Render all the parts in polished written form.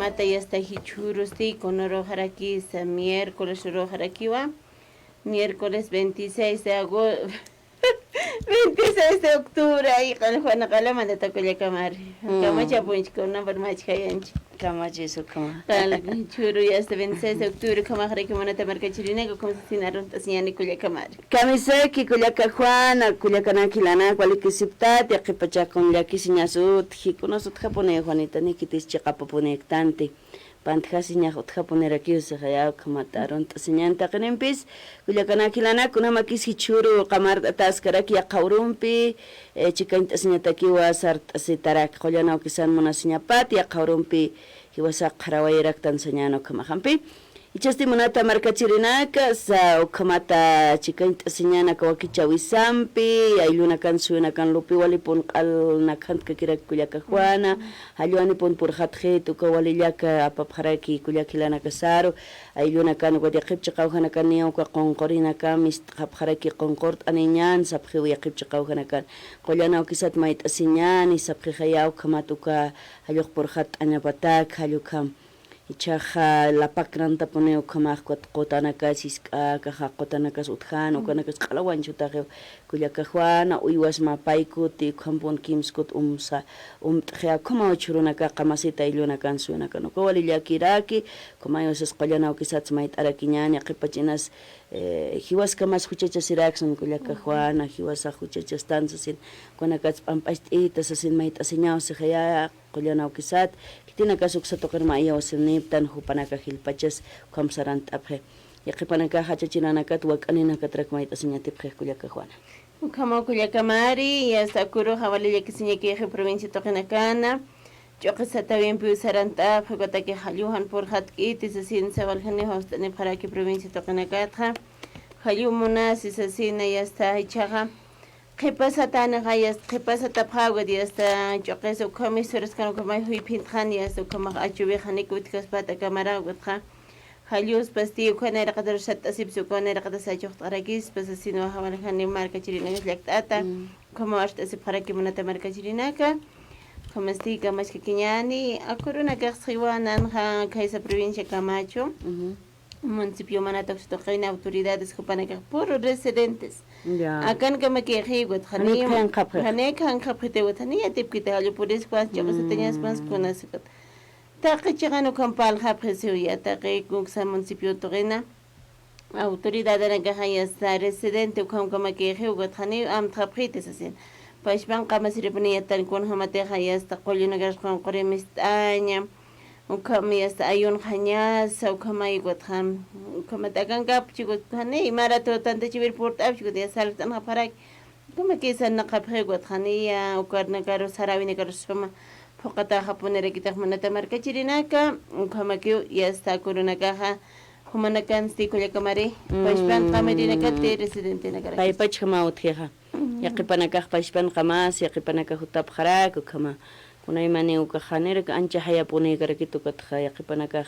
Mata ya está hichurusti con orojaraki sa miércoles orojarakiwa miércoles 26 de agosto 26 de octubre ahí con Juana Calama de Tocoya Camar Camacha Punch con una barmacha yanchi Camacha eso cama churu ya está 26 de octubre Camajara que moneta marca chirina como se sinaron tasiani Cuya Camar Camiseki Cuyaca Juana Cuyacana Quilana cualquier siptat ya que pacha con ya que siñasut hikunosut japone Juanita ni quitis chicapo tante Pantja siña japoner aquí se haya kamataron tasiñanta kenempis Cuyacana Quilana kuna makis hichuru kamar taskaraki ya kaurumpi chikanta siñata kiwa sart sitarak jollana kisan mona siñapat ya kaurumpi kiwasa qarawayrak tan sañano kamahampi Ichasti monata marca chirinaka sa ukamata chikanta siñana kawakichawisampi ayluna kan suena kan lupi walipun qal nakant kakirak Cuyaca Juana haluani pun purhatje tu kawalillaka apapharaki Cuyakilana kasaro ayluna kan wadiqipcha qawhana kan niyo ka qonqorina kan mistqapharaki qonqort aniñan sapji waqipcha qawhana kan qollana ukisat mait asiñani sapji hayaw kamatuka haluq purhat anapatak halukam Ichaja la pacranta pone o camarco cotanakas caja cotanakas utjan o canakas calawan chutaje Cuyaca Juana uiwas mapaiku ti kampon kimskut umsa tjea como churunaka kamasita iluna kan suena kan ko walilla kiraki como ellos esqallana o kisats mait arakiñani qipachinas hiwas kamas huchachas irakson Cuyaca Juana hiwas huchachas tansasin konakas pampaistitas asin mait asiñao se haya qollana o kisat Tina kasuk sa toker maya o siniptan hupanaka hilpachas kamsarant aphe. Yakipanaka hachachinanakat wak aninakatrak maita siñatiphe Cuyaca Juana. Kama Cuyaca Mari, ya está kuro jawali ya que siñakeje provincia tokenakana. Yo que está bien piusaranta, fugata que haluhan por hatkit, y se sin sabalhane hostane para que provincia tokenakatha. Halu munas y se sin ya está hechaja. ¿Qué pasa tan rayas? ¿Qué pasa tapago de esta? Yo que soy comisores que no como hui pintan y esto como achuve hanik que pata cámara gutja. Halios pastillo con era que shat así su con era que se achot aragis pues así no hawan hani marca chirina es lectata como hasta se para que monata marca chirina ka como estiga más que kiñani a corona que escriban ha kaisa provincia Camacho municipio manata que toquen autoridades que para que por residentes acá en que me quejé gut hani kan kapite gut hani atip que te halo por eso yo que se tenía spans con así Taqi chigano kampal hapresio ya taqi guksa municipio torena autoridad de la haya sta residente kam kama que hugo thani am thaprites asin pashban kama siripni tan kon hamate haya sta qolina gash kon qoremistaña ukam ya sta ayun khanya sa kama igo tham kama tagan gap chigo thani marato tante chibir port ab chigo de sal tan haparak kama que san naqaphe go thani ya ukarna karo sarawini karo suma Fokata japonera kita manata marca chirinaka, como que ya está corona caja, humanakan kullakamari pashpan qamarinakati residente nakara paypach kama utjeja yaqipanakaq pashpan qamas yaqipanakaq utapqaraku kama kunaymani ukajanera ancha hayapunaykarakito katqa yaqipanakaq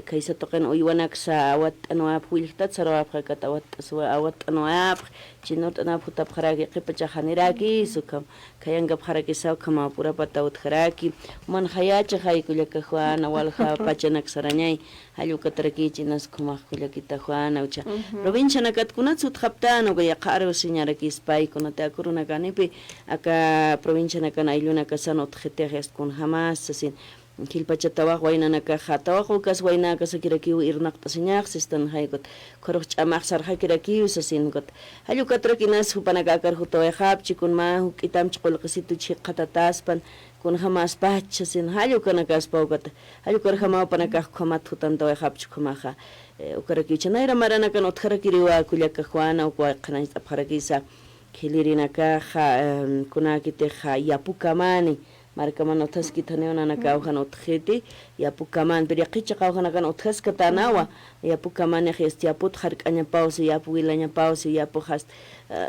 kaysa toqen uywanak sa awat anuap wiltat sarawap kata awat anuap chinot anuap utapqaraki qipachajaniraki sukam kayanga pqaraki saw kama pura patawt kharaki man hayacha haykullaka juana walja pachanak sarañay hallukataraki chinas kuma kullakita juana ucha provincia nakatkunatsu utqaptano kaya qaro señaraki spay kunata kuruna kanipi aka provincia nakana ayluna kasano utqitejes kun jamás sin Kilpachatawaq waynanaka hatawaq ukas waynaka sakirakiw irnaqta señaq sistan haykot koruq ch'amaq sarhakirakiw sasinkot hallukatrakinas hupanakakar hutawayqapchi kunma huk'itamchi qulqisitu chiqatataspan kun hamas pacha sin hallukanakaspawkata hallukar hamawpanakaq khamat hutantawayqapchi khamaqa ukarakiwcha nayra maranakan utqarakiriwa kullaka juana ukwayqanay apqarakisa khilirinaka kunakiteqa yapukamani markamano taskithaneona nakawhan utkhiti yapukaman pero qicha qawhanakan uthaskatanawa yapukaman yastiaput hark'aña pawsi yapu wilaña pawsi yapu hast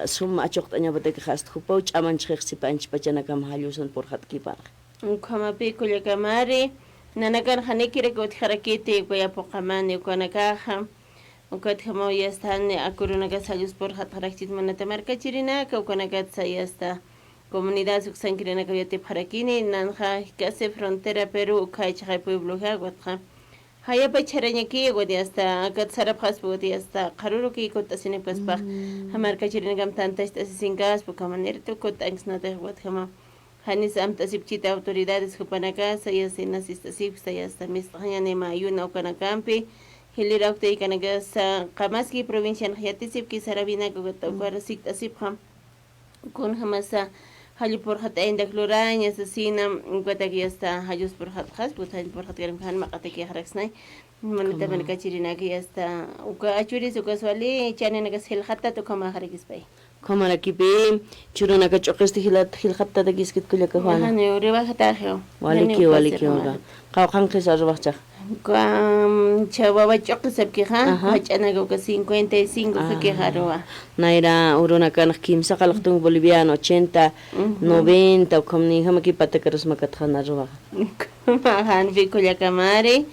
suma achoqt'aña bataki hast hupaw ch'amanchik sipanch pachanakam hallusan por hatkipa khamapi kullakamari nanakan hanikirek utharakiti yapukamani ukanakaja ukatjamo yastani akurunaka sallus por hatharakchit manata markachirinaka ukanakatsa yasta comunidad suxankirena kayate parakini nanja casi frontera Perú kaycha pueblo jagwatja haya pacharañaki godi hasta katsara paspo godi hasta qaruruki kotasine paspa hamar kachirina gam tanta esta singas pokamanera to kotangs na de watjama hanis amta sipchita autoridades hupanaka sayasina sistasip sayasta misqañane mayuna ukanakampi hiliraukte ikanaga sa qamaski provincia njayatisip kisarabina gota ukara siktasip ham kun hamasa hali por hat ainda cloraña asesina guataki hasta hayos por hat khas butan por hat garam khan maqataki haraksnay manita manaka chirina ki hasta uka achuri suka swali chanena ka sel khatta to kama harakis pai kama rakibe churuna ka choqesti hilat hil khatta da giskit kullaka wana hani riba khata kho waliki ga qaw khan qisa rwaqcha chawa choqsab ki kha hachana ka 55 ki harwa naira uruna kan kimsa qalqtung boliviano 80 90 komni hamaki patakaros makatkhana rwa han vi kullakamari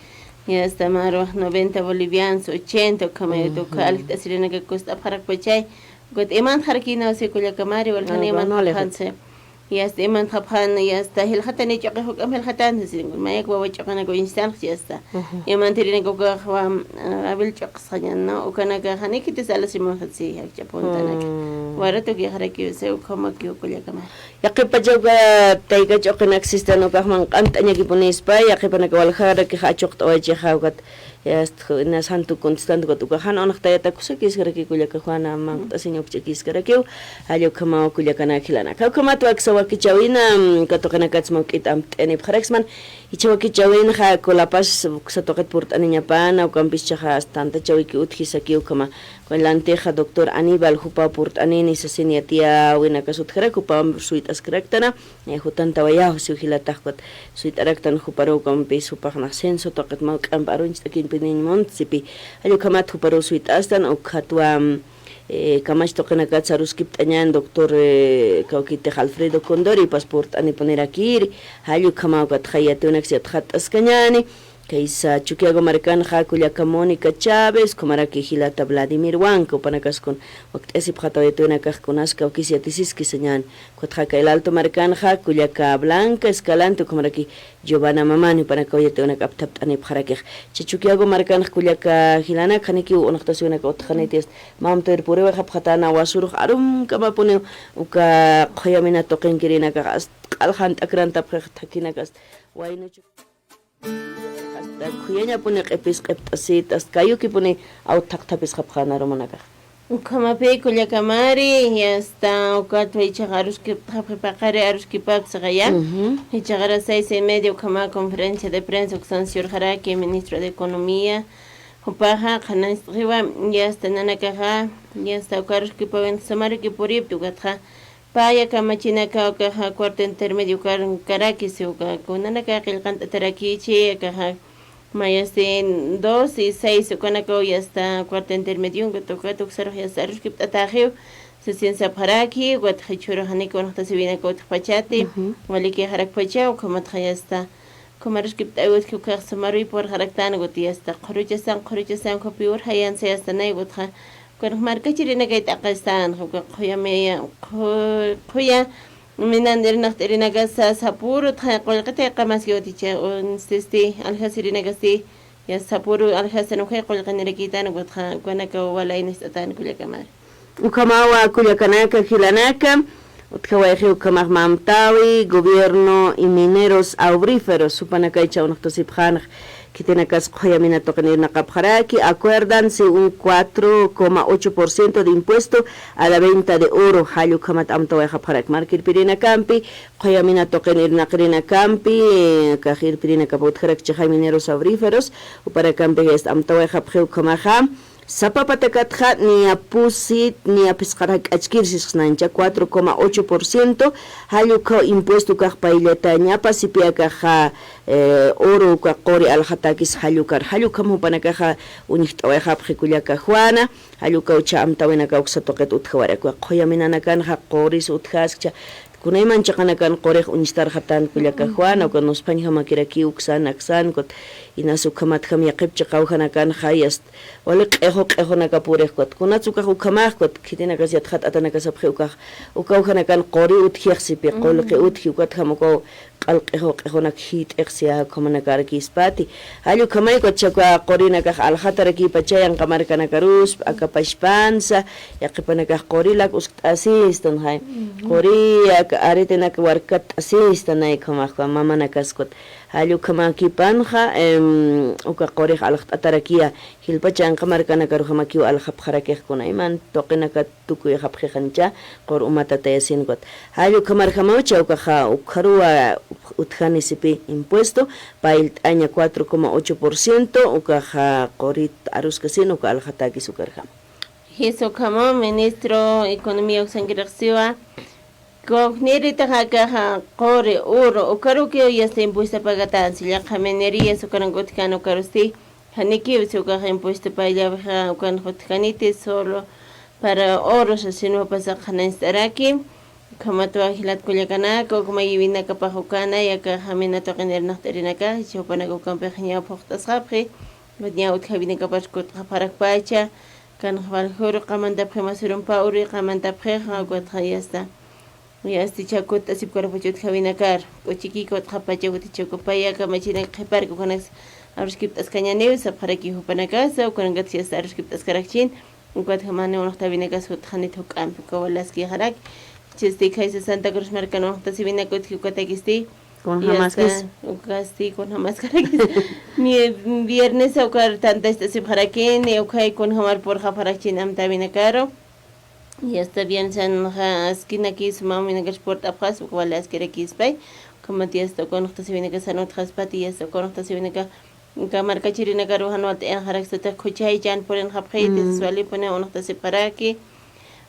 ya está maro 90 bolivianos 80 kama to kalta sirena ka costa parak pachay got iman harkina se kullakamari wal kan iman khanse ya está iman khabhan ya está hil khatani chaqe hukam hil khatan sin mayak wa chaqana go instan ya está iman tirina go khwa abil chaqsanya o kana ka hani kiti sala simo khatsi ya chapontana warato ki haraki se khama ki kullakamari yaqipa joga tayga choqna existano kahman qantanya ki ponis pa yaqipa na wal khara ki khachoqt oje khawgat yast na santu constant got ka han onqta yata kusakis garaki kullaka khwana mang tasinyo chikis garaki halyo khama kullaka na khilana ka khama to aksawa ki chawina ka to kana katsmo kitam teni pharaxman ichawa ki chawin kha kolapas sa toqet port aninya pana o kampis chaha tanta chawi ki uthisa ki khama con la anteja doctor Aníbal hupa port anini sa siniatia wina kasut khara kupa suit askraktana hutanta waya su hilatakot suit araktan huparo kampis hupa na senso toqet mau kamparo instakin pinin montsipi ayo kamat huparo suit astan o khatwa kamash toqena katsaruskip tañan doctor kawkite Alfredo Condori pasport ani poner aquí ayo kama kat khayate unaksiat khat askañani Kaisa chukiago markan khakullaka Mónica Chávez kumaraki hilata Vladimir Wanko panakaskun waqt'esip khatawetuna kaqkunaska ukisiatisiski señan kutkhaka el alto markan khakullaka Blanca Escalante kumaraki Giovanna Mamani panakawetuna kaptaptani pharaki chukiago markan khakullaka hilana khaniki unaqtasuna kutkhanitis mamter purewa khapkhatana wasuruk arum kama pone uka khoyamina toqenkirina ka qalhan takranta phakina kas waina Kuyanya pone qepis qeptasit kayo ki pone authaqtapis qapqana romanaka kama pe kullakamari ya está ukatwa ichagarus que prepare arus que papsagaya ichagara 6:30 kama conferencia de prensa con señor Jaraki ministro de economía Upaha khanas riwa ya está nanaka ya está ukarus que pueden samar que por ir tugatha Paya kamachina ka cuarto intermedio Caracas o ka kunana ka qilqanta tarakichi ka Mayastin 2 y 6 ukanako ya está cuarto intermedio que toca tuxar ya está ruskip ataje se sienza paraki wat khichuro haniko nota se viene ko tpachati wali que harak pacha o como ya está como ruskip tawet que ka samari por haraktan got ya está khurujasan ko piur hayan se está nay got kha kon marka chirina gait aqastan ko khoya khoya minan dernacht erinaga sapuru qolqata qamas yoticha on sisti alhasirina gasti ya sapuru alhasanu qolqanira kitan gotha konaka wala inistatan kulla kamar ukamawa kulla kanaka hilanaka utkawaji ukamag mamtawi gobierno y mineros auríferos supanaka icha unaktosipkhanaj que tiene que escoger tocanir na capjaraki acuérdanse un 4,8% de impuesto a la venta de oro halu kamat amto japjarak markir pirina campi qoyamina tocanir na qrina campi kajir pirina kaput jarak chhay mineros auríferos para campi es amto japjeu kamaja Sapapatacatja ni apusit ni apiscarak achkirsis nancha 4,8% haluka impuesto kajpaileta ñapa sipia kaja oro kaqori aljatakis halukar haluka mupanakaja unihtaweja pjikullaka juana haluka ucha amtawena kauksatoqet utjawara qoyaminanakan qoris utjaskcha kunayman chaqanakan qorej unistar hatan kullaka juana con España makiraki uksan aksan kot inasukamat kham yaqib chaqawhana kan khayast wala qejo nakapureh kot kunatsuka ukamah kot kitina kasiat khat atana kasabkhe ukawhana kan qori uthiqsipi qolqi uthi kot khamko qalqejo nakhit exia komanakar kispati halu kamay kot chakwa qorina ka alhataraki pachayan kamar kana karus akapashpansa yaqipana ka qorilak ustasistan hay qori aretena ka warkat asistan ay kamah mamana kaskot halu kamaki panja uka qorih alhatarakia hilpachan kamar kana karu hamaki alhabkharakeh kunayman toqina ka tukuy habkhancha qor umata tayasin got halu kamar hamaucha uka ukharua utjanisipi impuesto pail aña 4,8% ukaja qorit aruskasin uka alhataki sukarja hizo como ministro economía usangrexia Cognirita hakaha qore oro ukaruki ya está impuesto pagatan si la jamenería sukarangotkano karusti haniki sukaja impuesto paila ukan hotkanite solo para oro sino pasa khanastaraki kama tuahilat kulyakana ko kuma yibina kapahukana yaka hamina toqener nahtarinaka chopana ko kampehnya phoktas khapri badnya utkhabina kapashkut khaparak pacha kan khwal hur qamanda phemasurum pauri qamanda phekha got khayasta yasti chakut asip kar pachut khabina kar ko chiki ko khapacha gut chokopaya kama china khapar ko konas arskip askanya ne sapharaki hupanaka sa konangat sias arskip askarakchin ukat hamane unahtabina kasut khanit hukam ko walaski harak Chiste kaisa Santa Cruz Marcano, tasibina kotkiukatekisti. Con jamasquis. Ukasti con jamasquis. Mi viernes aukar tanta esta sibharakin, eukai con jamar por japarachin am tabina caro. Y está bien san esquina aquí su mamá en el sport apras, cual es que requis pay. Como tía esto con tasibina que sanot haspati, esto con tasibina que marca chirina caro hanot en haraksta kuchay jan por en japheit, suali pone unos tasiparaki.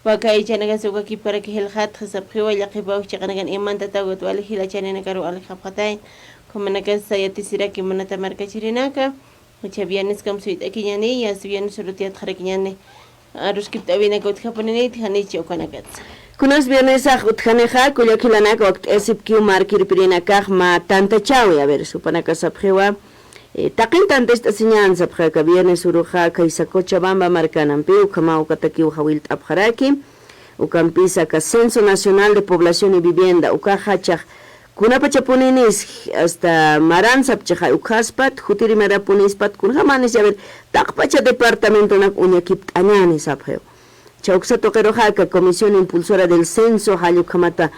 Wakai chanaga suka ki para que el hat khasabkhi wa yaqibau chaqanagan iman tatagot wal hila chanana karu al khafatayn komanaka sayati siraki manata marka chirinaka mucha bienes kam suit akinyani ya subien surutiat kharakinyani aruskip tabina got khapanini thani chokanagat kunas viernes utjaneja kuyakilanaka waqt esipki markir pirinaka ma tanta chawi a ver supanaka sabkhiwa Taqin tanto esta enseñanza para viernes uruja kaisakocha bamba marcanampi ukama ukataki uhawilt abjaraki ukampisa ka censo nacional de población y vivienda ukahachaj kunapachapuninis hasta maransapchaja ukaspat jutiri marapunispat kunjamanis yaber taqpacha departamento nak unyakip añani sapjeo Chauxa toqueroja ka comisión impulsora del censo halukamata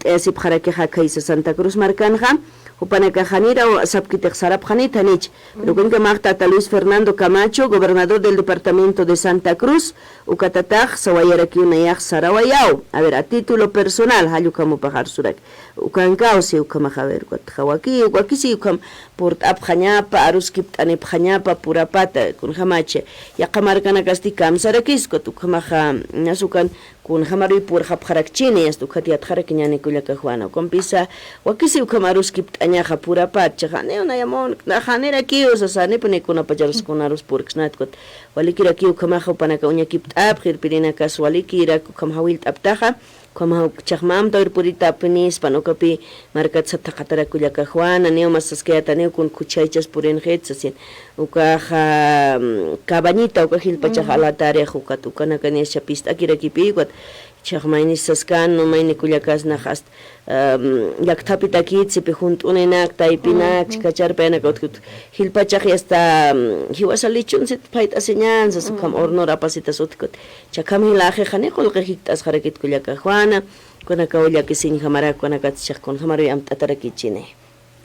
esip jarakeja kaisa Santa Cruz Marcanja Upanaka Janira o Sapkitek Sarap Janita Nich, pero con que Marta Luis Fernando Camacho, gobernador del departamento de Santa Cruz, Ucatataj, Sawayaraki Unayaj Sarawayao. A ver, a título personal, Hayukamu Pajar Surak, Ukankao si Ukamajaver, Hawaki, Wakisi Ukam, Port Abjanyapa, Aruskip Anepjanyapa, Purapata, con Jamache, Yakamarcana Casticam, Sarakisco, Tukamaja, Nasukan, kun hamaruy por hapharakchini esto khatiat kharakiñani kullaka Juana kompisa wakisi ukamaruski pt'añaqa purapacha ne una yamon hanera kius osani pone kuna pajarus kunarus purksnatkot walikira kiu kamaja panaka uñaki pt'apjir pirina kas walikira kamhawil t'aptaja como chakmam toir purita penis panokapi markat satakatara kullaka Juana neo masaskeata neo kun kuchaychas puren hetsasin ukaja cabañita ukajil pachaja la tarea jukat ukana kania chapista akirakipi kwat chakmaini saskan no maini kullakas najast yaktapita kitsepi juntunenak taipinak chikacharpena kotkut hilpachaj hasta hiwasalichun sit pait aseñanza sukam ornora pasita sutkot chakam hilaje jane kolqejiktas jarakit kullaka Juana kuna kaulla kisin hamara kuna katchak kun hamari am tatarakichine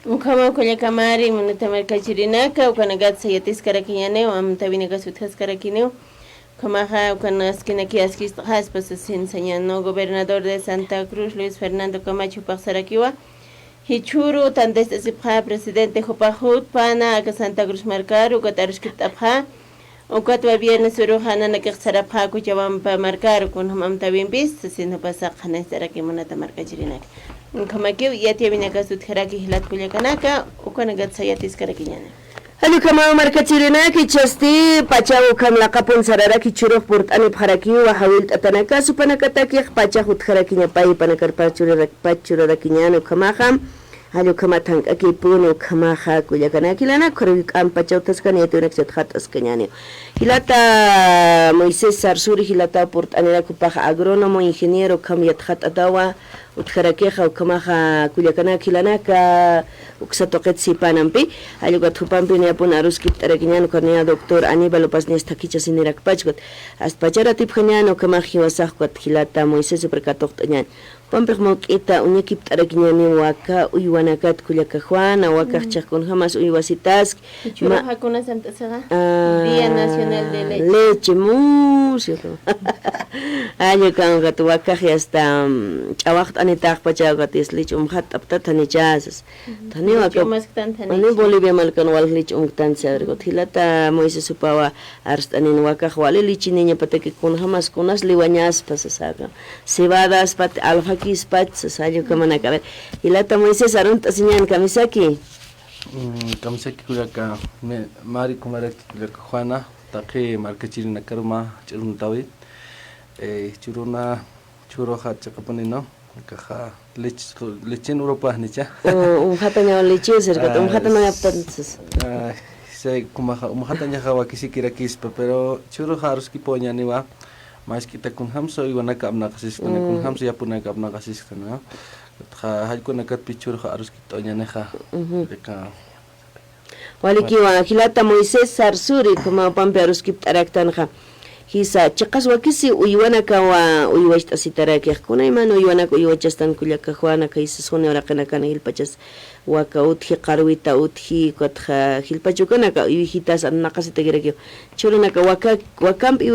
Ukama kullaka mari munatamar kachirinaka ukana gatsa yatis karakiñane am tabinaka sutjas karakine Kamaja Ukanaskin Kiaskis Haspas enseñando gobernador de Santa Cruz Luis Fernando Camacho Paxaraquiwa Hichuru tantes sipha presidente Jopahut Pana a Santa Cruz Marcar Ukatarskit Abha Ukatwa viernes Uruhana Nakexarapha Kuchavam pa marcar con Hamam Tabin Bis sino pasa Hanesera Kimonata Marcachirinak Kamakiu Yati Vinakasut Heraki Hilat Kuliakanaka Ukanagat Sayatis Karakiñana Hali kama markachirina ki chasti pachaw kam laqapun sarara ki churuk purt ani bharaki wa hawil atanaka supanakata ki pacha hut kharakinya pai panakar pachura kinya no kama kham hali kama thang aki puno kama kha kujakana kilana khuruk am pachaw taskan yetunak chat khat askanyani hilata Moises Sarsuri hilata purt ani kupah agronomo ingeniero kam yat khat adawa utkarakeja ukamaja kullakana kilanaka uksatoqet sipanampi alluga thupampi niapuna aruskiptarakiñano karnia doctor Aníbal Opasnes takicha sinirakpachkot aspachara tipjañano kamaji wasajkot hilata Moisés superkatoqtañan pampej mawk'ita uñakiptarakiñani waka uywanakat kullaka Juana wakaqchaq kun hamas uywasitask Churujakuna Santa Saga Día Nacional de Leche leche músico año kangat wakaqi hasta chawaqt anitaq pachawgat islich hat aptatani chasas tani waka ani Bolivia malkan wallich tan sabrgot hilata Moises supawa arstanin wakaq wali lichiniña pataki kun hamas kunas liwañas pasasaga cebadas pat alfakis pat sasayo kamana kaber hilata Moises arunta siñan kamisaki kamisaki kullaka mari kumaraki kullaka Juana taqi markachirina karma churuntawi churuna churoja chaqapunino kaja lechen Europa nicha hataña leche cerca hataña yaptanses se kumaja hataña hawa kisikira kispa pero churoja aruski poñaniwa mas kita kun hamso iwanaka amna kasis kun hamso yapunaka amna kasis kana halkuna kat pichuroja aruski toñaneja ka waliki wa hilata Moises Sarsuri kuma pampe aruski taraktanja hisa chiqas wakisi uywanaka wa uywashtasitarakej kuna imano uywanaka uywachastan kullaka Juana kaysa suni oraqana kana hilpachas waka utji qarwita utji kotja hilpachukanaka uywijitas naqasitakirakio churunaka wakampi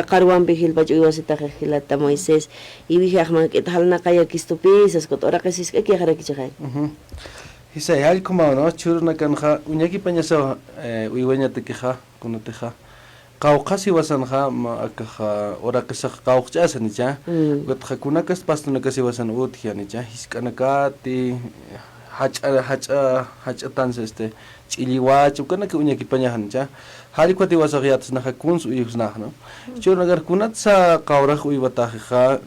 qarwanpi hilpachu uywasitaqa hilata Moisés iwijaqman k'ita halnaqaya kistupisas kot oraqasis k'akiqarakichaqay hisa halkuma no churunakanja uñakipañasa uywañatakija kunateja qawqasi wasanja ma akaja oraqisaq qawqch'asanicha gotja kunakas pastunakasi wasan utjanicha hiskanakati hach'atansa ch'illiwach ukanaka uñakipañajancha hallkwati wasaq yatasnaja kuns uyusnaj no churunagar kunatsa qawraq uywataja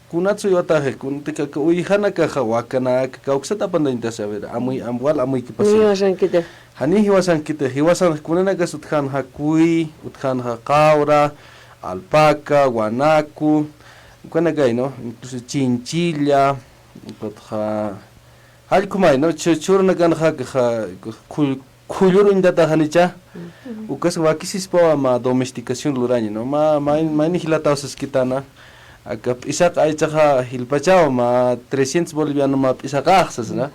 kunatsu uywataje kuntika uyjanakaja wakanaka kawqsata pandañtas a ver amuy amwal amuy kipasi hani hiwasankita hiwasan kunanakas utkanja kuy utkanja qawra alpaca guanaco kuanakay no incluso chinchilla utja hallkumay no churnakanja kaja kullurundata hanicha ukas wakisispa ma domesticación luraña no ma hilatausas kitana acá isaq aychaja hilpachaw ma 300 boliviano ma isaq axsas na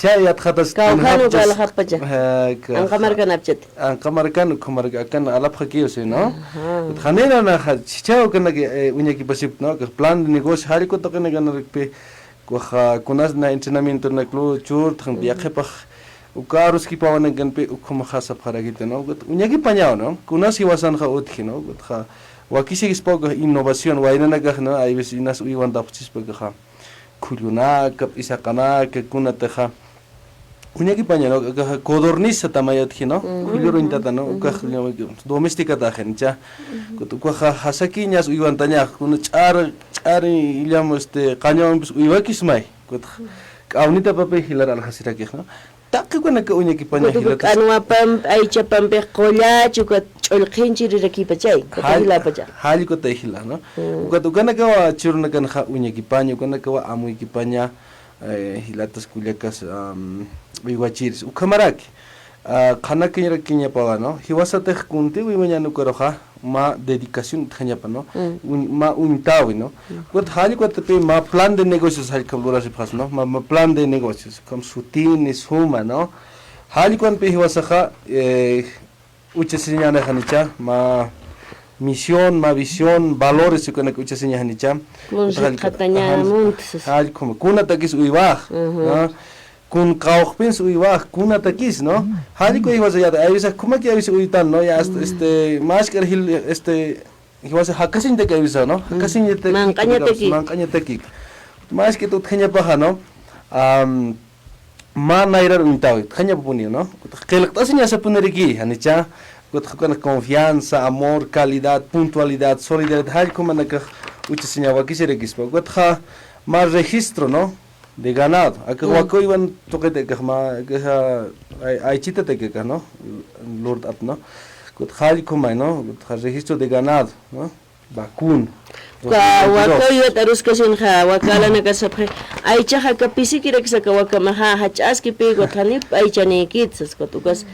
chayat khatas kawkhanu kala khapacha anqamarkan apchat anqamarkan kumarga kan alaphakios no khanena na chichao kana uñaki pasip no plan de negocio hariko to kana ganarpe kuha kunas na entrenamiento na club chur thang biaqepach ukarus ki pawana ganpe ukuma khasa pharagita no uñaki pañao no kunas hiwasan kha uthi no kha wakisig poco innovación wainanaga no hay veces inas uiwan dapchis poco kulunaka isakanaka kunataja uñaki pañano codorniza tamayat no kuluro intata no doméstica tajencha kuja hasakiñas uiwan taña kun char ilamos cañón uiwakismay kaunita pape hilar al hasira no tak kuna ka uñaki paña hilar kanwa pam aicha pam pe qolla chuka chulqinchi riraki pachay hila pacha hali ko ta hila no ukana ka wa churna kan ha uñaki paña ukana ka wa amu ki paña hilatas kuliakas wiwachiris ukamaraki khana kiña kiña pawa no hiwasate kunti wimaña no koroja ma dedicación thañapa no ma untawi no kot hali ko te ma plan de negocios hali kabura se pas no ma plan de negocios como sutin es huma no hali kon pe hiwasaja ucheseñana hanicha ma misión, ma visión, valores que ucha seña hanicha. Hali como kuna takis uiwah, kun kauchpins uiwah, kuna takis, no? Hali ko hiwas ya, ayisa kuma ki ayisa uitan, no? Ya más que hil hiwas hakasin te que ayisa, no? Hakasin te mancaña teki. Más que tu tenya paja, no? Ma naira untawi, tenya puni, no? Kelaktasin ya se puneriki, hanicha. Con confianza, amor, calidad, puntualidad, solidaridad, hay como na que ucha señaba que se registra. Gotha más registro, ¿no? De ganado. Acá huaco iban toquete que hay chita te que no, Lord at no. Gotha hay como no, gotha registro de ganado, ¿no? Vacun. Huaco iba tarus que sin ha, huacala na casapre. Hay chaja capisi que registra huaca maha hachas que pego tani hay chane kits, cotucas.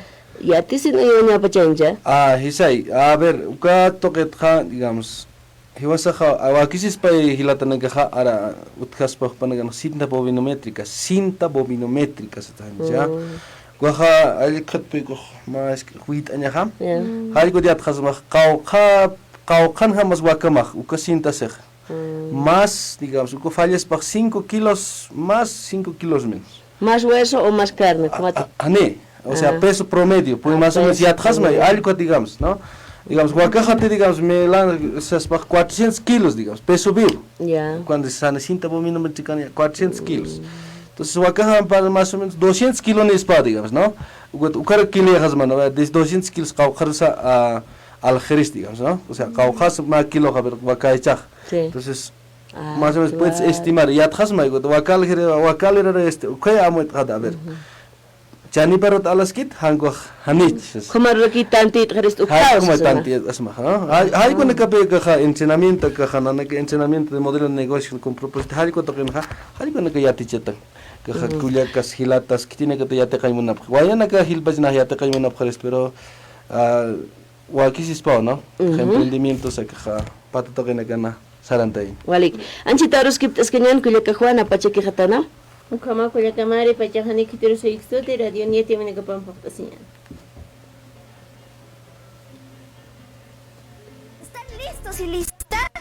¿Y a ti si no iba a pachancha? Hisai, a ver, uka toquet ha, digamos, hiwasaja, awakisis pa hilatanaga ara utkas pa panagan cinta bobinométrica se tanja. Guaja alikat pe go mas huit anyaha. Haligo diat khazma qawqan hamas wakamah uka cinta sej. Más, digamos, uka fallas pa 5 kilos más, 5 kilos menos. ¿Más hueso o más carne? Ane. O sea, peso promedio, pues más o menos ya trasma, algo digamos, ¿no? Digamos, guacajate, digamos, me lan, esas 400 kilos, digamos, peso vivo. Ya. Cuando se necesita bomino mexicano, 400 kilos. Entonces, guacaja para más o menos 200 kilos en espada, digamos, ¿no? Ucar kilo ya mano, de 200 kilos caujarsa al jerez, digamos, ¿no? O sea, caujas más kilo, guacaja. Entonces, más o menos puedes estimar, ya trasma, guacal era ¿qué amo a ver? Chani parot alaskit hango hanich. Como requitanti rest ukaos. Como tanti asma, ¿no? Hay con que caja entrenamiento caja nana que entrenamiento de modelo de negocio con propuesta hay con toque hay con que ya ticheta. Caja kulia kas hilatas que tiene que te ya te cae una. Guayana que hilbas na ya te cae una pero wakisis pa, ¿no? Emprendimientos a caja pata toque na gana sarantay. Walik. Anchitaros gibt es kenyan kulia kajuana pacheque hatana. Kama kuya kamari pachahani kitiro se ixtute radio nieti mene kapan pakta señal. ¿Están listos y listas?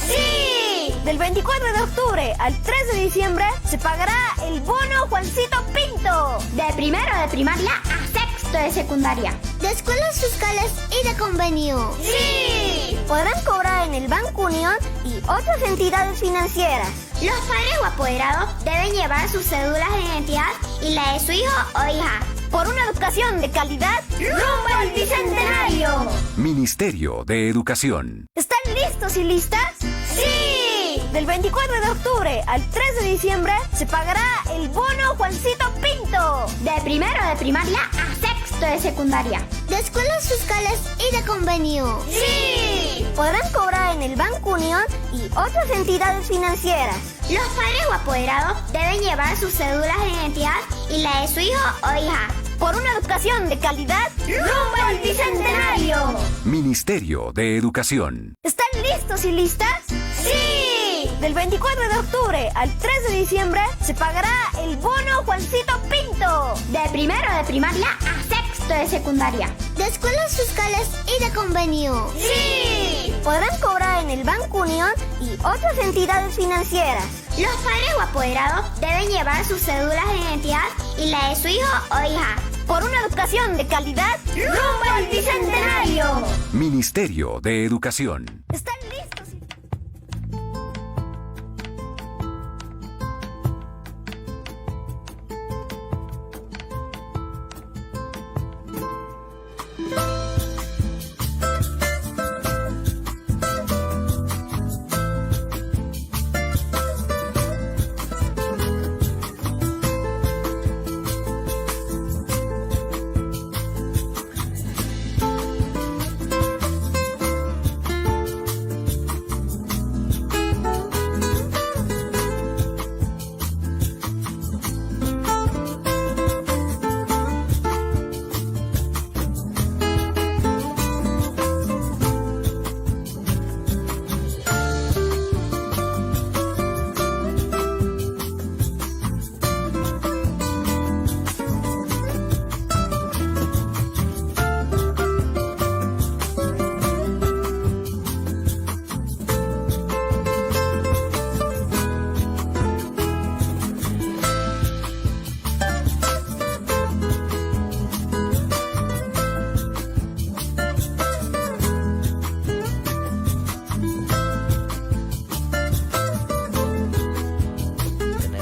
¡Sí! Del 24 de octubre al 3 de diciembre se pagará el bono Juancito Pinto. De primero de primaria a sexto de secundaria. De escuelas fiscales y de convenio. ¡Sí! Podrán cobrar en el Banco Unión y otras entidades financieras. Los padres o apoderados deben llevar sus cédulas de identidad y la de su hijo o hija. Por una educación de calidad, ¡rumbo al Bicentenario! Ministerio de Educación. ¿Están listos y listas? ¡Sí! Del 24 de octubre al 3 de diciembre se pagará el bono Juancito Pinto. De primero de primaria a sexto de secundaria. De escuelas fiscales y de convenio. ¡Sí! Podrán cobrar en el Banco Unión y otras entidades financieras. Los padres o apoderados deben llevar sus cédulas de identidad y la de su hijo o hija. Por una educación de calidad, ¡rumbo al Bicentenario! Ministerio de Educación. ¿Están listos y listas? ¡Sí! Del 24 de octubre al 3 de diciembre se pagará el bono Juancito Pinto. De primero de primaria a sexto de secundaria. De escuelas fiscales y de convenio. ¡Sí! Podrán cobrar en el Banco Unión y otras entidades financieras. Los padres o apoderados deben llevar sus cédulas de identidad y la de su hijo o hija. por una educación de calidad rumbo al Bicentenario. Ministerio de Educación. ¿Están listos?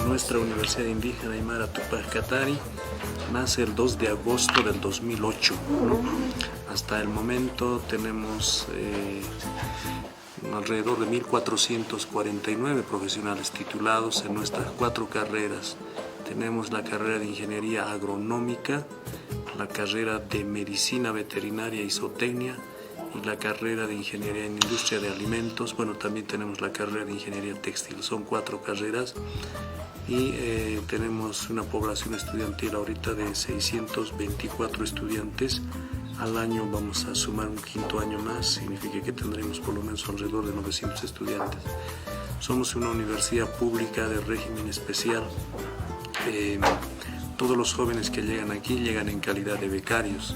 Nuestra Universidad Indígena Aymara Tupac Katari nace el 2 de agosto del 2008, ¿no? Hasta el momento tenemos alrededor de 1.449 profesionales titulados en nuestras 4 carreras. Tenemos la carrera de Ingeniería Agronómica, la carrera de Medicina Veterinaria y Zootecnia y la carrera de Ingeniería en Industria de Alimentos. Bueno, también tenemos la carrera de Ingeniería Textil. Son 4 carreras y tenemos una población estudiantil ahorita de 624 estudiantes. Al año vamos a sumar un 5º año más, significa que tendremos por lo menos alrededor de 900 estudiantes. Somos una universidad pública de régimen especial. Todos los jóvenes que llegan aquí llegan en calidad de becarios.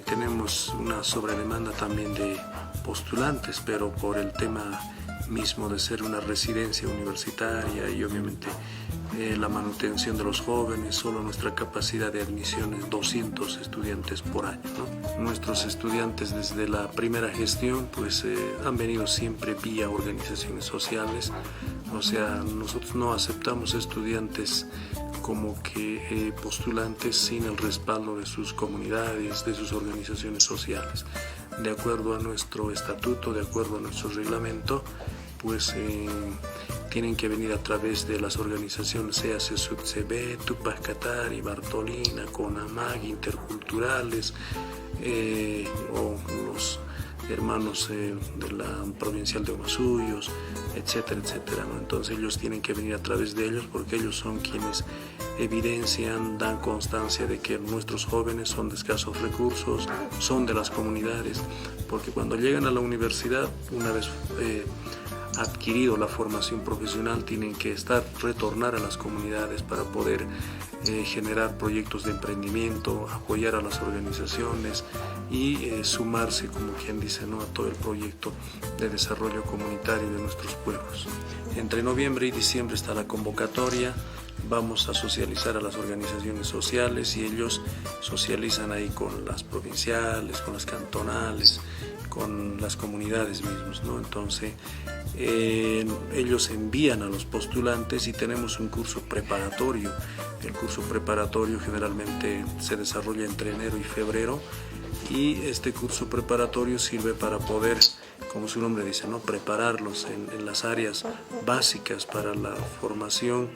Tenemos una sobredemanda también de postulantes, pero por el tema mismo de ser una residencia universitaria y obviamente la manutención de los jóvenes, solo nuestra capacidad de admisión es 200 estudiantes por año, ¿no? Nuestros estudiantes desde la primera gestión pues han venido siempre vía organizaciones sociales, o sea, nosotros no aceptamos estudiantes como que postulantes sin el respaldo de sus comunidades, de sus organizaciones sociales. De acuerdo a nuestro estatuto, de acuerdo a nuestro reglamento, pues tienen que venir a través de las organizaciones, sea SUTCB, Tupac Katari, Bartolina, CONAMAG, interculturales, o los hermanos de la provincial de Omasuyos, etcétera, etcétera, ¿no? Entonces ellos tienen que venir a través de ellos porque ellos son quienes evidencian, dan constancia de que nuestros jóvenes son de escasos recursos, son de las comunidades, porque cuando llegan a la universidad, una vez adquirido la formación profesional, tienen que retornar a las comunidades para poder generar proyectos de emprendimiento, apoyar a las organizaciones y sumarse, como quien dice, ¿no?, a todo el proyecto de desarrollo comunitario de nuestros pueblos. Entre noviembre y diciembre está la convocatoria. Vamos a socializar a las organizaciones sociales y ellos socializan ahí con las provinciales, con las cantonales, con las comunidades mismas, ¿no? Entonces ellos envían a los postulantes y tenemos un curso preparatorio. El curso preparatorio generalmente se desarrolla entre enero y febrero y este curso preparatorio sirve para poder, como su nombre dice, ¿no?, prepararlos en las áreas básicas para la formación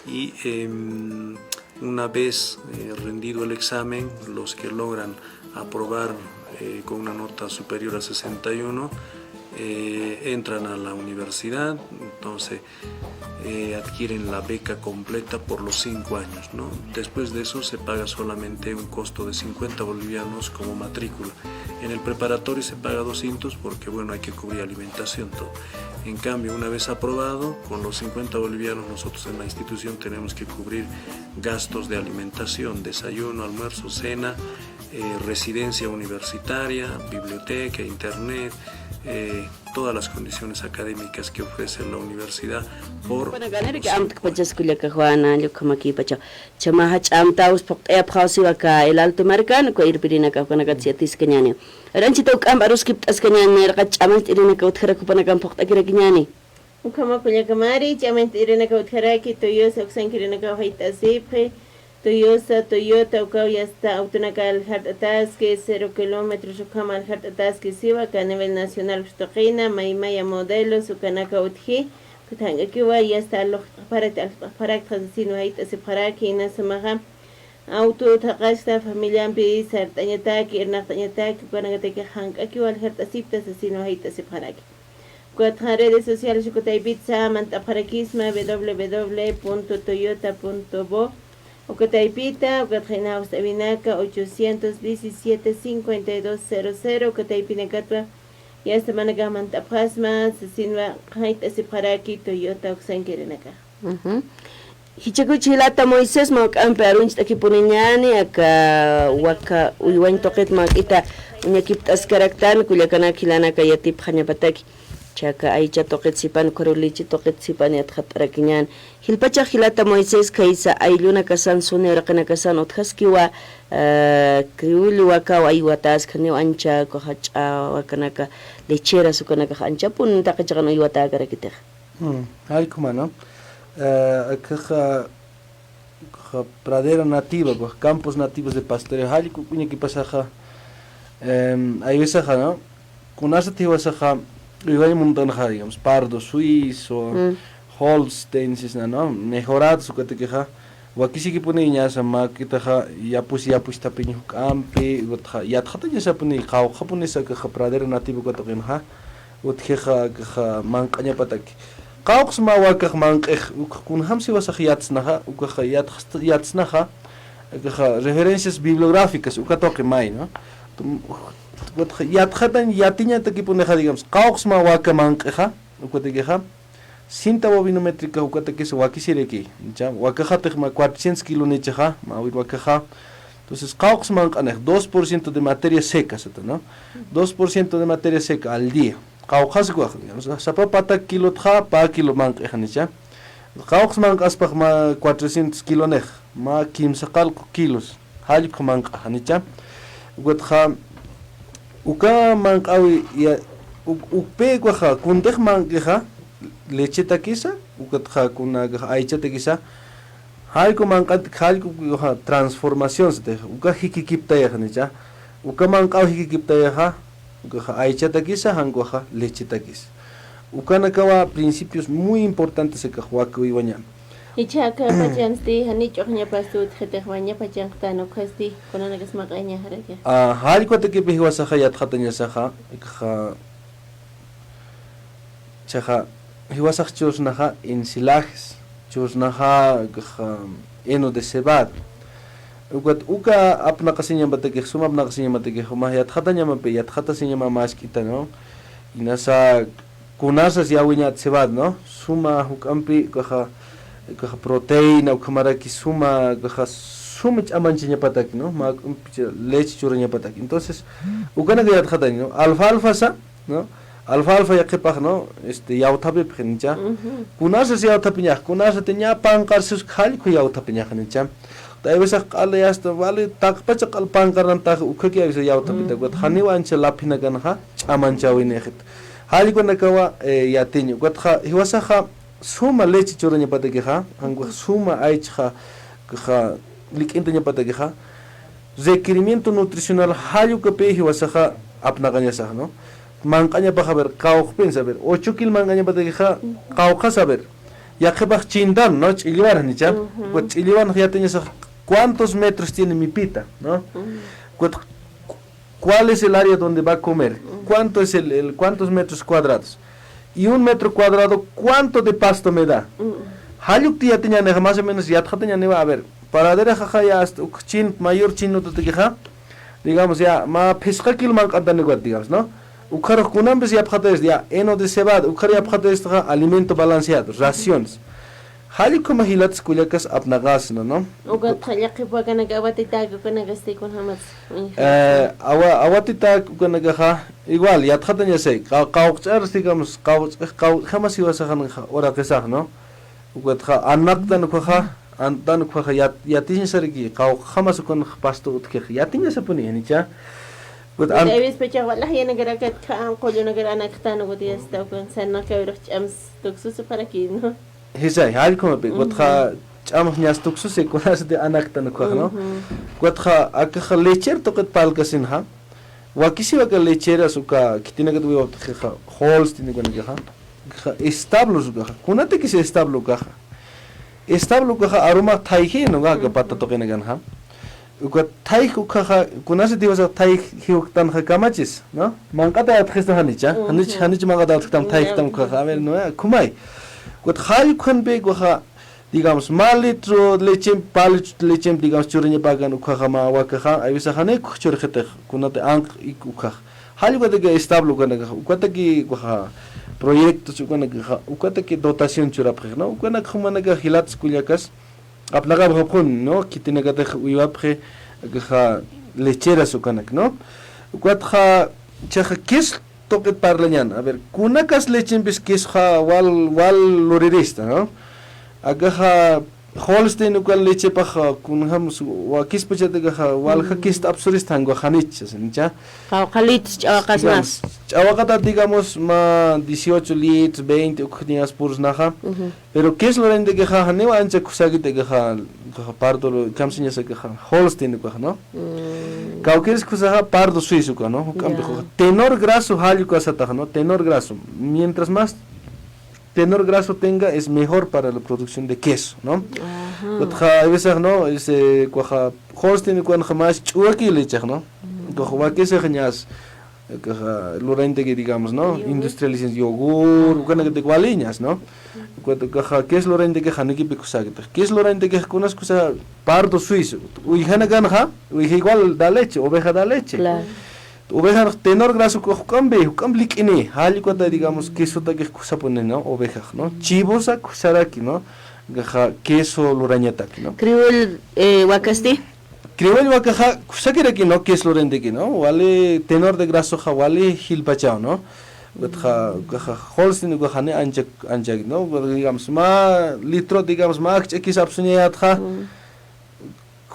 y una vez rendido el examen, los que logran aprobar con una nota superior a 61 entran a la universidad, entonces adquieren la beca completa por los 5 años, ¿no? Después de eso se paga solamente un costo de 50 bolivianos como matrícula. En el preparatorio se paga 200 porque, bueno, hay que cubrir alimentación, todo. En cambio, una vez aprobado, con los 50 bolivianos nosotros en la institución tenemos que cubrir gastos de alimentación, desayuno, almuerzo, cena, residencia universitaria, biblioteca, internet, todas las condiciones académicas que ofrece la universidad por Bueno, ganar que am pachas kuliaka Juana, yo como aquí pacha. Chama hach am taus pok phausi waka el alto marcan ko irpirina ka kana gatsiatis kenyani. Ranchi tok am arus kip as kenyani ra chaman irina ka uthara ku pana kam pok akira kenyani. Ukama kuliaka mari chaman irina ka utharaki toyo saksan kirina ka haita sipre. Toyota ukau ya está autonaka al hartatas que 0 kilómetros ukama al hartatas que siva que a nivel nacional stoqina maimaya modelos ukanaka utji kutanga kiwa ya está lo para transino haita se para que na samaha auto taqasta familia bi sartañataki irnaqtañataki ukanaka te hanka kiwa al hartasipta sino haita se para que cuatro redes sociales ukutay pizza manta parakisma www.toyota.bo Ukataipita, Ukatrina Ustabinaka, 817-5200, Ukataipinakatwa, y hasta Managamanta Prasma, Sesinwa, Haita Separaki, Toyota, Uxankirinaka. Hichakuchilata Moises mak amperunch takipuniñani aka waka uywan toqet mak ita uñakiptas karaktan kullakana kilanaka yatip hañapataki. Chaka aicha toqet sipan korulichi toqet sipan yatqatrakiñan hilpacha hilata Moises kaisa ayluna kasan sunera kana kasan othaskiwa kriulu waka aywatas kane ancha ko hacha wakanaka lechera sukanaka ancha pun taqachakan aywata karakita Halkuma, ¿no? Pradera nativa, campos nativos de pastoreo. Halku punya que pasaja hay veces, ¿no? Con esa tipo pasaja igual montaña, digamos, pardo suizo, holsteins, ¿no? Mejorado su categoría. Aquí sí que pone ya sama kita ya pues tapi ni campi, ya tkhata ya sa pone kau pone sa ka pradera nativo ko tokin ha. Utkha mankanya pataki. Qawqs ma wakaq manqih kun hamsi wasakhyatsnaha ukhayatsnaha referencias bibliográficas ukatoqi may, ¿no? Yatkhatan yatiña takipuneja, digamos, qawqs ma waka manqiha ukatekeja cinta bobinométrica ukatekes wakisireki, ya wakajatej ma 400 kilómetros ma wakaja. Entonces qawqs manqanej 2% de materia seca, ¿no? 2% de materia seca al día. Qawqas guaj, digamos, sapa pata kilo tja pa kilo manq ejanicha. Qawqs manq aspaq ma 400 kilo nej, ma 15 kilos. Halq manq ejanicha. Gutja uka manq awi ya upe guaja kundej manq eja leche takisa, ukatja kunaga aicha takisa. Halq manq halq guaja transformación se uka hikikipta ejanicha. Uka manq awi hikikipta eja aicha takisa, hanguaja leche takis. Ukanakawa principios muy importantes en Cajuaco y Bañam. Y chaka pachansti, hanicho hanya pastut, jetehwanya pachantano kasti, con una gasmagaña harakia. Halikuate que pihuasaja y atjataña saja, chaja, hiwasaj chusnaja en silajes, chusnaja eno de cebada. Uka apna kasinya batake suma apna kasinya batake homa yatkhata nyama pe yatkhata sinya mamas kita, no, y nasa kunasas yawinya tsebad, no, suma hukampi kaha proteína ukamaraki suma kaha suma chamanchinya pataki, no, ma leche churanya pataki. Entonces ukana que yatkhata, no, alfalfa sa, no, alfalfa yakipaj, no, yautapi pjenicha, kunasas yautapiña, kunasa teña pankarsus khaliku yautapiña khanicha. Taibesa qala yasta vale taqpacha qalpanqaran taq ukhaki avisa yautapita got haniwa ancha lapina ganha chamanchawinejit halikuna kawa yatiño got hiwasaja suma leche churaña patakeja angwa suma aicha kha likintaña patakeja requerimiento nutricional halikupe hiwasaja apnaqaña saj, no, manqaña paja ver qawq pensa ver 8 kil manqaña patakeja qawqa saber yaqipaj chindan, no, ch'illiwan nicha got ch'illiwan yatiña saj. ¿Cuántos metros tiene mi pita? ¿No? ¿Cuál es el área donde va a comer? ¿Cuánto es cuántos metros cuadrados? Y 1 metro cuadrado, ¿cuánto de pasto me da? Haluk ya tenía más o menos ya tenía a ver, para ver ya hasta mayor chino te queja, digamos ya ma pesca kilman cantando digamos, ¿no? Ukaro kunambes ya pjata es ya eno de cebada, ukaro ya pjata es alimento balanceado, raciones. hali como hilats kuliakas apnagas no Ugat khallaqi pakana gawatita kuna gasti kun hamas. awatita kuna gaha igual ya tkhatan ya sei qawqar digamos qaw khamas iwasahan ora qisaq no ugat kha anaktan kha antan kha yatin sargi qaw khamas kun pasto utke yatin ya sapuni nicha gut an Davis pecha wallahi ana garakat kha qolo na garana ktana gudi esta kun sanna kawrach ams tuksusu para ki no Hisa hal como be gut kha cham nyas tuksusu kunas de anaktan kha no gut kha akha lecher to kat palkasin ha wakisi waka lechera suka kitina kat wi kha holes tini kun kha establo suka kunate kis establo kha aroma thai no ga patta to kena gan ha uka thai kha kunase divasa thai hiuktan kha kamachis no mangkata at khista hanicha hanich mangkata at tam thai tam kha amer no kumai gut khal khon be kha digamos malitro lechem digamos churinya pagan kha ma wa kha ayisa khane chur khete kunate anq ikha hal gode ge establo kana ukata ki kha proyectos ukata ki dotación churapre no ukana khumana ga hilats kuliakas aplaga bhopun no kitina ga uiwapre ga lechera sukanak no ukat kha chakha kis toket parlanyan a ver kunakas lechem bis kis kha wal lorirista no aga Holstein ukal leche pa kun ham wa kis pachate ga wal kha kis absurist hango khanich sincha Khalits chawakas mas. Chawakata digamos ma 18 litros 20 uknias purs naha pero qué es lo rende que ja ne ancha kusagi te ga pardo kamsinya se ga Holstein ko no Cauqueres kusaha pardo suizo no tenor graso halio asata no tenor graso mientras más tenor graso tenga es mejor para la producción de queso, ¿no? Ajá. A veces no, ese cuaja Holstein cuando jamás chuaki leche, ¿no? Cuaja que se genias, lorente que digamos, ¿no? Industrialización yogur, cuando que te cualiñas, ¿no? Cuaja que es lorente que haneki picusag, que es lorente que conas cosa pardo suizo, uy hana ganja, uy igual da leche, oveja da leche. Claro. Oveja tenor graso hukamlik ini hali cuando digamos queso ta que se pone no oveja no chivos a kusaraki no queso lurañataki no Criol wakasti Criol wakaja kusakiraki no queso lurendeki no vale tenor de graso jawali hilpachao no Holstein go hane anja no digamos ma litro digamos ma x absunia tha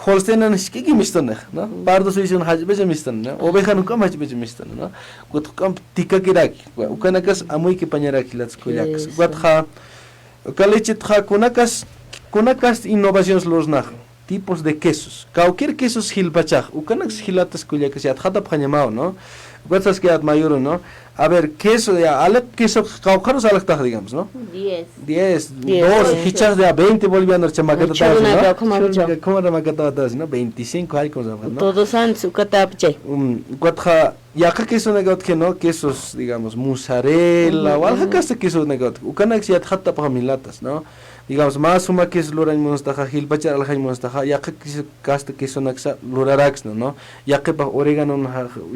Holstein an skiki mistan no pardo suisun hajbe mistan no oveja nunca hajbe mistan no gut kam tika kiraki ukanakas amuy ki pañaraki lats kuyakas gut kha kalechet kha kunakas innovaciones los nach tipos de quesos cualquier quesos hilpachaj ukanakas hilatas kuyakas ya khata phañamao no gut sas que at mayuro no a ver queso ya alep queso caucaros alakta digamos no 10 2 hichas de a 20 bolivianos chamaqueta no como la maqueta no 25 hay cosas no todos han su catapche cuatro ya que queso negot que no quesos digamos mozzarella o algo que este queso negot ukanak si hatta para milatas no digamos más suma que es loran monstaja hilpachar alhay monstaja ya que queso naksa lorarax no ya que pa orégano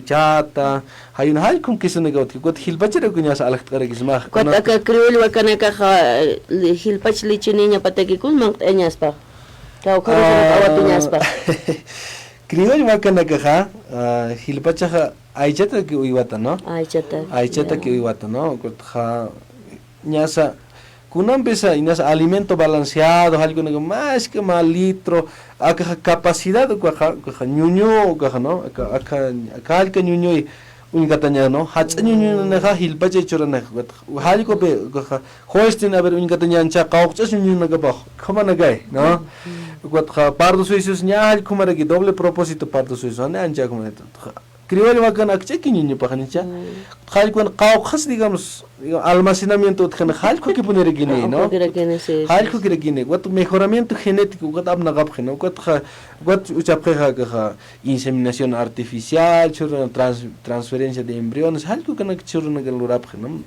chata hay un hal con queso negot que got hilpachar que nyasa alak tare gisma cuat ka criol wakana ka hilpach lichininya pataki kun mang enyas pa kau kau awatunyas pa criol wakana ka hilpacha aichata que uiwata no aichata que uiwata no got nyasa Kuna pesa inas alimento balanceado, algo más que mal litro, acá capacidad que ñuño, no, acá el que ñuño y un gataña no, hach ñuño na hilpache chorana, algo pe Holstein a ver un gataña ancha, cauchas ñuño na gaba, como na gay, no, pardo suizos ña como era que doble propósito pardo suizo, ne ancha como esto. Criollo bacana akcheki niño pajanicha hal con qawqas digamos almacenamiento de hal ko que poner guine no hal ko que guine wat mejoramiento genético wat abna gab no wat uchapja ga inseminación artificial transferencia de embriones hal ko kana churna galurab no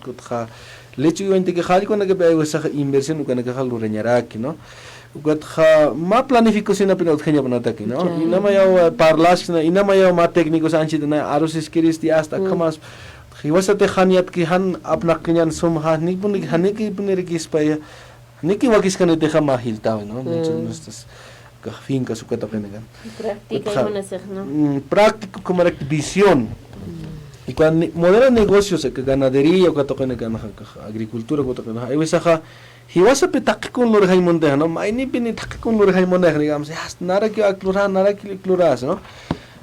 leche yointe que hal ko na que esa inversión ko na que hal reñaraki no ma planificación apenas genia banataki no inama ya parlas inama ya ma técnicos anchidana arosis kiristi hasta kamas hiwasate khaniat ki han apna kinyan sum ha ni buni hani ki buneri ki spaya Niki wakiskan deja mahiltaw, ¿no? Nuestras fincas ukata kenegan. Práctica y una seg, ¿no? Práctico como la visión. Y cuando modelo negocios que ganadería ukata kenegan agricultura ukata kenegan. Ay wisaja hiwasa petak con lor hay monte, ¿no? Maini pini tak con lor hay monte, digamos, nara que aclura, nara que acluras, ¿no?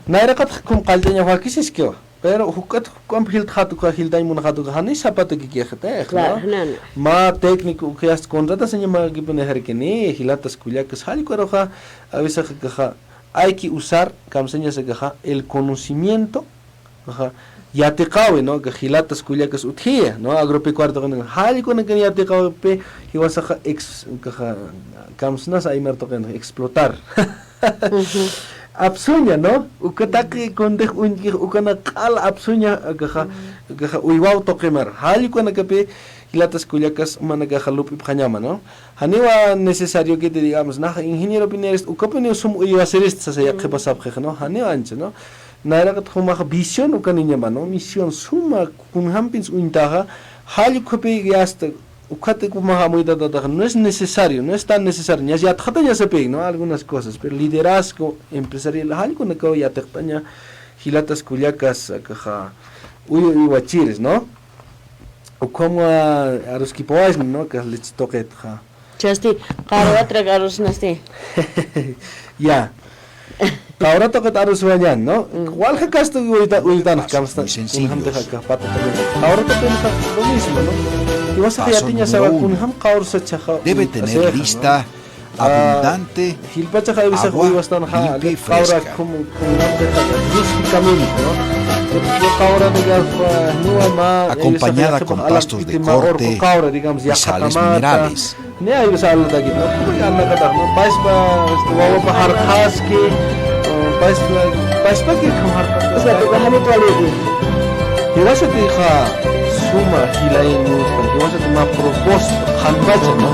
Nara kat con caldeña wakisis que pero hukat com hilt hatu ka hiltai mun hatu ka hani sapato ki kete Claro, no. ma técnico que has contrata señor ma que pone herkeni hilatas kuliakas hali roja a veces que hay que usar kamseña se que el conocimiento ya te cabe, ¿no? Que hilatas kuliakas uthia, ¿no? Agropecuario con hali con que ya te cabe pe y vas a kamsnas ahí merto explotar. Absunya, ¿no? Ukataki con de ukana kal absunya gaja uiwau tokemer. Hali kuna kape hilatas kuliakas managaja lupi panyama, ¿no? Haniwa necesario que te digamos, na ingeniero pineres ukapene sum uiwaserist sa ya que pasab ¿no? Haniwa ancha, ¿no? Nairagat humaja visión ukaninya, ¿no? Misión suma kun hampins untaja hali kape yasta ukate kumaha muy dada no es necesario, no es tan necesario. Ya tjataña se pe, ¿no? Algunas cosas, pero liderazgo empresarial algo no que ya tjataña hilatas kuliakas caja uy guachires, ¿no? O como a los kipoas, ¿no? Que les toque ja. Chasti, caro otra caros naste. Ya. Ahora toca taros vayan, ¿no? ¿Cuál que casto uitan camsta? Ahora toca lo mismo, ¿no? Debe tener lista abundante, agua limpia y fresca. Acompañada con pastos de corte y sales minerales. Suma hilainu, vamos a tomar proposta, hanbacha, ¿no?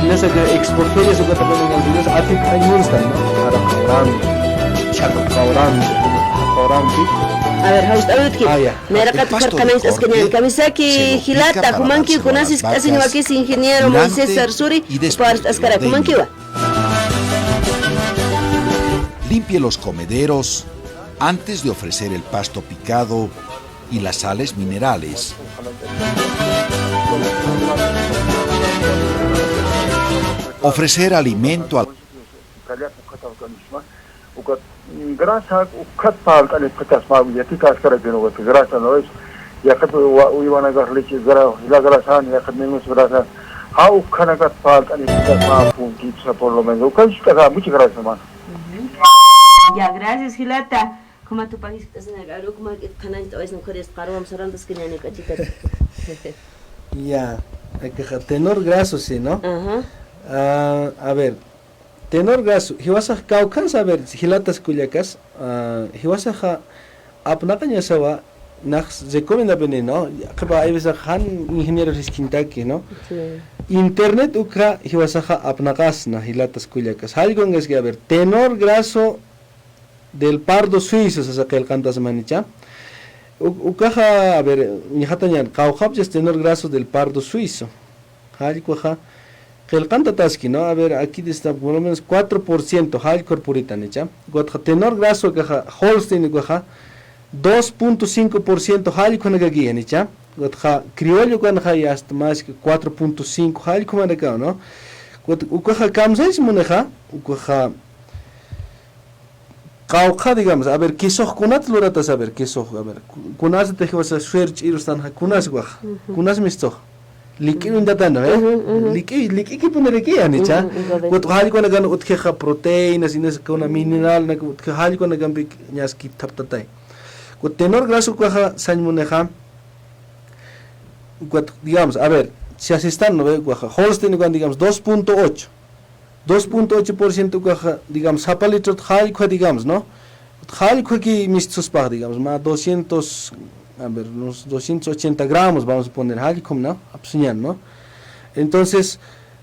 Nessa que exportaria su cata con el dinero, a ti hay munstan, ¿no? A ver, hausta utki. Nera kat karkanais askeñan kamisaki hilata humanki kunasis casi no aquí ingeniero Moisés Sarsuri para askara humankiwa. Limpie los comederos antes de ofrecer el pasto picado y las sales minerales. Ofrecer alimento al grasa ukat pal tani petas mau ya tikas kara dino ko grasa no es ya kat uy wana gar leche gara la grasa ya kat menos grasa au kana kat pal tani petas mau punti sa por lo menos kan está mucha grasa man. Ya, gracias Hilata. Como tu país es en el aro como que canal te vais no quieres paro vamos a randas que ni cachita. Ya, hay que tenor graso sí, ¿no? Ajá. A ver, tenor graso, hiwasa kaukan saber hilatas kuliakas, hiwasa apnakanya sawa nax recomienda bene, ¿no? Que va a veces han ingenieros esquintaki, ¿no? Internet ukra hiwasa apnakas na hilatas kuliakas. Algo es que a ver, tenor graso del pardo suizo se saca el cantas manicha. Ukaja, a ver, mi hatañan, kauhapjes tenor graso del pardo suizo. Halikuaja, que el canta taski, ¿no? A ver, aquí está por lo menos 4%, halcor purita, ¿nicha? Tenor graso, caja, Holstein, caja, 2.5% halcor aquí, ¿nicha? Criollo, caja, ya hasta más que 4.5 halcor acá, ¿no? Ukaja, kamsais muneja, ukaja. Kauka, digamos, a ver, ¿qué sos kunat loratas? A ver, ¿qué sos? A ver, kunas te vas a search irustan, kunas guaj, kunas misto. Liki un datano, liki que poner aquí, anicha. Cuando hali con la gana utkeja proteínas y nes con una mineral, na utke hali con la gana ñas ki taptatai. Cuando tenor graso cuaja sañmuneja, digamos, a ver, si asistan, no ve cuaja, Holstein cuando digamos 2.8. 2.8% digamos, zapalitro jalco, digamos, ¿no? Jalco aquí mis suspag, digamos, más 200, a ver, unos 280 gramos, vamos a poner jalco, ¿no? Absuñan, ¿no? Entonces,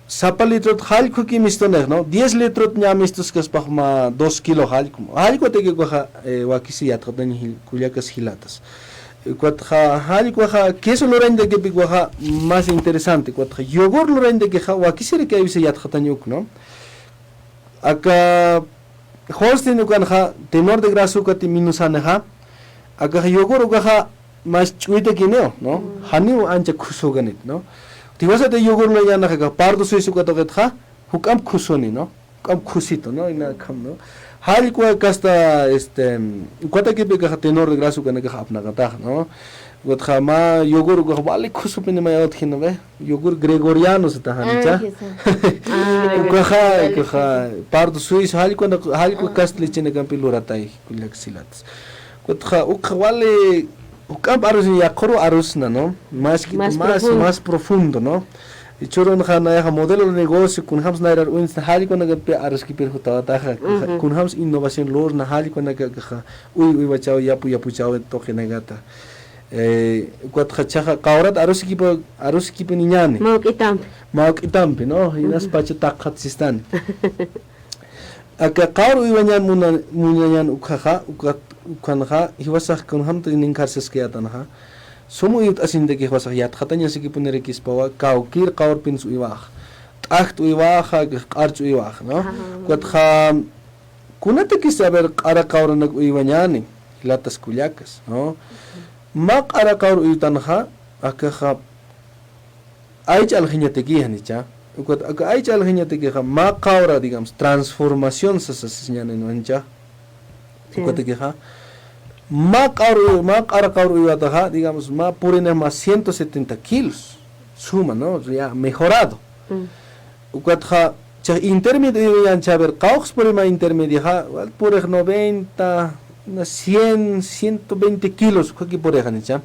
zapalitro jalco aquí mis toner, ¿no? 10 litros ya mis suspag más 2 kilos jalco. Jalco te que coja, wakisi ya traten culiacas hilatas. cuatja hali cuaja queso lorende que picuaja más interesante cuatja yogur lorende que ja wakisere que avise yat jatanyuk no acá Holstein ukanja tenor de grasa ukati minusana ja acá yogur ukaja más chuite kineo no haniu ancha kusoganit no tiwasa de yogur lo yana ja pardo suisu ukatogetja hukam kusoni no hukam kusito no ina kam no hali kua kasta kuata que pega tenor de grasa ukana ka apna gata no gotja ma yogur go vale kusupine ma yot khino be yogur gregoriano se tahanicha ukaja pardo suisu hali kua kastli chene kampiluratai kulexilat gotja ukawale ukam arus ya koro arus na no más profundo no y choro na modelo de negocio kun hams na uns hali kona pe arus ki per hota ta kun hams innovación lor na hali kona ka uy bachao yapu chao to genagata kwat khacha qawrat arus ki pe niñane mauk itampe no inas pacha takhat sistan aka qawru iwanyan munyan ukhanha hiwasakh kun ham tin karses ke atanha sumu yut asinde ke hiwasakh yat khatanya siki punere kispawa kaukir qawr pins uiwah taht uiwah qarch uiwah no kwat kha kunate kisaber qara qawr nak uiwanyani latas kulyakas no ma qara qawr uitanha aka kha aich alghinyate ki hanicha ukot aka aich alghinyate ki kha ma qawra digamos transformación sa señane noncha ukot ki kha ma qara qawr uitataha digamos ma purine más 170 kilos suma no ya mejorado ukot kha cha intermedio yan chaber qawx por ma intermedio ha por 90 100 120 kilos khaki por hanicha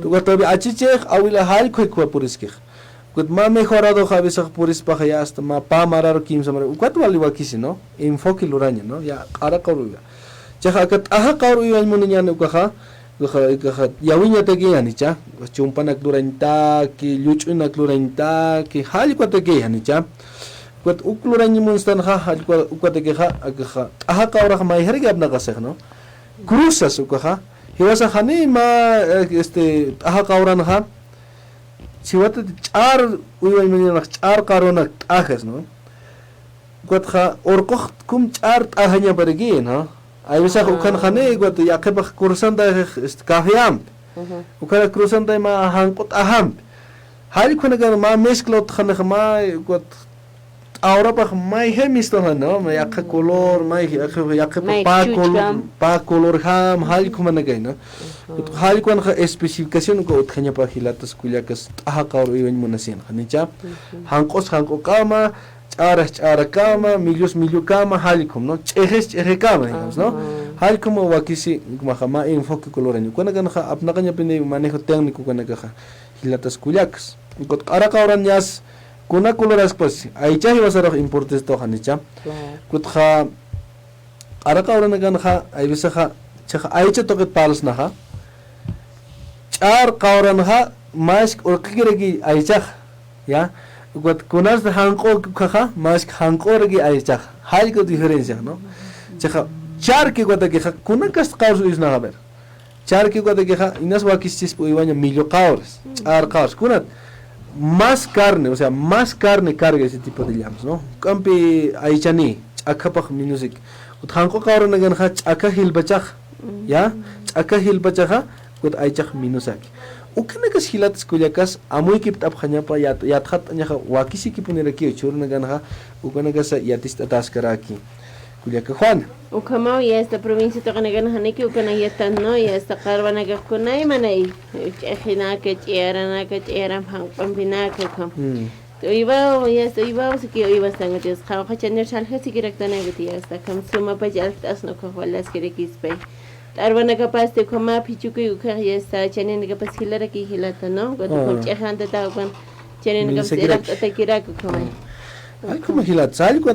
ukot tabi achichekh awila hal khoi puriskh ukot ma mejorado khabisakh puris pa ya hasta ma pa marar kim samar ukot wali wakisi no enfoque luraña no ya qara qawr chahakat aha qawr uyan muninyan ukaha yawinya tegi anicha chumpanak duranta ki luchunak duranta ki hali kwategi anicha kwat ukluranyi munstan ha hali kwategi ha agaha aha qawra ma herge abna qasakh no cruzas ukaha hiwasa khani ma aha qawran ha siwata char uyan muninyan char qarona akhas no kwat kha orqoh kum char ahanya bargi no ay bisa ukan khane got yakeba kursanda kahiyam ukan kursanda ma hankot aham hali khone ga ma mesklot khane ma got awra pa mai hemisto no ma yak color mai yak pa color ham hali khumana ga no hali kon kha specificación ko khanya pa hilatas kulyakas ahaqaur iwen munasin khanicha hankos hanko kama chara kama milio kama halikum no chehe kama digamos no halikum wakisi ma enfoque colorani kuna kan kha apna kanya pine manejo técnico kuna ka hilatas kulyakas kot qara qawran yas kuna coloras pues aicha hiwasara importes to khanicha kut kha qara qawran kan kha aibisa kha cha aicha to ket palas na kha char qawran kha mask urqiregi aicha ya got kunas de hanko kha mas hanko regi aicha hal ko diferencia no cha char ke gota ke kuna kas qawsu is na haber char ke gota ke inas wakistis po iwaña millo qawres char qaws kuna más carne o sea más carne carga ese tipo de llams no campi aichani akapakh music ut hanko qawrna gan kha aka hilbachakh ya aka hilbachakha gut aichakh minusak ukana kas hilat kulyakas amoy kip tap khanya pa yat khat nya wakisi ki punera ki churna gan ha ukana kas yatis tatas karaki kulyaka Juan ukama ya esta provincia to gan haneki ukana yatan no ya esta qarwana ga kunay manay echina ke cherana ke cheram han pambina ke kam to iba ya esta iba se ki iba sanga tes kha khachan chal khasi kirektana gati ya esta kam suma pa jaltas no ko walas kirekispe Tarwana capaz de comer pichuco y ucaria está chenen capaz hilara ki hilata no got ko chehanda ta kon chenen capaz de kira ko come ay como hilat sal ko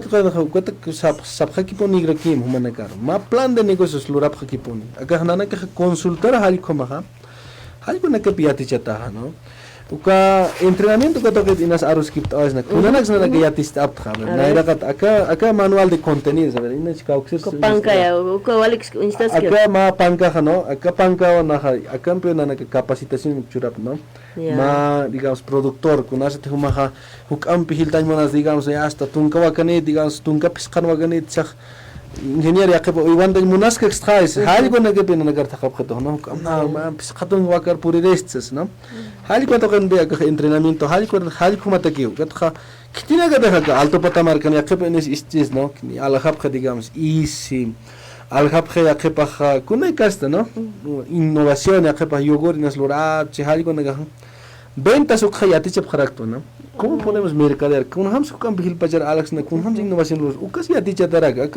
sab ki poni grakim humana kar ma plan de negocios lurap ki poni aga hanana ka consultar hal ko ma hal ko na ka piati chata no Uka entrenamiento que toque inas arus kipta oisna. Kunanak na que ya tista apta. Nairakat acá manual de contenidos, a ver, ina chica uxir. Panca ya, uka walix instas que. Acá ma panca no, acá panca na acá empieza na capacitación churap, ¿no? Ma digamos productor, kunas te humaha hukam pihiltan monas digamos ya hasta tunka wakane digamos tunka piskan wakane tsakh ingeniero ya que igual de munas que extraes hali con que pena nagar takap khato no na pisqatun wakar puri restes no hali ko to kan be entrenamiento hali ko mata kiu gatha kitina ga deja alto patamar kan ya que penes istis no ni al khab digamos easy al khab ya que pa kuna casta no innovación ya que pa yogor nas lora che hali ko naga ventas uk khayati chep kharakto no cómo ponemos mercader kun ham su kan bihil pajar alex na kun ham innovación los ukas ya ticha daraga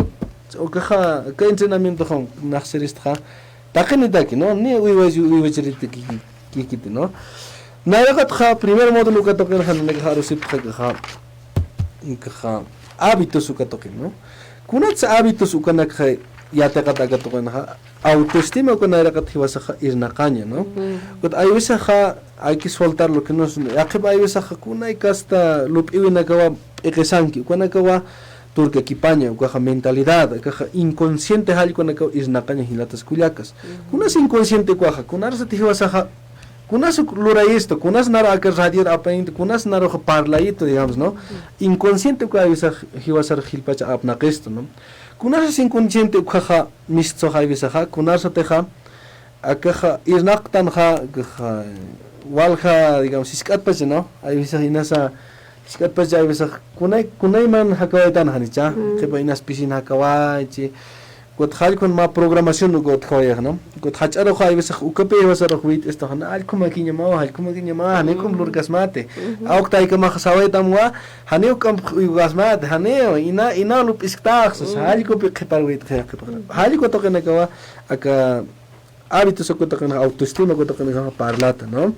o que entrenamiento con naxerista taken daki no ni uiwajiri kiki no naragat kha primer módulo ka token han ne kha rusip kha hábitos ka token no kunat sa hábitos ukana kha ya te kata ka token ha autoestima con naragat hiwasa kha irnaqanya no got ayusa kha hay que soltar lo que nos akhiba ayusa kha kunai kasta lup iwina kawa ekesanki kuna kawa turque kipaña ukaja mentalidad ukaja inconsciente hali kuna ka isnaqaña hilatas kullakas kunas inconsciente kuaja kunarsa tihiwasaja kunas lura esto kunas nara akar radio apaint kunas nara parlaito digamos no inconsciente kuaja hiwasar hilpacha apnaqesto no kunas inconsciente ukaja misto haivisaja kunarsa teja akaja isnaqtan ja walja digamos iskatpacha no aivisa inasa Sikat pa jay bisa kunay man hakawaitan hanicha keba inas piscina hakawai chi got khali kon ma programación got khawai no got hacharo khawai bisa ukape wasara khwit esto hana al kuma kinya ma hane kum lur gasmate auk tai kama khasawai tamwa hane ukam gasmate hane ina lup isktax hali ko pe khepar wit hali ko to kana kawa aka hábitos ko to kana autoestima ko to kana parlata no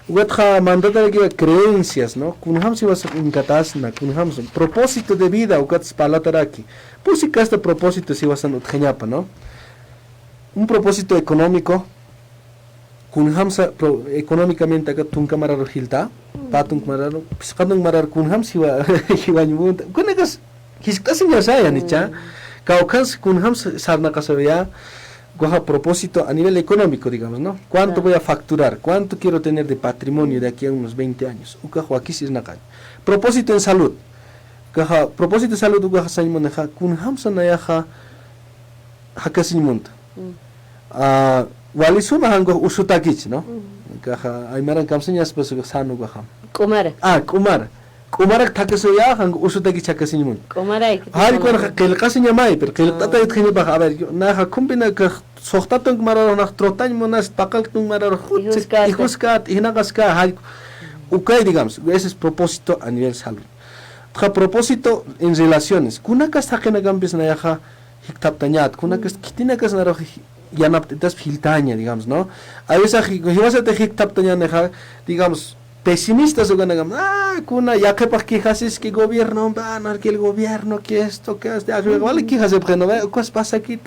Ugatja mandata que creencias, ¿no? Kunham si vas en katasna, kunham propósito de vida, ukats palataraki. Pues si casta propósito si vas en utjeñapa, ¿no? Un propósito económico, kunham sa económicamente acá tun camara rojilta, patun camara, piscadun marar kunham si va hiwañumunta. Kunagas hiscasin ya saya nicha, kaukans kunham sarna kasavia. Coja propósito a nivel económico, digamos, ¿no? ¿Cuánto voy a facturar? ¿Cuánto quiero tener de patrimonio de aquí a unos 20 años? Ucajo aquí sí es nacal. Propósito en salud. Caja propósito de salud ucaja sañmoneja kun hamsan nayaja hakasinmunta. Walisuma hango usutakich, ¿no? Caja aymaran kamseñas pues sanu caja. Kumara. Kumara. Kumarak takasoya hang usutaki chakasinmun. Kumaray. Hari kon qilqasinya mai, pero qilqata itkhini ba a ver, na kumbina ka soxtatun marar na trotan monas paqaltun marar hijuskat hinaqaska hari ukay digamos, ese es propósito a nivel salud. Tra propósito en relaciones. Kunakas taqina gambis na yaja hiktaptañat, kunakas kitinakas na yanaptas filtaña, digamos, ¿no? A veces hibasa te hiktaptaña neja, digamos, pesimistas o ganagam, kuna ya que para quejas que gobierno van a que el gobierno que esto que es de vale quejas de preno ve cosas pasa aquí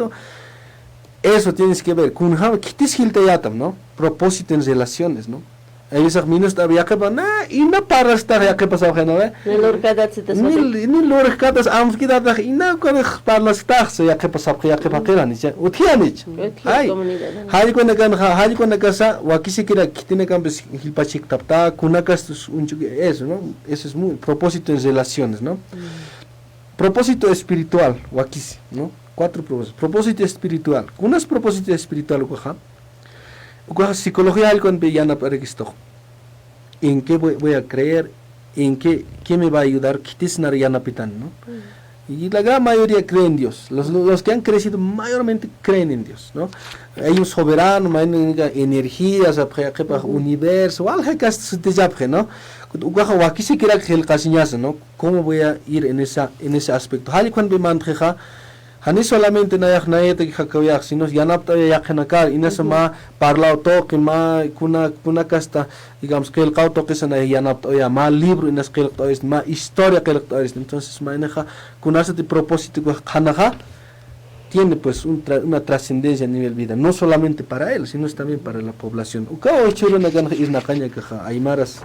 eso tienes que ver kun ha kitis hiltayatam no propósito en relaciones no ahí se minus ya que van y no para estar ya que pasa preno ve ni lorcadas se ni lorcadas am que da y no con para las taxas ya que pasa ya que para ni utianich ay hali con hali con casa wakisi kira kitine campes hilpachik tapta kunakas eso no eso es muy propósito en relaciones no propósito espiritual wakisi no 4 propósitos propósito espiritual kunas propósito espiritual ukaha psicología al con bellana para esto en qué voy a creer en qué me va a ayudar kitis nariyana pitan no y la gran mayoría creen en Dios. Los que han crecido mayormente creen en Dios, ¿no? Hay un soberano, hay energías, universo, algo que se te llame, ¿no? Aquí se quiere que el casiñazo, ¿no? ¿Cómo voy a ir en ese aspecto? Hali cuando me manteja, hani solamente na yak na yete hakawyak, sino yanapta yak nakar, inasa ma parlao toque, ma kuna kasta, digamos que el cau toque se na yanapta ya ma libro inas que el ma historia que el entonces ma eneja kunasa de propósito hanaja tiene pues una trascendencia a nivel vida, no solamente para él, sino también para la población. Ucao churuna ganja irna caña caja aymaras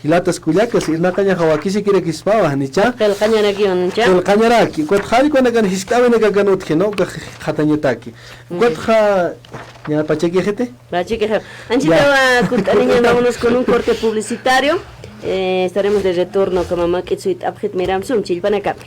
hilatas kuyacas irna caña hawaki si quiere kispawa nicha El cañaraki oncha. el cañaraki cuat jari cuando gan hiskawe ne ganot geno jatanyataki cuat ja ya pacheki jete Anchita Kurtaniña, vámonos con un corte publicitario. Estaremos de retorno con mamá Kitsuit Abhit Miram Sum Chilpanacampi.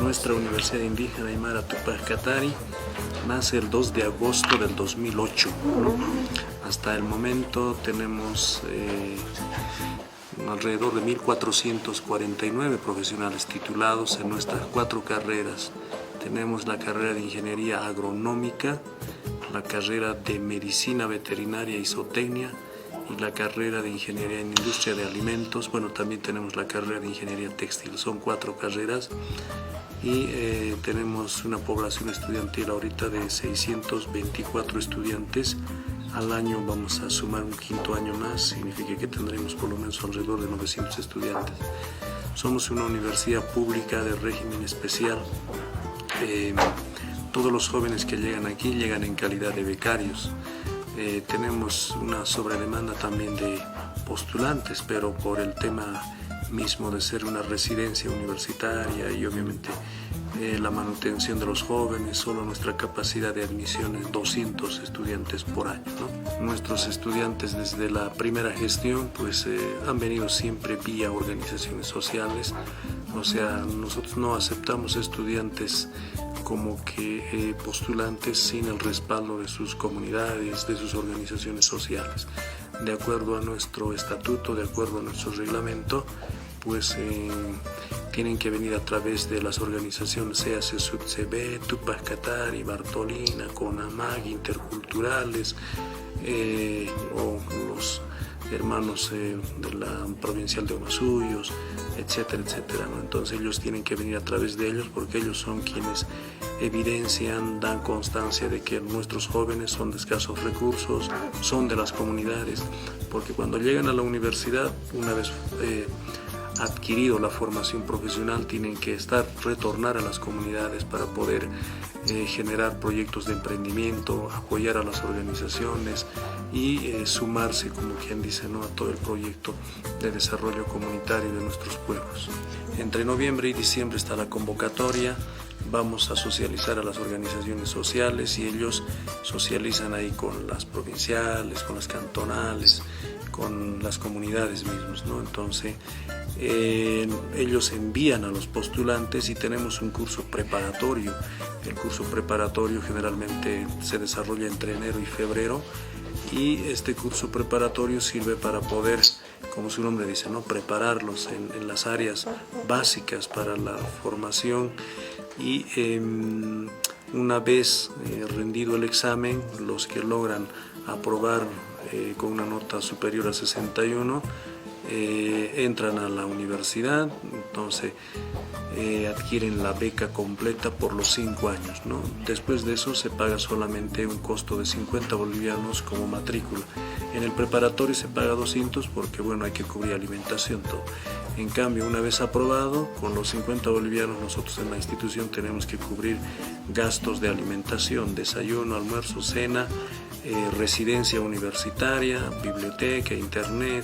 Nuestra Universidad Indígena Aymara Tupac Katari nace el 2 de agosto del 2008. Hasta el momento tenemos alrededor de 1.449 profesionales titulados en nuestras 4 carreras. Tenemos la carrera de Ingeniería Agronómica, la carrera de Medicina Veterinaria y Zootecnia y la carrera de Ingeniería en Industria de Alimentos. Bueno, también tenemos la carrera de Ingeniería Textil. Son 4 carreras y tenemos una población estudiantil ahorita de 624 estudiantes. Al año vamos a sumar un 5º año más, significa que tendremos por lo menos alrededor de 900 estudiantes. Somos una universidad pública de régimen especial. Todos los jóvenes que llegan aquí llegan en calidad de becarios. Tenemos una sobredemanda también de postulantes, pero por el tema mismo de ser una residencia universitaria y obviamente la manutención de los jóvenes, solo nuestra capacidad de admisión es 200 estudiantes por año, ¿no? Nuestros estudiantes desde la primera gestión pues han venido siempre vía organizaciones sociales, o sea, nosotros no aceptamos estudiantes como que postulantes sin el respaldo de sus comunidades, de sus organizaciones sociales. De acuerdo a nuestro estatuto, de acuerdo a nuestro reglamento, pues tienen que venir a través de las organizaciones SEACE, SUTCB, Tupac Katari, Bartolina, CONAMAG, interculturales, o los hermanos de la provincial de Omasuyos, etcétera, etcétera, ¿no? Entonces ellos tienen que venir a través de ellos porque ellos son quienes evidencian, dan constancia de que nuestros jóvenes son de escasos recursos, son de las comunidades, porque cuando llegan a la universidad, una vez adquirido la formación profesional, tienen que retornar a las comunidades para poder generar proyectos de emprendimiento, apoyar a las organizaciones y sumarse, como quien dice, ¿no?, a todo el proyecto de desarrollo comunitario de nuestros pueblos. Entre noviembre y diciembre está la convocatoria. Vamos a socializar a las organizaciones sociales y ellos socializan ahí con las provinciales, con las cantonales, con las comunidades mismas, ¿no? Entonces ellos envían a los postulantes y tenemos un curso preparatorio. El curso preparatorio generalmente se desarrolla entre enero y febrero y este curso preparatorio sirve para poder, como su nombre dice, ¿no?, prepararlos en las áreas básicas para la formación y una vez rendido el examen, los que logran aprobar con una nota superior a 61 entran a la universidad, entonces adquieren la beca completa por los 5 años, ¿no? Después de eso se paga solamente un costo de 50 bolivianos como matrícula. En el preparatorio se paga 200 porque, bueno, hay que cubrir alimentación, todo. En cambio, una vez aprobado, con los 50 bolivianos nosotros en la institución tenemos que cubrir gastos de alimentación, desayuno, almuerzo, cena, residencia universitaria, biblioteca, internet,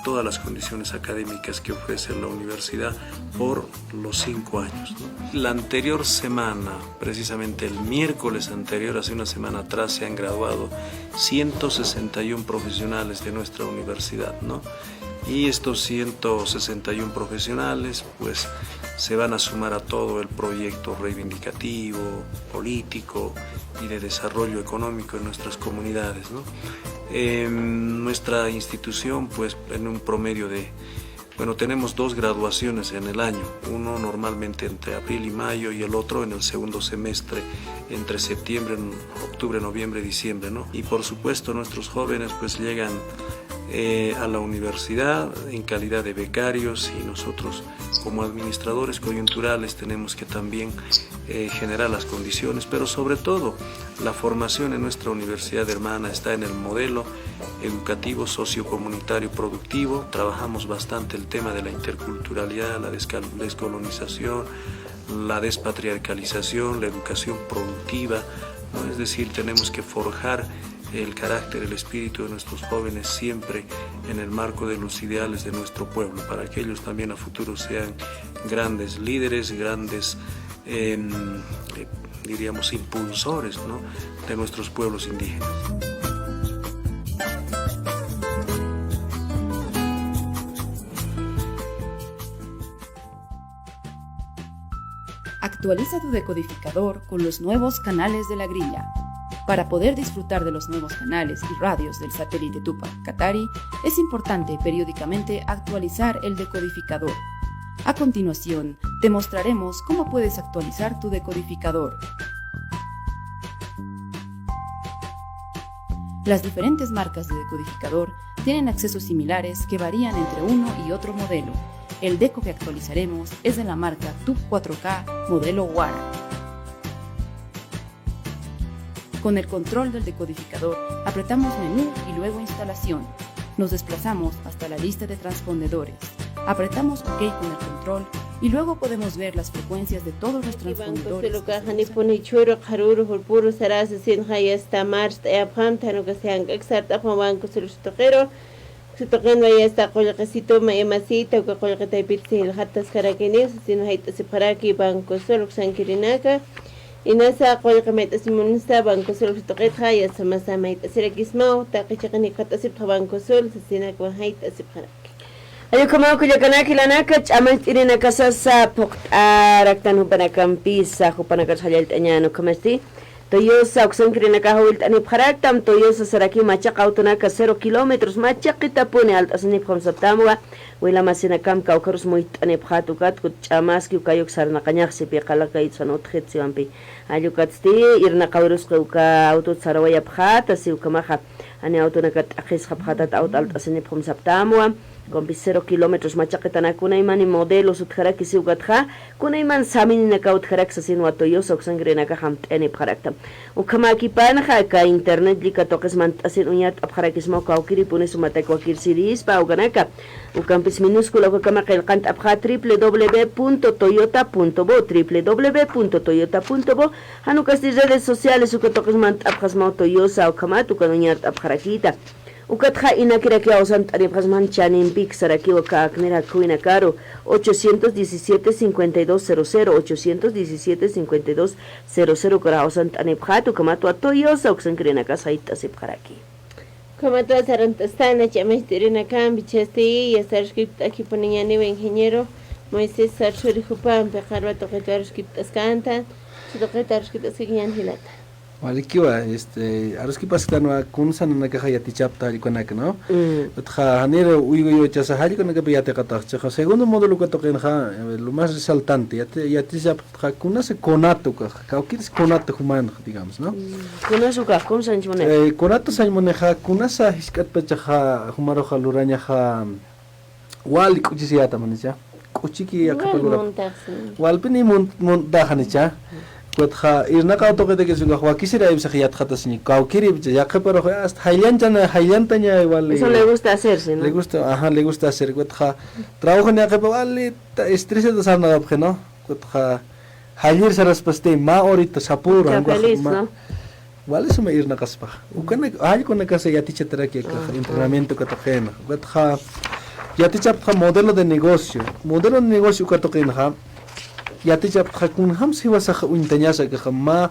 todas las condiciones académicas que ofrece la universidad por los 5 años, ¿no? La anterior semana, precisamente el miércoles anterior, hace una semana atrás, se han graduado 161 profesionales de nuestra universidad, ¿no? Y estos 161 profesionales pues se van a sumar a todo el proyecto reivindicativo, político y de desarrollo económico en nuestras comunidades, ¿no? Nuestra institución pues en un promedio de, bueno, tenemos 2 graduaciones en el año, uno normalmente entre abril y mayo y el otro en el segundo semestre entre septiembre, octubre, noviembre, diciembre, ¿no? Y por supuesto nuestros jóvenes pues llegan a la universidad en calidad de becarios y nosotros como administradores coyunturales tenemos que también generar las condiciones, pero sobre todo la formación en nuestra universidad hermana está en el modelo educativo sociocomunitario productivo. Trabajamos bastante el tema de la interculturalidad, la descolonización, la despatriarcalización, la educación productiva, ¿no? Es decir, tenemos que forjar el carácter, el espíritu de nuestros jóvenes siempre en el marco de los ideales de nuestro pueblo, para que ellos también a futuro sean grandes líderes, grandes, diríamos, impulsores, ¿no?, de nuestros pueblos indígenas. Actualiza tu decodificador con los nuevos canales de la grilla. Para poder disfrutar de los nuevos canales y radios del satélite Tupac Katari, es importante periódicamente actualizar el decodificador. A continuación, te mostraremos cómo puedes actualizar tu decodificador. Las diferentes marcas de decodificador tienen accesos similares que varían entre uno y otro modelo. El deco que actualizaremos es de la marca TUP 4K modelo Wara. Con el control del decodificador, apretamos menú y luego instalación. Nos desplazamos hasta la lista de transpondedores. Apretamos OK con el control y luego podemos ver las frecuencias de todos los transpondedores. Inasa qoyqa mayt'asimunista Banco Sol tuqitqa yasamasa mayt'asiraquismaw taqichaqani qatasip Banco Sol sasinakwan hayt'asip qaraki. Ayukamau kullakanaki lanaka ch'amayt'irina kasasa puqt'araktan hupanakanpisa hupanakas hallalt'añano kamasti Toyosa uxankirinaka hawilt'anip qaraktam Toyosa saraki machaqa autonaka 0 kilómetros machaqita puni alt'asinip qamsaptamuga Wilamasinakamka kaukarus muit'anip qhatukat ch'amaski ukayuk sarnaqañaqsipi qalaqay sanutqhitsiwanpi ayukatzti irnaqawirusqa uka auto sarawaya phatasi ukamaqa ani autonaka t'aqisqa phatata auto alt'asinip qamsaptamuga Compi 0 kilómetros machaqitana kunayman modelos utjaraki siugatja kunayman saminina utjaraki sasinwa Toyosa uxangrinaka hamt'anip qaraktam ukamakipanaqa ka internet lika toqes mantasin uñat apjarakismo kaukiri punes umatakwa kirsirispa uganaka ukampis minúscula ukamaqa ilqant apja www.toyota.bo hanukasti redes sociales ukatoqes mant apjasmo Toyosa ukamat ukanuñat apjarakita Ukatja inakiraki ausant anipasman chanin pik saraki waka aknera kuina caro 817-5200 817-5200 kara ausant anipjatu kamatu Toyosa uksankrina kasaita sipjaraki. Kamatu sarantastana chamestirina kan bichasti y sarskript aquí poniñani ingeniero Moisés Sarchuri Jupan pejarwa toqetarskript askantan toqetarskript askinyan hilata. Walikiwa aruskipas tanwa kunsan nakaja yatichapta halikunak no utja hanera uygo chasa halikunak yate qataqcha segundo módulo que toqenja lo más resaltante yatichapta kunase conato kaukiris conato human digamos no kunasuka kunsan chune conato sanmoneja kunasa hiskatpacha humaro halurañaja wal kuchisiata manicha kuchiki yakapalura walpini montajanicha Cuatja irnaca toque de que se lo quisiera ir a jatas ni cauquiri ya que pero hasta hayantaña igual eso le gusta hacerse, ¿no? Le gusta hacer cuatja trabajo ni a que vale estrés de sarna de no cuatja halir se respuesta ma ahorita sapuro feliz, ¿no? Vale eso me irna caspa ukana hay con casa ya ticha terapia entrenamiento que toquen cuatja ya ticha modelo de negocio que toquen ya te jap kun ham se wasa untanya sa ka ma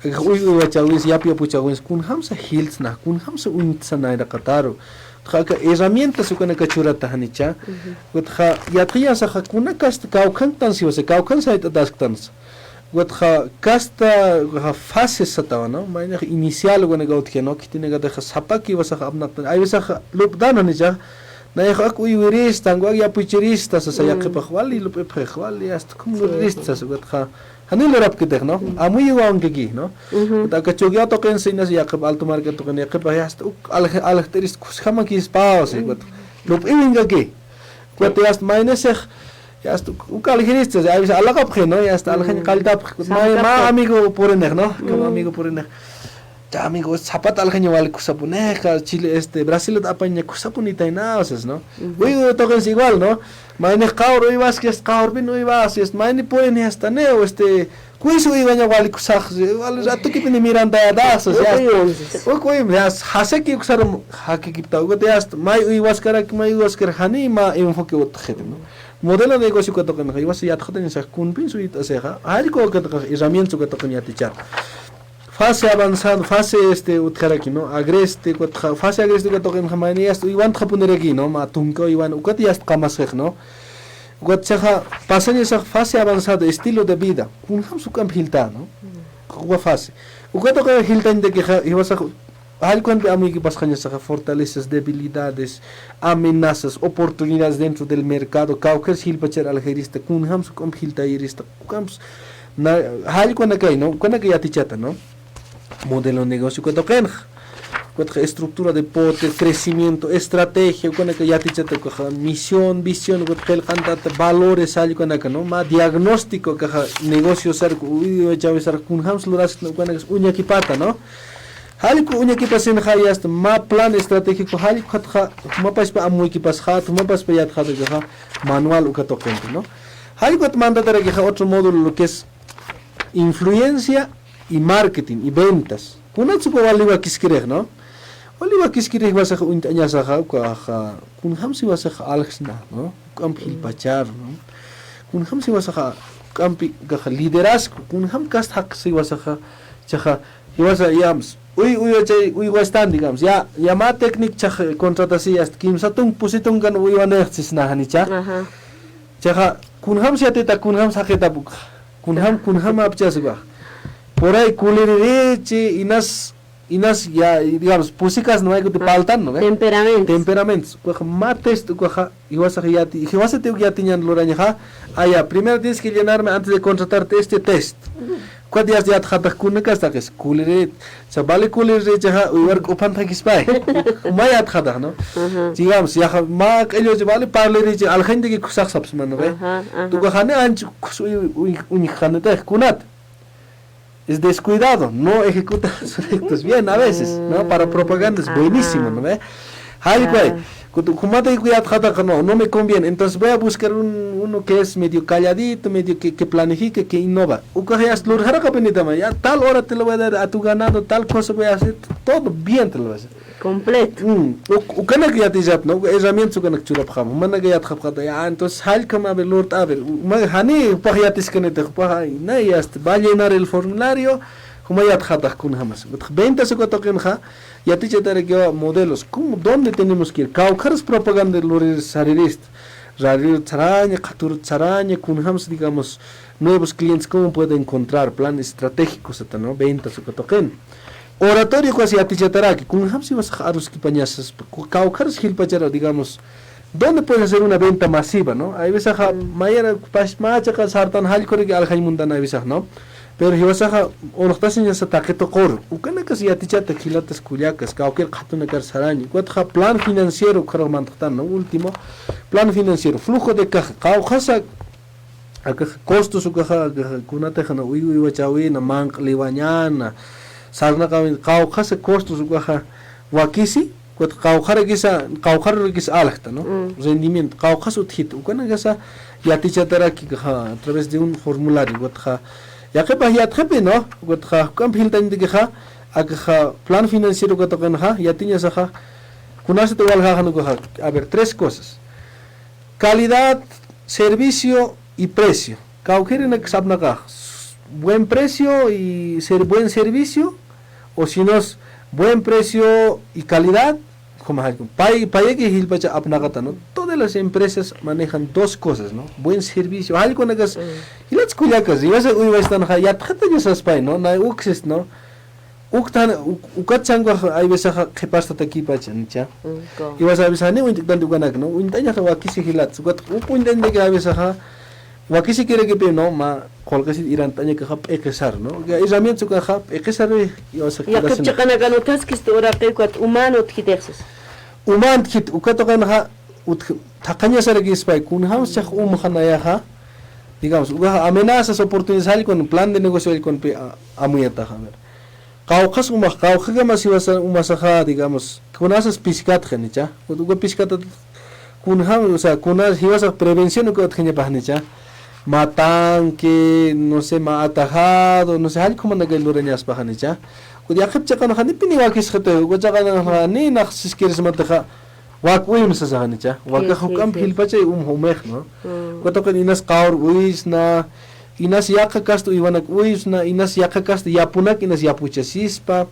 uy wachawis ya pia puchawis kun ham sa hills na kun ham sa untsa na da kataro ka herramientas su kana kachura ta hanicha gut kha ya tiya sa kuna kast ka kan tan si wasa ka kan sa ta dastan gut kha kasta fase sa ta no maina inicial gona gaut ke no kitine ga da sapaki wasa abna ay wasa lubdan ni ja na ya ak uy wirista ngwa ya pucherista sa ya ke pakhwali lo pe pakhwali ast kum wirista sa gut kha hanil rap ke no amu yuang ke gi no ta ka chogya to ken sinas ya ke alto market to ken ya ke pa ast al teris kus khama ki spao se gut lo pe winga ke gut ast maine se ya ast ukal girista ya bisa ala ka phe no ya ast al khan qalta ma amigo porener no como amigo porener ya amigos zapat aljaño vale kusapuneja Chile Brasil apaña kusapunita inaoses no uy toques igual no maine qaur uy vas que es qaur bin uy vas es maine pueden hasta neo kuisu uy baña vale kusaj vale rato que pini miranda das o sea uy ya hase que kusarum haki kipta uy te hasta mai uy vas kara mai uy vas kara hani ma enfoque otjete no modelo de negocio que toquen iba se ya tjoten sa kun pin suit o sea algo que herramientas que toquen ya tichar fase avanzado, fase utjaraki, ¿no? Agreste, fase agreste que toquen jamani esto, iban japonereki, ¿no? Matunko, iban, ukati yast kamasej, ¿no? Ukatseja, pasan esa fase avanzada, estilo de vida, un ham su camp hilta, ¿no? Kuwa fase. Ukato que hilta de que ibas a hay cuando a mí que pasan esas fortalezas, debilidades, amenazas, oportunidades dentro del mercado, cauques hilpacher algerista, kun ham su camp hilta irista, kams na hay cuando que, ¿no? Cuando que ya tichata, ¿no? Modelo de negocio que toquen estructura de pote, crecimiento, estrategia, cuando que ya te misión, visión, valores, algo no más diagnóstico que negocio ser ya ves con hams luras cuando es uña kipata, ¿no? Algo uña kipasin hayas ma plan estratégico hal ma pas pa amu kipas hat ma pas pa yat hat manual u que toquen, ¿no? Algo te manda que otro módulo lo que es influencia y marketing y ventas. Kuna tsupo waliwa kiskireh, ¿no? Waliwa kiskireh vas a untaña saja kun hamsi vas a alxna, ¿no? Campil pachar, ¿no? Kun hamsi vas a campi liderazgo, kun ham cast hak si vas a chaja y vas a yams. Uy wastan digamos. Ya ma técnic chaja contratación hasta kim satung pusitung kan uy wanertis na hanicha. Chaja kun hamsi ateta kun ham saketa buk. Kun ham apchas ba. Por ahí culerireche inas ya digamos pusicas no hay que te paltan no temperamentos mates tu coja y vas a te ya tenían loraña ya primero tienes que llenarme antes de contratarte este test cuántos días ya tratas con una casa que es culerireche vale culerireche uivar opan taquispai maya trata no digamos ya ma ellos vale parlereche al gente que cosas sabes mano ve tu coja ne ancho un janete kunat es descuidado, no ejecuta sus rectos bien a veces, ¿no? Para propaganda es buenísimo, ¿no? No me conviene, entonces voy a buscar uno que es medio calladito, medio que planifique, que innova. Ya tal hora te lo voy a dar a tu ganado, tal cosa voy a hacer, todo bien te lo voy a hacer. Completo. Ukana que ya te jap, ¿no? Herramientas que nak chulap kham. Mana que ya khapkhata ya entonces hal kama a ver lord a ver. Hani pahiatis que ne te paha, na ya va a llenar el formulario, como ya khata kun hamas. 20 se toquen ja, ya te chetare que modelos, ¿cómo dónde tenemos que ir? Caucaras propaganda de los saririst. Radio Charaña, Katur Charaña, kun hams digamos nuevos clientes, ¿cómo puede encontrar planes estratégicos, ¿no? Ventas que toquen. Oratorio casi atichataraki, con hamsi vas a arus kipañasas, caucaras gilpachara, digamos, ¿dónde puedes hacer una venta masiva, no? Hay veces a mayera pasmacha sartan halkore que aljaimundana hay veces, ¿no? Pero si vas a ortasin ya taqueto cor, ukana casi atichata kilatas kuyacas, cauquel katuna karsarañi, cuatro plan financiero creo mantan, ¿no? Último, plan financiero, flujo de caja, caujasa acá costos ukaja kunata jana uy wachawina manqliwañana sarna qawqasa costos ukaja wakisi cuando qawqara kisa alta, ¿no? Rendimiento qawqas uthit ukana gasa yatichatara a través de un formulario gotja yaqipa yatqapi, ¿no? Gotja kamphiltan dikha akha plan financiero gotqanha yatiñasaja kunasa te walja a ver, tres cosas: calidad, servicio y precio. Qawqirina sabnaqa buen precio y buen servicio, o si no es buen precio y calidad, como que hilpacha apnagata, ¿no? Todas las empresas manejan dos cosas, ¿no? Buen servicio, algo nagas, y las kuyacas, y vas a estar ya tjataña saspay, ¿no? Na uxes, ¿no? Uktan ukatchangwa hay veces que pasta aquí pachan, ¿ya? Y vas a avisar, ¿no? Tanto ganak, ¿no? Untaña wakisi hilat, ukat upundan de que a veces wakisi quiere que no ma colgasi irán taña que hap ekesar, no que herramientas que hap ekesar y vas a ya que chakana ganotas que esto ahora que cuat humano tjitexes human tjit ukato ganha taqaña sar que spay kun hams chak khana ha digamos amenazas oportunidades con plan de negocio con amuyata a ver qawqas qawqiga mas umasaja digamos con esas piscat genicha uga piscat kun ham o sea con esas prevención que otgenya pahnicha matanque, no sé, atajado, no sé, hay como na gailureñas pajanicha. Cuando ya que no hani pini wakis khate, cuando ya ni naxis quieres mataja, wak uim sa sahanicha, wak hukam hilpache humech, no. Cuando que inas qaur uis na, inas yaka kasto iwanak uis na, inas yaka kasto yapunak inas yapuchasispa.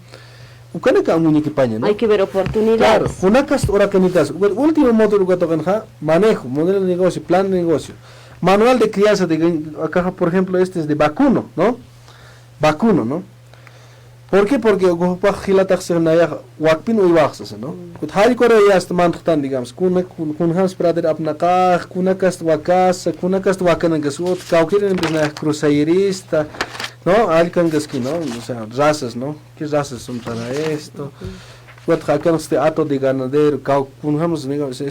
Ukana ka amuñi kipaña, ¿no? Hay que ver oportunidades. Claro, unakas ora canitas. Último módulo que tocan manejo, modelo de negocio, plan de negocio. Manual de crianza, acá por ejemplo este es de vacuno, ¿no? Vacuno, ¿no? ¿Por qué? Porque ocupa gilatak se na ya wakpin uy waxas, ¿no? Kut hali kore ya est mantan digamos, kun hans prader apnaka, kunakas wakas, kunakas wakanan gasut, kaukiren na cruzairista, ¿no? Alcan gaski, ¿no? O sea, razas, ¿no? ¿Qué razas son para esto? Kut hakan este ato de ganadero, kunhamos digamos,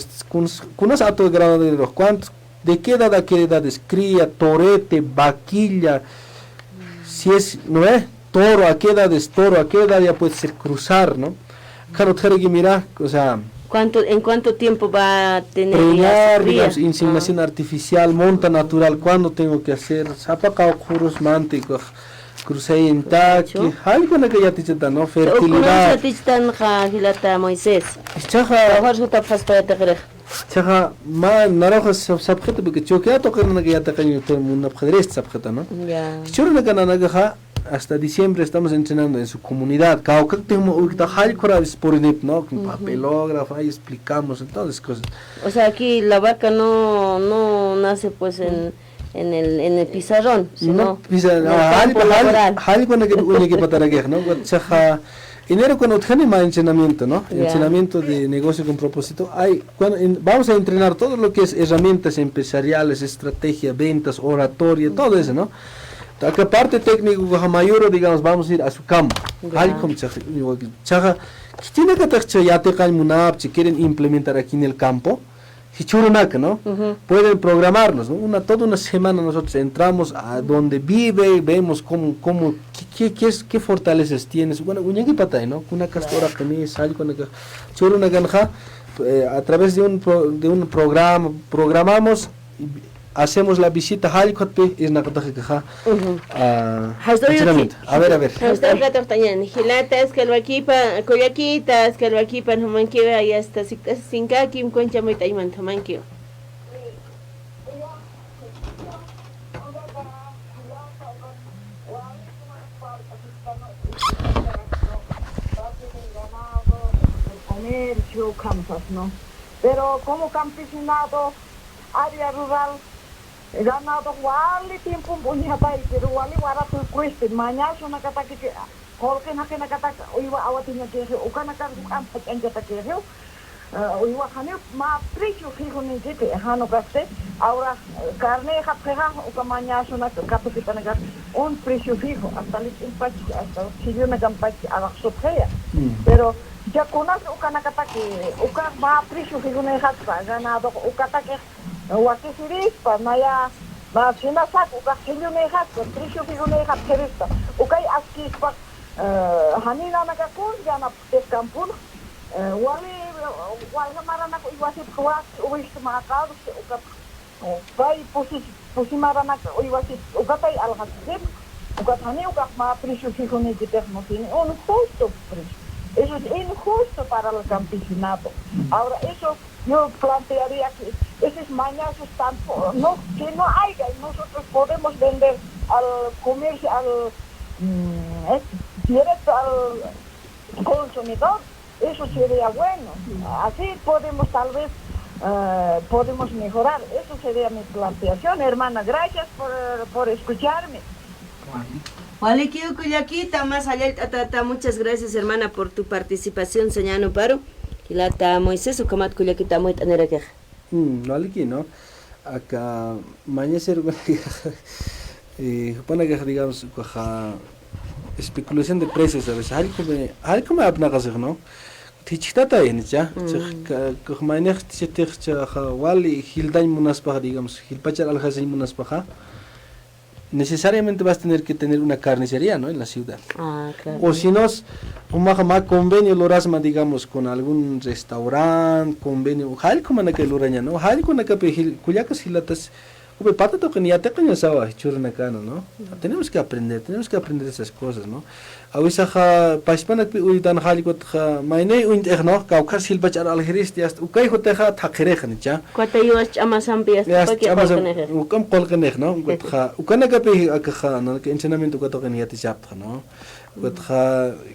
kunas ato de ganadero, ¿cuántos? ¿De qué edad a qué edad es? Cría, torete, vaquilla, si es, ¿no es? Toro, ¿a qué edad es toro? ¿A qué edad ya puede ser cruzar, no? Claro, mira, o sea... ¿En cuánto tiempo va a tener? Preñar, digamos, inseminación artificial, monta natural, ¿cuándo tengo que hacer? Zapacao, juros, mánticos, crucé en taqui, algo en que ya te chata, ¿no? Fertilidad. ¿Cómo se te chata, Moisés? Chaja... Chaja, Chaja, naranjas sabjeta porque choquea tocar una que ya te caño todo el mundo ajedrez sabjeta, ¿no? Ya. Chorna cananaga hasta diciembre estamos entrenando en su comunidad. Cada tengo ahorita high corajes por el ¿no? Con papelógrafo, ahí explicamos entonces cosas. O sea, aquí la vaca no nace pues en el pizarrón, sino en el campo laboral. Hali con que pataraguer, ¿no? Chaja enero cuando tenemos entrenamiento, ¿no? Entrenamiento de negocio con propósito. Vamos a entrenar todo lo que es herramientas empresariales, estrategia, ventas, oratoria, todo eso, ¿no? Acá parte técnico, mayor, digamos, vamos a ir a su campo. Chaja, tiene que ya te si quieren implementar aquí en el campo. ¿No? Pueden programarnos, ¿no? Toda una semana nosotros entramos a donde vive, vemos qué fortalezas tienes, bueno, ¿no? Una castora una ganja, a través de un programa, programamos, hacemos la visita a ver. Gilatas, calvaquipa, coyaquitas, calvaquipa, humanquiva, y hasta sincaquim, concha muy taiman, humanquiva. Comercio, campas, ¿no? Pero como campesinado, área rural, ganado wali tiempo punya tai pero wali wara tu kuiste mañana una kata que kolke na kata oiwa awatinya que ukana kan ampat enjata que oiwa khane ma precio fijo ni jete hano gaste ahora carne japja uka mañana una kata que tanaga un precio fijo hasta el impacto hasta si yo me campaña a la soprea pero ya conas ukana kata que uka ma precio fijo ni hatpa ganado ukata que wakisiris pa naya Ma sinasak uka hilunehat, trisho hilunehat keresta. Ukay askis pak hanina nakakun jana peskampun. Wali marana ko iwasit kuwas uwis makakal uka bay pusimara ko iwasit ukatay alhatsip. Ugatani uka ma trisho hilunehat motini. Un justo precio. Eso es injusto para el campesinado. Ahora eso yo plantearía que esas mañas están, que no haya, y nosotros podemos vender al comercio, directo al consumidor, eso sería bueno. Así podemos tal vez, podemos mejorar. Eso sería mi planteación, hermana. Gracias por escucharme. Vale, Kiyukuyaquita, más allá, muchas gracias, hermana, por tu participación, señano paro. Y la ta Moisés, o kamat Kuyaquita, muy tanera que. Vale, que no. Acá, mañana ser, para que digamos, especulación de precios, a veces, algo me apnagas, ¿no? Tichitata en ya, que mañana wali hildañ munaspaja, digamos, hilpachar alhazen munaspaja. Necesariamente vas a tener que tener una carnicería, ¿no? En la ciudad. Ah, claro. O si no, un convenio lorasma, digamos, con algún restaurante, convenio, hal como na que loraña, ¿no? Hal con na que cuyacas hilatas, ube patato que ni ate caña sawa, churnacano, ¿no? Tenemos que aprender esas cosas, ¿no? A veces paispanak pi uitan halikot maine uint no, kaukar silbachar algeris ya ukay hoteja takhirejan cha. Cuata yuas chamasampias, ukam kolkeneh, ¿no? Ukana kapi akha, ¿no? Que entrenamiento que toquen ya te chapta, ¿no?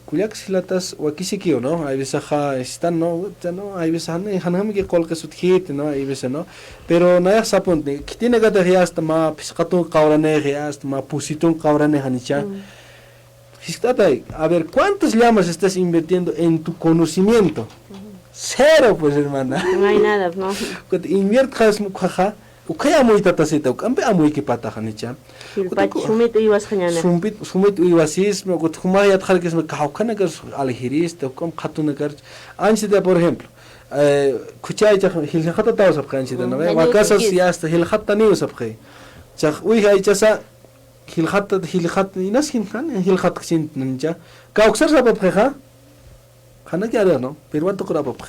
Kuyak silatas wakisikio, ¿no? Hay veces están, ¿no? Hay veces hanam que kolke suthit, ¿no? Hay veces, ¿no? Pero nada saponte, que tiene que tener hasta ma piscatun qaurane, hasta ma pusitun qaurane hanicha. A ver, ¿cuántas llamas estás invirtiendo en tu conocimiento? Cero, pues, hermana. No hay nada, ¿no? Inviertas mukaja, ukaya muy tatasita, ukambe amuy que pataja nicha. Sumit uywas hañana. Sumit uywasis, me kutumaya tjalkes me kaukana gas alhirista, ukam khatuna gar. Anchida, por ejemplo, kuchay chak hilhata tawas apkanchida, ¿no? Wakasas ya hasta hilhata nius apkay. Chak uy hay chasa hilhat inas hilhat ksin ninja kauksar sabab kha khana kya re no perwan to krab kha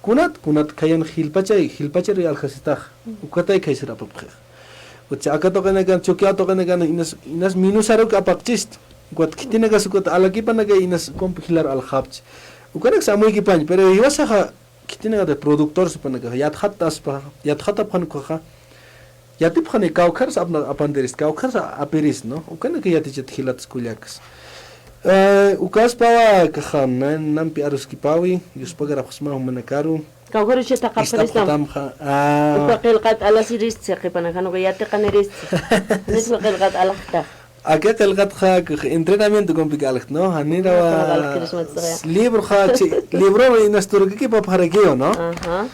kunat kayan hilpachay real khasita ukatay khaisra pap kha ucha akato kana kan chokya to kana kan inas minusaro ka pakchist got kitina ka sukot alaki pana ka inas kompilar al khabch ukanak samoy ki pan pero iwasa kha kitina ka productor supana ka yat khatas pa yat khata phan ko kha Yatip khane kaukars apanderis kaukars aperis, no? Ukana que yatichet hilats kuliakas. Ukas pawa khan nan piarus kipawi, yuspagar khusma humanakaru. Kaukars cheta kaparis tam. Ukaqil qat ala siris tseqipana kanu que yate qaneris. Nislo qil qat ala khta. Aquí qil qat kha entrenamiento complicado, no? Hanira libro kha libro inasturki ki papharakio, no? Ajá.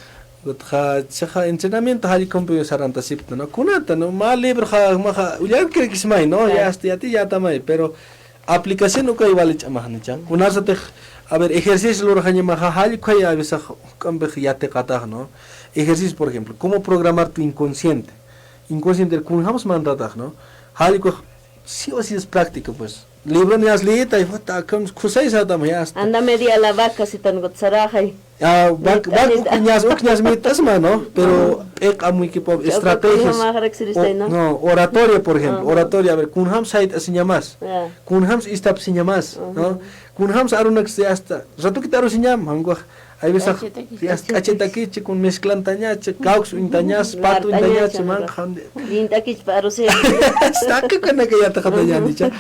Kha entrenamiento hali compuyo saranta sipta no kunata no mal libre kha ujar que kismai no ya ya tamai pero aplicación no kai vale chamahni chan kunasa te a ver ejercicio lo raña maha hali kai a veces cambe ya te qata no ejercicio por ejemplo cómo programar tu inconsciente kun hamos mandata no hali ko sí o sí es práctico pues libro ni has leído y fue con cosas ya anda media la vaca si tan gotsarajai ukñas mitas mano pero muy equipo estrategias no oratoria por ejemplo oratoria a ver kun ham site asinya mas kun ham istap sinya mas no kun ham arunak se hasta rato kita harus sinyam hango hay veces achetaki con mezclan taña caux intañas pato intaña man khande intaki parose saca kana que ya ta khata dicha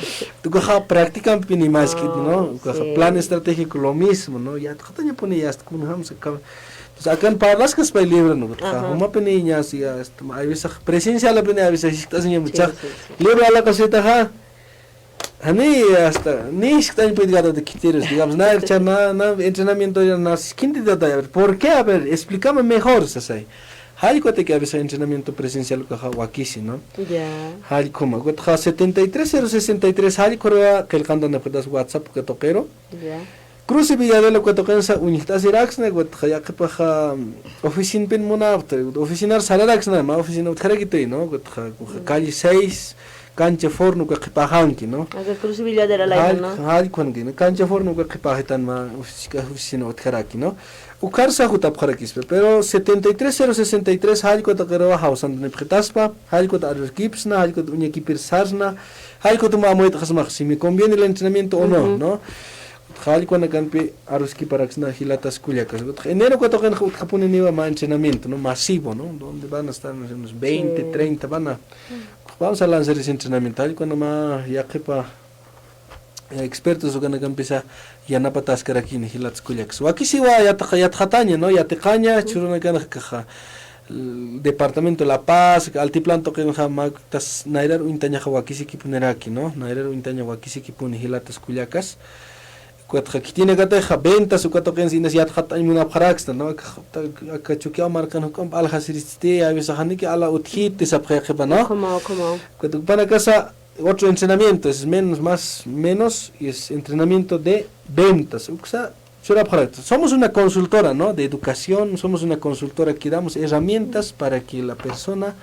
tu ka practican pini más que no plan estratégico lo mismo no ya ta khata pone ya kun ham se pues akan parlas que spay libre no uma pini ya si hay veces presencia la pini a veces está señor mucha libre a la caseta ha Hani hasta ni están pidiendo de criterios, digamos, na entrenamiento ya na skinti data. ¿Por qué? A ver, explícame mejor, Sasai. Hali cuate que a veces entrenamiento presencial que wakisi, ¿no? Ya. Hali como, cuate 73063 hali correa que el canto de WhatsApp que toquero. Ya. Cruce Villadelo Cuatoquensa, Unitas Iraxna, Guatajayapaja, oficina Penmonauta, oficinar Salaraxna, oficina Utjarequite, ¿no? Calle 6, cancha forno, Capajanki, ¿no? Acá Cruce Villadero la ¿no? Halquanki, cancha forno, Capajetan, oficina Utjaraki, ¿no? Ucarsa Jutapjarakis, pero 73063 Halquataquero House and Nepretaspa, Halquat Arquipsna, Halquat Uñequipir Sarsna, Halquat Mamuetasmach, si me conviene el entrenamiento o no, ¿no? Jali cuando campe aruski para que na hilatas culiacas. Enero cuando en Japón iba más entrenamiento, ¿no? Masivo, ¿no? Donde van a estar unos 20, 30, vamos a lanzar ese entrenamiento. Jali cuando más ya que pa expertos cuando empieza ya na patas cara aquí en hilatas culiacas. Aquí sí va ya tajataña, ¿no? Ya te caña, churuna caja. Departamento La Paz, altiplanto que nos tas nairar uintaña jawakisi ki poner aquí, ¿no? Nairar uintaña wakisi ki poner hilatas culiacas. Aquí tiene que tener ventas o cuatro que en ya hay una praxis, ¿no? Que chuquea marcan con alhasiriste a veces haniki a la uthit de esa práctica, ¿no? ¿Cómo? Cuando para casa otro entrenamiento es menos y es entrenamiento de ventas. O sea, somos una consultora, ¿no? De educación, somos una consultora que damos herramientas para que la persona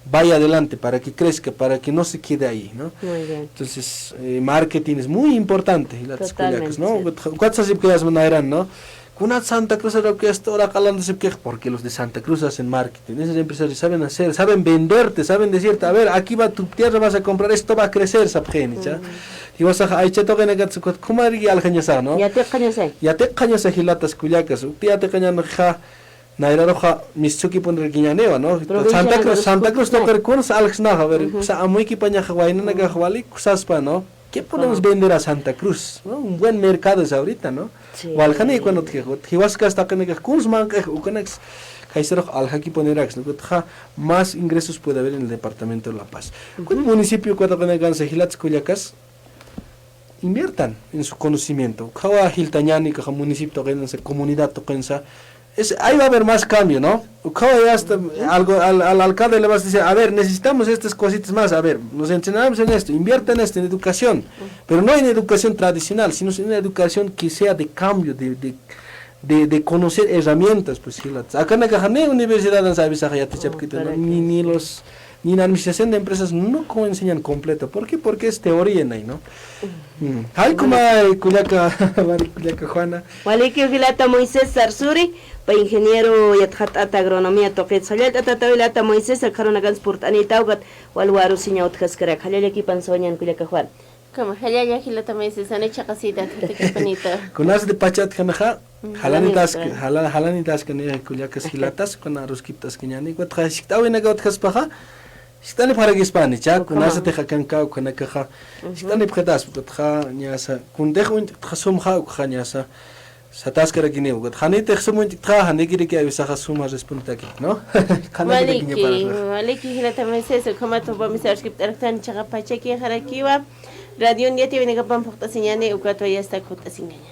vaya adelante, para que crezca, para que no se quede ahí, ¿no? Muy bien. Entonces, marketing es muy importante, Totalmente, ¿no? ¿Cuántas se eran, no? Kuna Santa Cruz era que esto ahora calando se queja, porque los de Santa Cruz hacen marketing, esos empresarios saben hacer, saben venderte, saben decirte, a ver, aquí va tu tierra, vas a comprar, esto va a crecer, sabjeni, ¿ya? Y vas a ahí cheto que negat ¿cómo haría al cañasa, no? Ya te cañasa hilatas culiacas, ya te cañan Naira roja Mitsuki poner guiñaneva, ¿no? Santa Cruz no perconos Alex Naja, a ver, o sea, a muy que paña Hawaii, no Hawali, Kusaspa, ¿no? ¿Qué podemos vender a Santa Cruz? ¿No? Un buen mercado es ahorita, ¿no? O al Jani cuando te digo, Hiwaska hasta que negas Kunsman, Ukanex, Kaisero al Haki ponerax, ¿no? Más ingresos puede haber en el departamento de La Paz. ¿Cuál municipio cuando negan Sehilats Culiacas? Inviertan en su conocimiento. Kawa Hiltañani, Kaja municipio, comunidad toquensa. Ahí va a haber más cambio, ¿no? Al alcalde le vas a decir, a ver, necesitamos estas cositas más, a ver, nos entrenamos en esto, invierta en esto, en educación, pero no en educación tradicional, sino en una educación que sea de cambio, de conocer herramientas, pues, acá en la universidad ni en la administración de empresas no enseñan completo. ¿Por qué? Porque es teoría en ahí, ¿no? Hay como Culiaca Juana. Vale, que Vilata Moisés Sarsuri, para ingeniero y agronomía toquet. Salía Vilata Moisés, el carona transport anita, Walwaru Siña Otjascara, Jalele aquí pansoñan Culiaca Juan. Como Jalaya Gilata Moisés, han hecho casita, que panita. Con las de Pachat Kanaja, Halanitas que ni Culiacas Gilatas, con Aruskitas Kiñani, Guatrasicta, Venagot Paja. Están para que España, ya con asa te jacan cao con caja. Están en predas, porque ñasa, con dejo un jasum jau ñasa. Satascara guineo, que hanite sumon tra hanigiri que avisa jasuma responde aquí, ¿no? Maliki hilata meses, como tu vamos a escribir tan chagapache que jarakiwa. Radio un día te viene que pan porta señane o cuatro ya está cota sin gaña.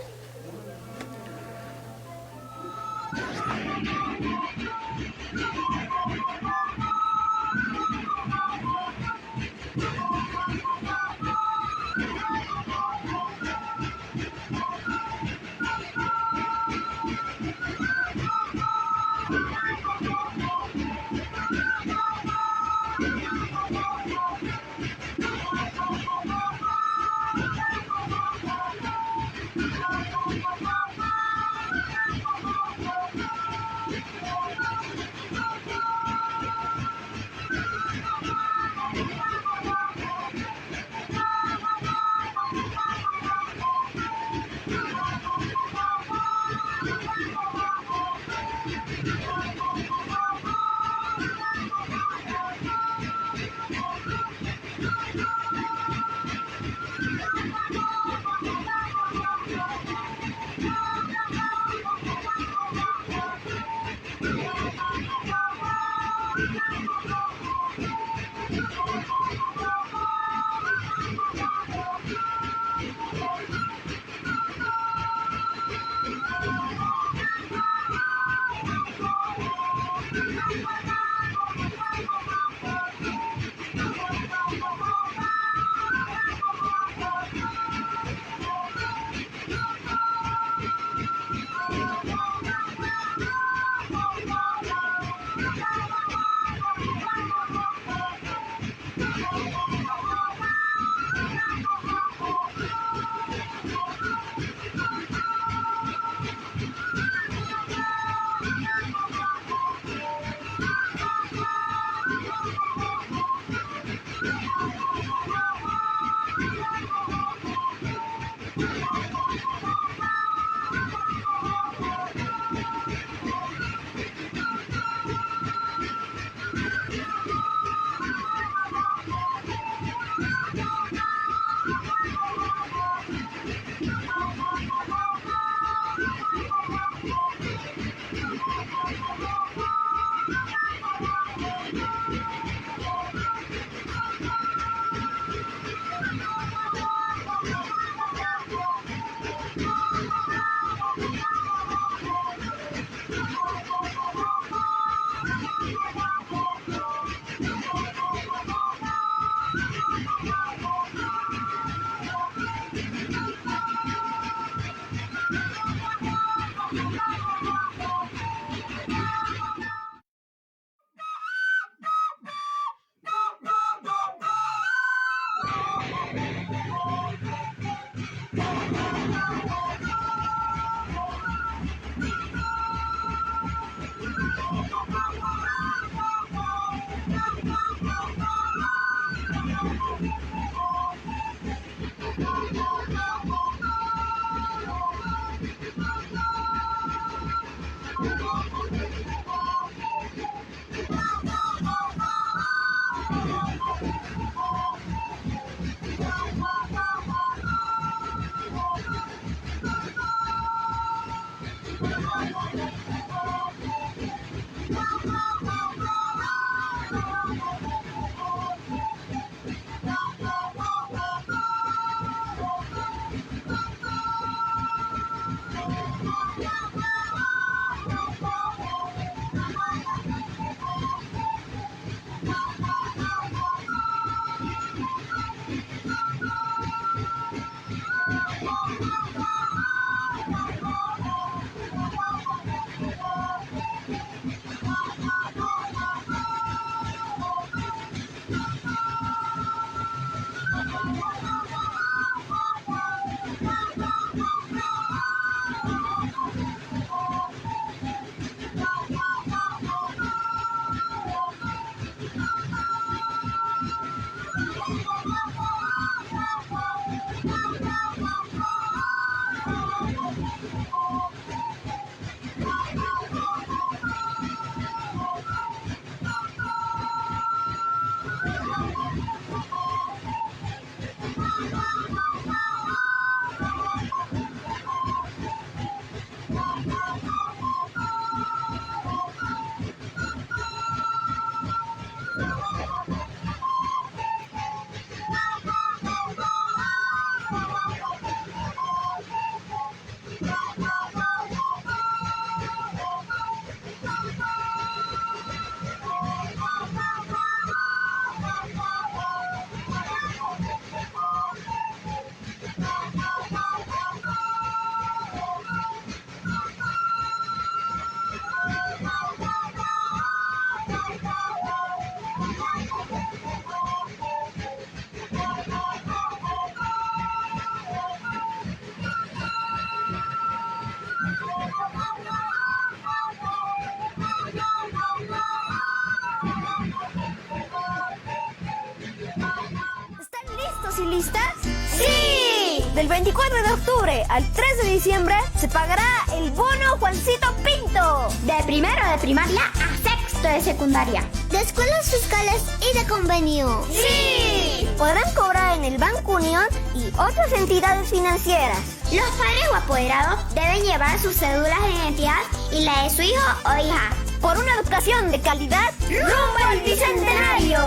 ¿Están listos y listas? ¡Sí! Del 24 de octubre al 3 de diciembre se pagará el bono Juancito Pinto. De primero de primaria a sexto de secundaria. De escuelas fiscales y de convenio. ¡Sí! Podrán cobrar en el Banco Unión y otras entidades financieras. Los padres o apoderados deben llevar sus cédulas de identidad y la de su hijo o hija. Por una educación de calidad, ¡rumbo al bicentenario!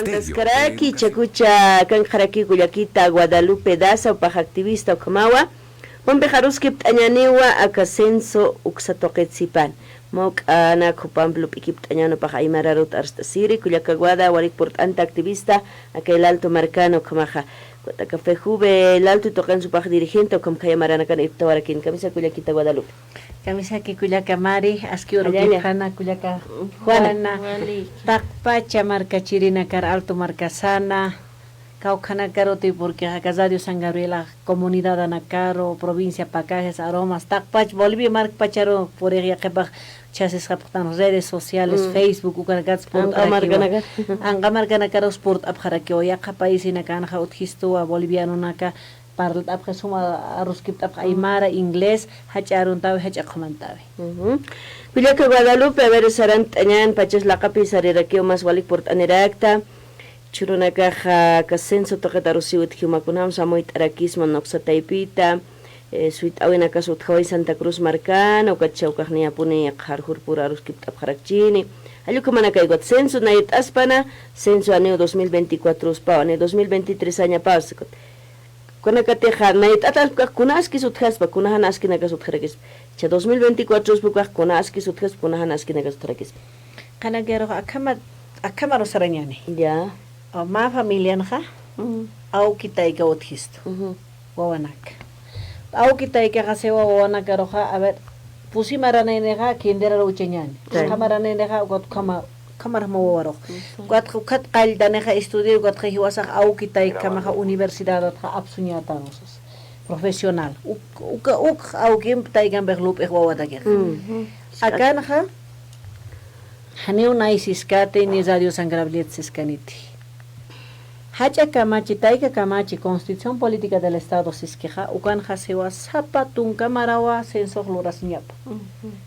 Taskaraki, Chacucha, Canjaraki, Cuyaquita, Guadalupe, Daza, Paja Activista, Okamawa, Pompejaruski, Tañanewa, Acasenso, Uxatoquetzipan, Mok, Ana, Copamblo, Piquip, Tañano, Paja Aymararut, Arstasiri, Cuyacaguada, Warik, Portanta Activista, aquel alto marcano, Camaja. Café Juve, el alto y tocan su paja dirigente, o como que llamarán acá en Iptahuaraquín, camisa Cuyaquita, Guadalupe. Camisa que Cuyaca Mari, Asquiuro Quijana, Cuyaca Juana, Takpacha marca Chirina, Car Alto marca Sana, Caucana Caroti, porque Acasadio San Gabriela, Comunidad Anacaro, Provincia Pacajes, Aromas, Takpach, Bolivia, Marc Pacharo, por ella que chases raptan redes sociales, Facebook, Ucargat Sport, Angamar Ganacaro Sport, Abjaraki, Oyaca País, Inacanja, Uthisto, a Boliviano Naca, Parlat Abjasuma, Aruskip Aymara, inglés, Hacharuntavi, Hachakomantavi. Cuyaca Guadalupe, a ver, Sarant, Añan, Pachas la Capisaraki, o más Walik Port Anerakta. Churunakaja kasenso toqetarusiwit himakunam samoit arakismo noxataipita suit awinaka sutjawai Santa Cruz Marcana ukachawkaqnia puni qarhurpura aruskiptapqarakchini allukumanakaygot censo nayit aspana censo año 2024 uspa año 2023 aña pasikot kunakateja nayit atalkaq kunaski sutjaspa kunahanaski nakasutjarakis cha 2024 uspa kunaski sutjas kunahanaski nakasutjarakis Kanagero akamaro sarañani ya ma familia nja au kitaiga uthisto wawanak au kitaiga hasewa wawanak roja a ver pusimarana nega kindera ucheñani kamarana nega got kamar mawaro got qaldana nega estudiar got hiwasa au kitaiga kama universidad ha absuñata nosos profesional au kim taiga berlup egwawadaga acá nja Haneu naisiskate ni radio sangrabletsiskaniti. Hacha Camachi, Taika Camachi, Constitución Política del Estado Sisqueja, Ucan Hasewa, Zapatun Camarawa, Censo Gloras Ñapa.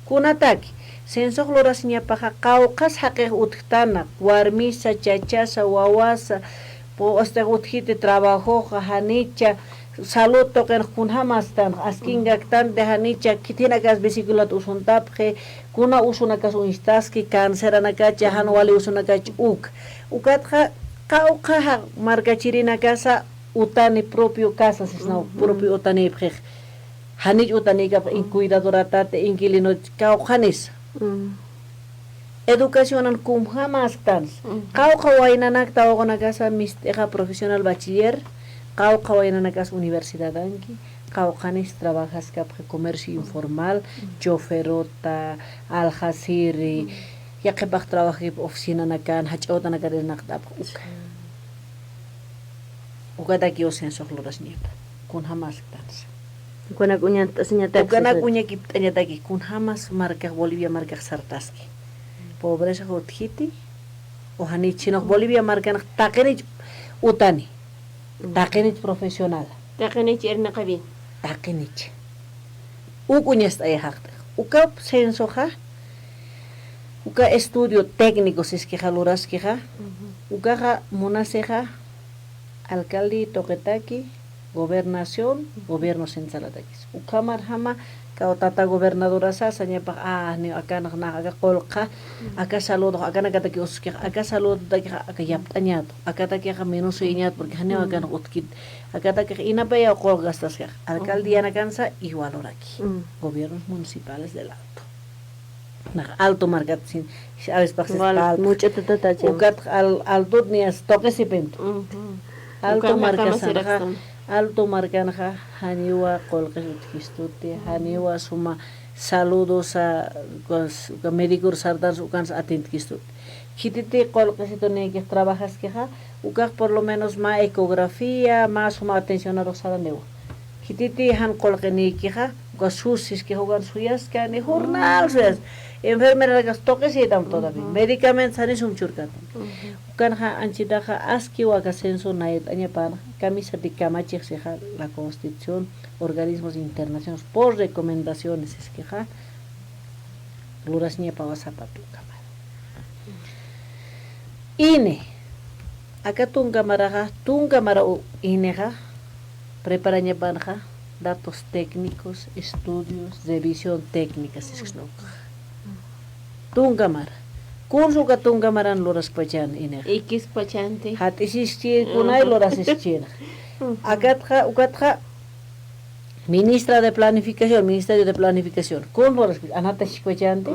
Kunataki, Censo Gloras Ñapa, Caucas Hake Uttana, Guarmisa, Chachasa, Wawasa, Po Ostagutjite, Trabajo, Hanicha, Salud toquen kunhamastan, Askingaktan de Hanicha, Kitinakas Biciclat Usuntapje, Kuna Usunakas Unistaski, Canceranacacha, Hanwali Usunakach Uk. Ukatja, Caucaja, Margachirina Casa, Utani propio casa, sisno, propio Utani Prej. Hanich Utanika, Incuidadoratate, Inquilino, Caujanis. Educación en Kumhamastan. Cauca Wainanak, Taogona Casa, Misteja Profesional Bachiller. Cauca Wainanak, Universidad Anki. Caucanis trabajas capre comercio informal, choferota, aljaziri, ya que bach trabaja en oficina nakan, hachota nakan naktab. Ugadaki o censo gloras nieta, kun hamas tans. Kuna kunya señata. Kuna kunya kiptanyataki, kun hamas marca Bolivia marca sartaski. Pobreza hotjiti, o hanichino Bolivia marca takenich utani, takenich profesional. Takenich ernaqabi. Takenich. Ukuñas ayahakta. Uka censoja. Uka estudio técnico si es que jaluras que ja. Uka monaseja. Alcalde Toquetaki. Gobernación. Gobierno central atakis. Uka marhama. Kautata gobernadora sa señapa ni acá na acá colca. Acá saludo acá nakataki uski. Acá saludo acá yaptañato. Acá taki menos señat porque haneo acá no utkit. Acá taki inapaya colgastas ya. Alcaldía na cansa igual aquí. Gobiernos municipales del Alto. Alto marcat sin sabes paxes mucho tatache. Ukat alto ni estoque si pento. Alto marca Alto marcanja haniwa colgas utkistuti haniwa suma saludos a médicos sardas ukans atentkistut. Kititi colquecito ne que trabajas queja, uka por lo menos más ecografía, más suma atención a los araneo. Kititi han colqueni queja, uka susis que juegan suyas que ni jornal suyas. Enfermera que toques y tam todavía. Medicamentos han un churcatan. Ukan ha anchitaja aski o acasenso naet añapan camisa de camachix la Constitución, organismos internacionales por recomendaciones es queja. Luras ñepa wasapatu cámara. INE. Acá tungamara INEja prepara ñepanja datos técnicos, estudios, revisión técnica tungamara. Curso ka tungamaran luras pachan INEja. Ikis pachante. Hat isischi kunay luras ischina. Acá ukatja Ministra de Planificación, Ministerio de Planificación. ¿Cómo lo respeto? Anata shkwechante.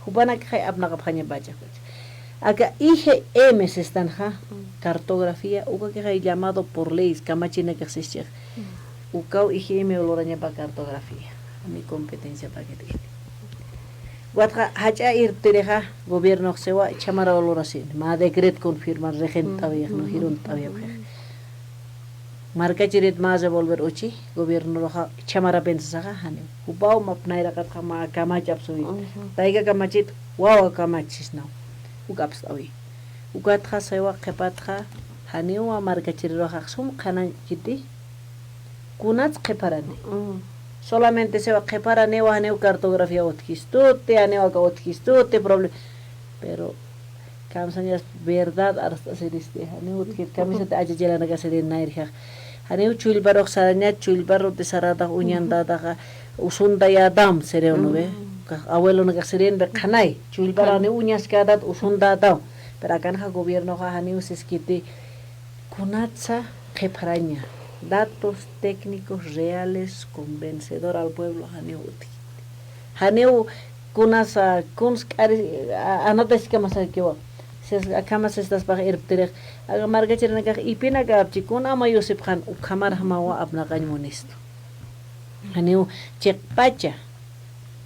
Hubana que hay abna kapanya bacha. Acá IGM se están cartografía, uka que hay llamado por leyes, kamachina que existe. Uka IGM oloraña para cartografía. Mi competencia para que te. Guatra hacha ir tereja gobierno sewa chamara olorasin. Ma decret confirma regenta no girun tavia. Marca chirit más de volver uchi gobierno roja chamara pensaja hanim ubau mapnaira kat kama kamachap suwi taiga kamachit wow kamachis now ugaps awi ugat kha sewa khepatha haniwa marca chirit roja sum khanan kiti kunat kheparani solamente sewa kheparani wa haneu cartografía otkisto te anewa ka otkisto te problem pero kamsañas verdad hasta se diste haneu utkit kamisata ajjelana ka se nairha Haneu chulbarok saranya chulbarok de sarada unyanda daga usunda ya dam sereo no ve abuelo no kaseren be khanai chulbarane unyas kadat usunda dam pero acá en el gobierno haneu se skiti kunatsa kheparaña datos técnicos reales convencedor al pueblo haneu kunasa kuns anata skama kewa acá más estas para ir tener agar marca chirna que ipina que abchikuna ama Yusuf Khan ukamar hamawa abna cañonisto haneu chekpacha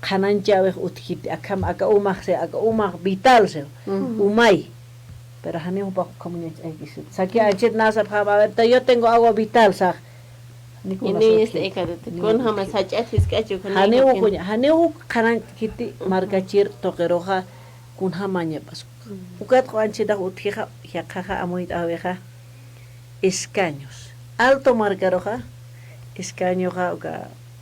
khanan chawe utkit akam aka umag se aka umag vital se umay pero haneu pa comunidad aquí saki achet nasa para ver yo tengo agua vital sa ni este ekadete con hamas hachat fiskacho con haneu khanan kiti marca chir tokeroja kun hamaña paso ukat anchida utija yakaja amoit abeja escaños alto marcaroja escaño ja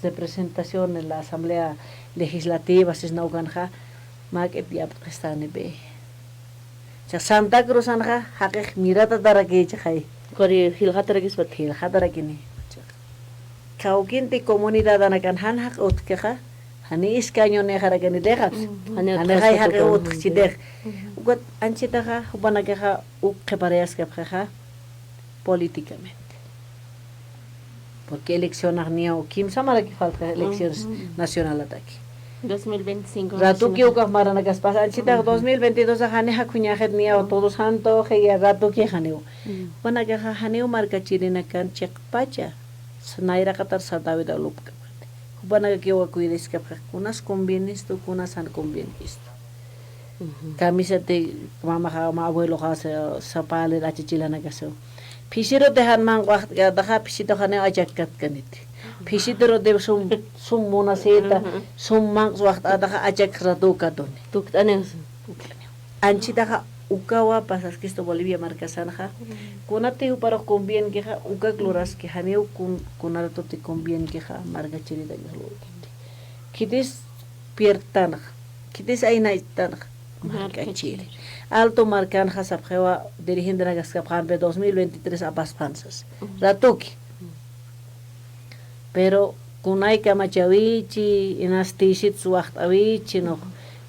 representación en la asamblea legislativa se nauganja mag etiap estane be cha Santa Cruz anja haqq mirata darake chai kori hilgatara kisbat hilgatara kini kaukinti comunidad anakan han haq utkeja hani escaño ne jaragani dejas hani hay haq utchidej ugat anchitaja ubanakeja uqepareas kapja políticamente porque eleccionar ni o kim samara que falta elecciones nacionales aquí 2025 ratu que uka marana que pasa anchita 2022 hani hakuñajet ni o todos santo que ratu que haneu banakeja haneu marca chirina kan chekpacha snaira katar sadavida lupka banaga que o cuides que unas convienes tú unas han convienes camisa de mama abuelo sapale la chichilana que so pisiro de han man ya daha pisito hane ajakat kanit pisito de sum monaseta sum man waqt daha ajak radu kadone tuktane anchi daha ukawa pasas que esto Bolivia marca sanja kunate para convien que uka gloras que haneu kunato te convien que marga chirida yalo kitis piertana kitis aina itana marca Chile alto marcan hasabjewa dirigiendo la gascapjan de 2023 a Paspansas ratuki pero kunai kamachawichi inastisit suacht awichi no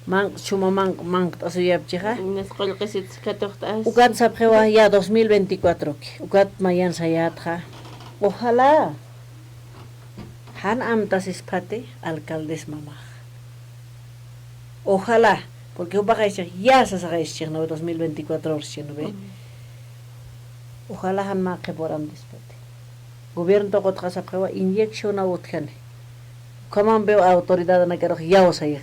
man chuma man asuyab chiha nesqol qisit katoqtas ugat sabjewa ya 2024 ugat mayan sayatja ojalá han amtas ispate alcaldes mamá ojalá porque un bagaje ya se sabe si no 2024 si no ve ojalá han ma que poram dispate gobierno to got khasa khawa injection a utkhane ¿Cómo veo autoridad en la ya o sea,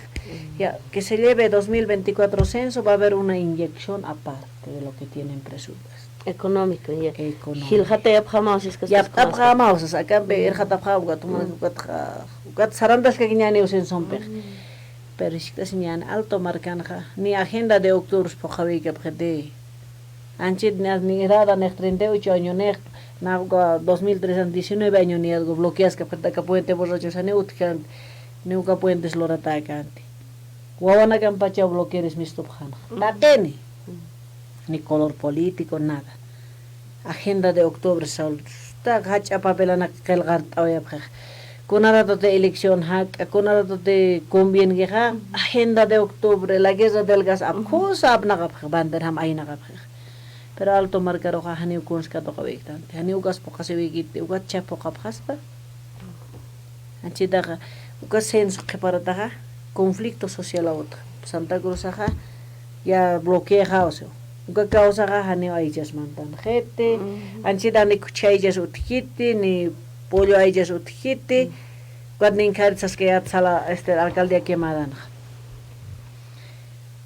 ya que se lleve 2024 censo va a haber una inyección aparte de lo que tienen presupuesto. Económico, ya. Económico. Gilhata ya pjamaos es que Ya pjamaos, o sea, acá ve el jata pjamaos, gat sarandas que guiñan ellos en son pero si te señalan alto marcanja, ni agenda de octubre por Javi que prete. Anchit ni era de 38 años, na 2019 años ni algo bloqueas que preta que puente borrachos a neutkan, neuca puentes lorata cante. Guawana campacha bloqueres mis topjana. La tiene. Ni color político, nada. Agenda de octubre, Saul. Está hacha papelana que el garta hoy a Conara de elección, conara de conviene, agenda de octubre, la guerra del gas, cosa abnaga, banderham ainaga. Pero alto marcaroja, haniu kunska toca victante, haniu gas poca se vigite, ugat chapoca paspa. Anchidaga, ugat senso que para taga, conflicto social a otra. Santa Cruz aja, ya bloquea jaoseo. Ugat causa ga haniu aijas mantan. Jete, anchida ni kuchaijas utkiti, ni pollo a ellas utjiti, cuando encargas que ya sala alcaldía quemada.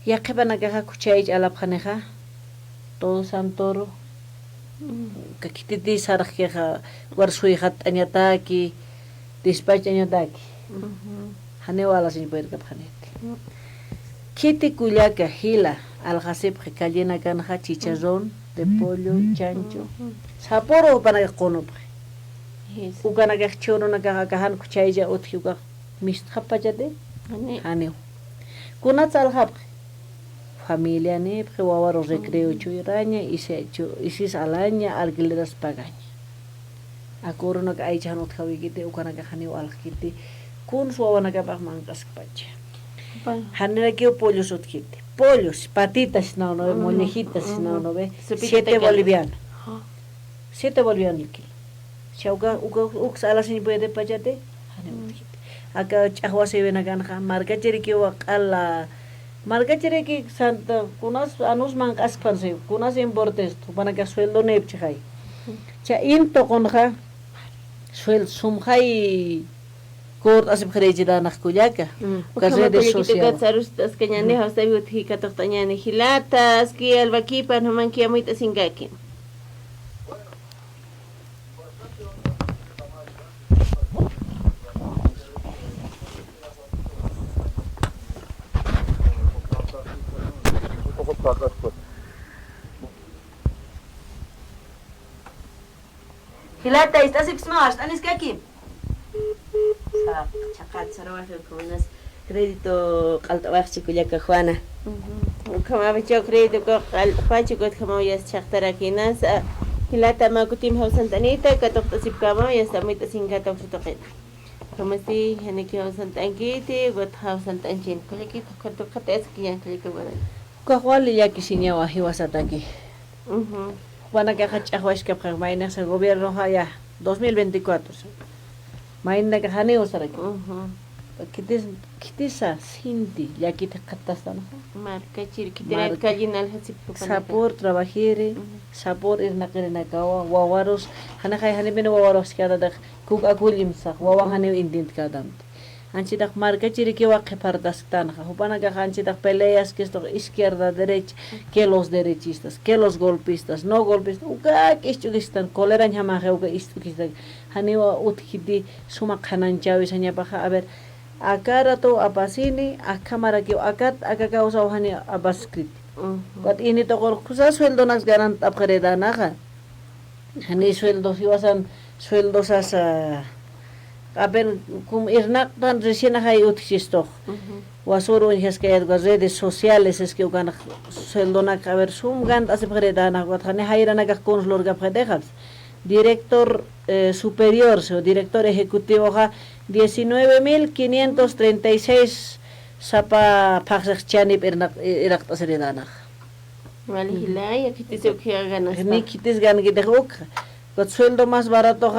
Ya que van a quejar cuchillas a la paneja, todo santoro, que quititi saraj queja, guarsui hat añataki, despacho añataki, hanewala sin poder capjanete. Kiti cuyaca hila, al jasip que cayena canja chicharrón de pollo, chancho, saporo para el conope. Ukana que choro na kahan kuchaya othiuga mistkhapa jade haneu kuna salhab familia ne pwawaro recreo chuiraña y se hecho isis alaña alquileras pagaña akoro na ai chan othawigite ukana que haneu alquite kun suawana que pagmankas pacha hanera que pollos otkite pollos patitas no mollejitas no ve 7 bolivianos 7 bolivianos Chauga ux ala sin puede pachate acá chahua se ven acá marca cheriki wakala marca cheriki santa kunas anus mangas panse kunas importes para que sueldo nepchai cha into conja suel sumjai kort asib khrejida nakhkuyaka kaze de social sarustas kenyane hasta yuthi kataqtañane hilatas ki albakipa no man ki amuita singaki Hilata, ¿estás exmash? ¿Estás aquí? Chacat, sarwaje con unas crédito altabaxi cuyaca Juana. Como había hecho crédito con alpachi con como ya es chactaraquinas. Hilata makutim hausantanita, katoktasip kama ya está muy tasingata frutoquena. Como si heneki hausantankiti, got hausantanchin. Kulikito katokate es que ya kuliko bueno. Kahuali ya kisinya wahiwasataki. Van a que hachahuas que pragmainas el gobierno haya 2024. Maina que haneo saraki. Kitisa sinti ya kita katastana. Marca chir kitira kajinal hasip. Sapor trabajire, sapor es nakerena kawa wawaros hanakai hanibene wawaros kada dak kuk akulimsa wawa haneo indint kadam. Anchidak marca chiri que va que partas tan jupana que anchidak peleas que esto izquierda derecha que los derechistas que los golpistas no golpistas uga que esto que están colera llama uga esto que están haniwa utkidi suma kanan chavis hanya paja a ver acá rato apasini acá mara que acá causa hani abaskrit cuat ini to kor kusa sueldo nas garant apgreda naga hani sueldo si wasan sueldos as a ver, como irnak tan recién hay utxisto. Wasoro en que hay redes sociales es que ugan sueldona a ver sum gant hace predana guatane hayrana ka consulor ga predejas. Director superior, o director ejecutivo ja 19.536 sapa paxach chanip irnak taseredana. Vale, hilay, aquí te se que ganas. Ni kites gan gidehok. El sueldo más barato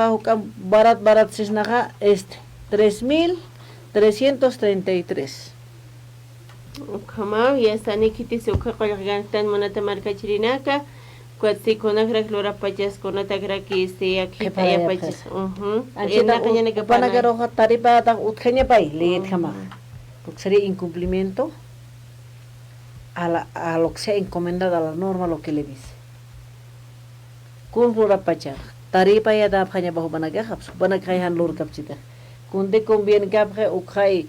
barat sisnaga es 3.333. Como ya está ni que se ocupa con tan monata marca chirinaka, Cuatzikunakrak lurapachaskunatakraki Qhiparayapjas. Anchita Panagaroja taripata utjañapay leetjama. Porque sería incumplimiento a lo que sea encomendado a la norma, lo que le dice. Kun lurapachaj taripa ya da phanya bahu banagahaps banagayhan lur kapchita. Kun de conviene kapre ukhay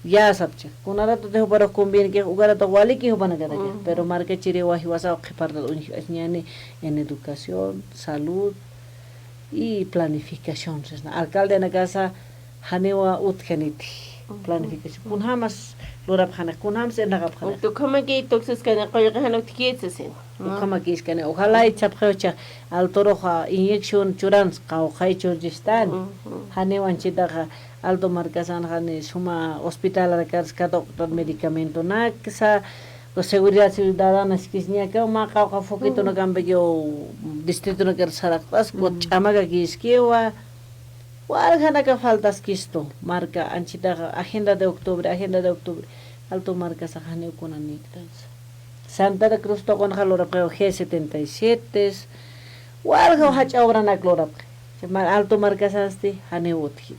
ya sabcha. Kun ara to deho para conviene que ugara to wali ki banagada. Pero marca chire wahi wasa qhiparda uñani en educación, salud y planificación. Alcalde na casa hanewa utjaniti planificación. Kun hamas lurap khana kun hams en nagap khana. Tu kama ki toxis kana qoyqahan utkietsen. Kama ki iskane ojalá ichapqecha al toroja inyección churans qawqay churjistan. Hanewan chitaqa alto marcasan hane suma hospital arkarska doctor medicamento na kesa seguridad ciudadana skisnya ka ma qawqa foquito no cambio distrito no kersaraktas ko chamaga kiskewa walgana ka faltas kisto marca anchita agenda de octubre alto marca sajane kunaniktas Santa Cruz to con jalora preo G77 walga hacha obra na clora alto marca sasti hane uthit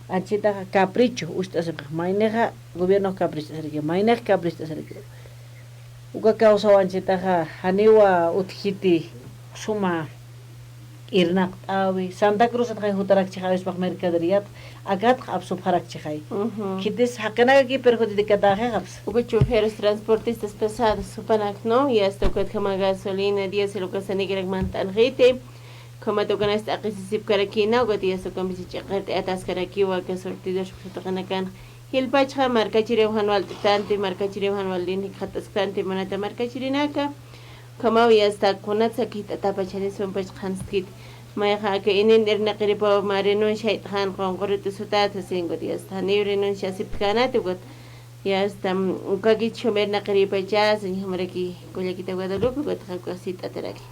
anchita capricho usted se maineja gobierno capricho sergio mainej capricho sergio uga causa anchita hanewa uthiti suma irnaq awi Santa Cruz at hutarak chikhalis pak mercadería agat abso farak chikhay kitis hakana ki perjudicada haps uga choferes transportistas pesados supanak no y hasta que kama gasolina diésel lo que se negra mantan rete como tocan esta aquisip karakina uga diésel como si chaqat atas karakiwa que sortidos tocan kan hilpachha marca chireuhan wal tante marca chireuhan wal din khatas tante manata marca chirinaka como ya está con atsakita tapachane son pach khanskit maya que inen ernaqri pa marino shait khan qonqorito sutata singo ya está neurino shasip kanate got ya está ukagi chomer naqri pa chas ni hamaraki kollakita Guadalupe got khakasita taraki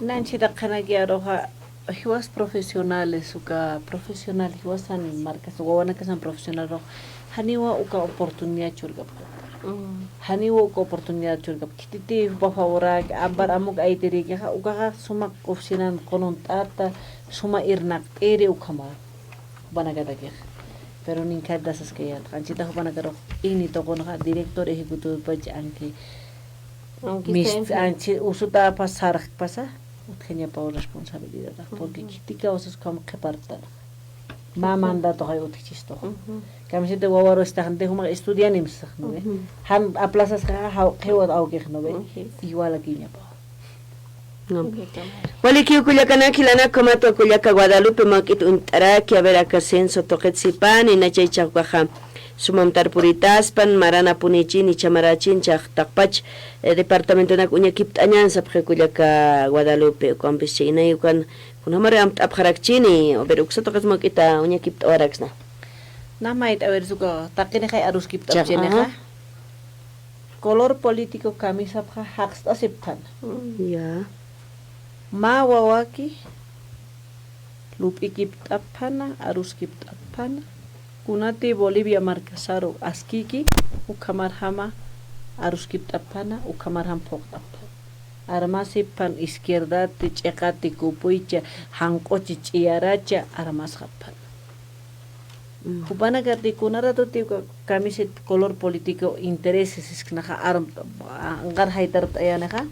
nanchita khanaki aroja hiwas profesionales uka profesional hiwasan marcas uwana kasan profesional ro haniwa uka oportunidad churgap haniwa uka oportunidad churgap kititi por favor abar amuk aiteri que uka suma oficinan konon tata suma irnak ere ukama banagada que pero ninka dasas que ya anchita banagaro ini to kono director ejecutivo pach anki mis anchi usuta pasar pasa utgenia por responsabilidad porque kitika osas como que parta ma mandato hay utchisto camiseta wawaro está gente como estudian imsa no han a plazas ha qewad au que no ve igual aquí ya no wali ki kullakana kilana como to kullaka Guadalupe makit untara que a ver a casenso toquetzipan y nachay chaqwaja sumamtar puritaspan marana punichin y chamarachin chaqtaqpach departamento nak uñakip tañan sapje kullaka Guadalupe campus china y kan kunamare apharakchini o pero uksa toqas makita uñakip tawaraxna namait a ver suka taqine kay aruskip tapchene color político camisa pha haqsta sipkan ya ma wawaki lupikip tapana aruskip tapana kunati Bolivia marcasaro askiki ukamarhama aruskip tapana ukamarham poqtap armasi pan izquierda te chekati kupuicha hanqochi chiaracha armas hapan Cubana gati kunara to tiu camiset color político intereses isknaha arm ngar haitar tayanaha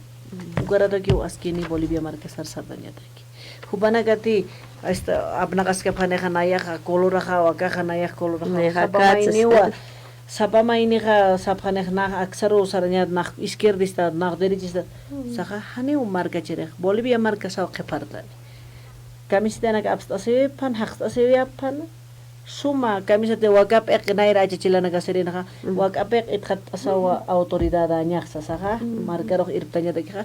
ugara to ki askini Bolivia marcasar sardaña taki Cubana gati esta abnagas ka paneja naya color ha waka naya color ha Sapa ini ka sapane na aksaro saranya na izquierdista na derechista saha hani marca chere Bolivia marca sa qeparta camiseta na abstase pan haqstase pan suma camiseta wakap ek naira chilana ka serena wakap ek itqat asawa autoridad aña saha marca ro irtanya de ka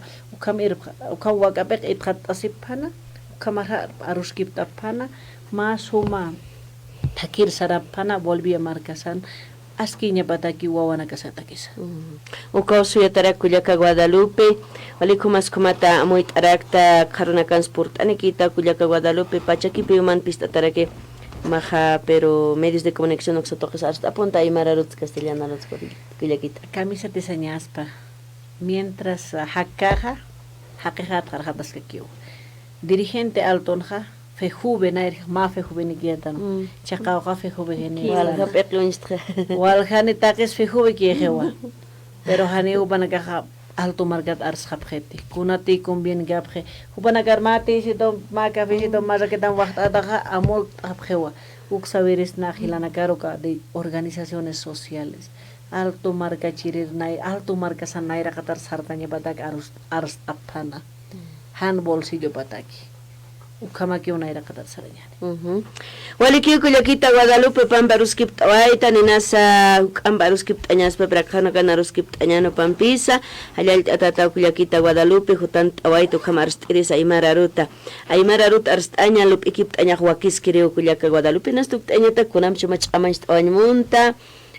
ukam wakap ek itqat asipana kamara aruskip tapana ma suma takir sarapana Bolivia marca san askinya bataki wawana kasatakisa ukausu ya kullaka Guadalupe walikumas kumata amuit arakta karuna transport anikita kullaka Guadalupe pachaki piuman pista tarake maja pero medios de conexión oxotoques hasta apunta y mararuts castellana los kullakita camisa de sañaspa mientras hakaja haqiqat qarqatas kakiu dirigente altonja fejube nair ma fejube ni gietan chaqauqa fejube gene walga peqlunchtra walgani taqis fejube kiejewa pero hani ubanaga alto margat ars khapkheti kunati convien gapkhe ubanagar mati sito maka visito mazaketan waqt adaga amol khapkhewa uk saberes na khilana karoka de organizaciones sociales alto marca chirir nai alto marca sanaira qatar sartanya batak ars apana han bolsillo bataki ukama que una era qatar saranya waliki kullakita Guadalupe pambaruskip tawaita ninasa ambaruskip tañas peprakana kanaruskip tañano pampisa halal atata kullakita Guadalupe hutan tawaito kamarstiris aymara ruta arstaña lup ekip taña wakis kireo kullaka Guadalupe nastuk tañata kunamchu mach'amanch tawañmunta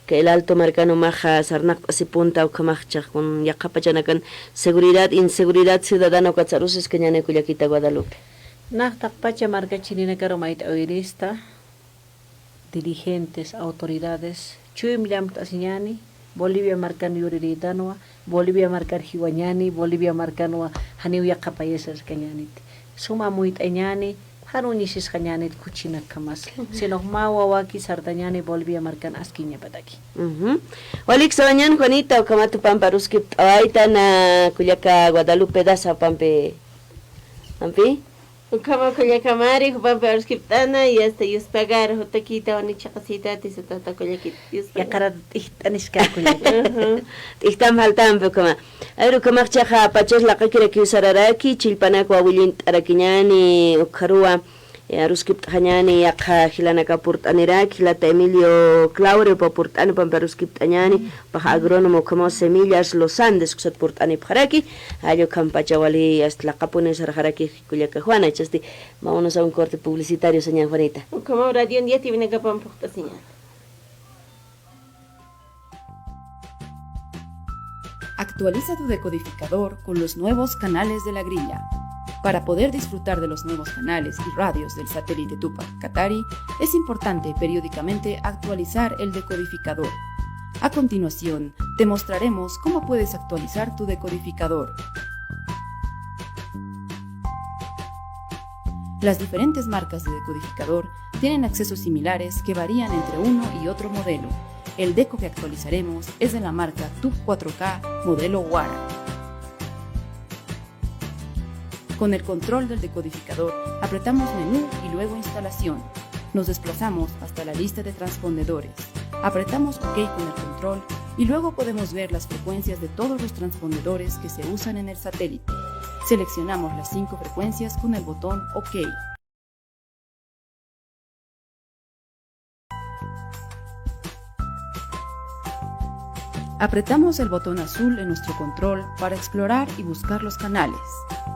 que el alto marcano maja sarnak asipunta o kamachcha con yaqapachanakan seguridad inseguridad ciudadano katsaruses keñane kullakita Guadalupe Naqtaq pacha marca chilena karomait oirista, dirigentes, autoridades, chuyimllam tasiñani, Bolivia marcan yuriridanoa, Bolivia marcar hiwañani, Bolivia marcanua haniuya kapayesas kañaniti. Suma muit añani, haruñisis kañanit kuchina kamas. Sino mawa waki sardañani Bolivia marcan asquiña pataki. Walik sabañan Juanita o kamatu pamparuskip awaita na kullaka Guadalupe dasa pampe. Pampi? Ukama kullakamari hupapi arskiptana y hasta yuspagar hutakita oni chaqasita tisatata kullakit yaqarat ihtanisqa kullak ihtam haltam kama ayru kamaqchaqa pachos laqakira kiusararaki chilpanako awillin tarakiñani ukharua aruskip tañani yaqa hilanaka purt'aniraki hilata Emilio Claure pa purt'ani pampa aruskip tañani paja agrónomo como semillas Los Andes kusat purt'ani pjaraki ayo kampacha wali hasta laqapuni sarjaraki kullaka Juana chasti vámonos a un corte publicitario señora Juanita como radio un día te viene capam puesta señal Actualiza tu decodificador con los nuevos canales de la grilla. Para poder disfrutar de los nuevos canales y radios del satélite Tupac Katari, es importante periódicamente actualizar el decodificador. A continuación, te mostraremos cómo puedes actualizar tu decodificador. Las diferentes marcas de decodificador tienen accesos similares que varían entre uno y otro modelo. El deco que actualizaremos es de la marca TUP 4K modelo Wara. Con el control del decodificador, apretamos menú y luego instalación. Nos desplazamos hasta la lista de transpondedores. Apretamos OK con el control y luego podemos ver las frecuencias de todos los transpondedores que se usan en el satélite. Seleccionamos las 5 frecuencias con el botón OK. Apretamos el botón azul en nuestro control para explorar y buscar los canales.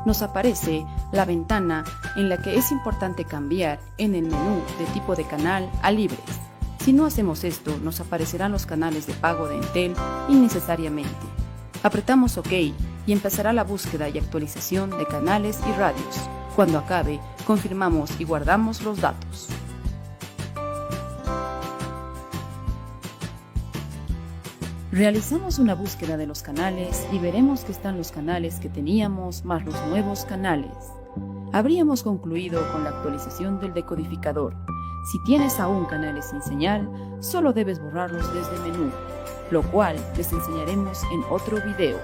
Nos aparece la ventana en la que es importante cambiar en el menú de tipo de canal a libres. Si no hacemos esto, nos aparecerán los canales de pago de Entel innecesariamente. Apretamos OK y empezará la búsqueda y actualización de canales y radios. Cuando acabe, confirmamos y guardamos los datos. Realizamos una búsqueda de los canales y veremos que están los canales que teníamos más los nuevos canales. Habríamos concluido con la actualización del decodificador. Si tienes aún canales sin señal, solo debes borrarlos desde el menú, lo cual les enseñaremos en otro video.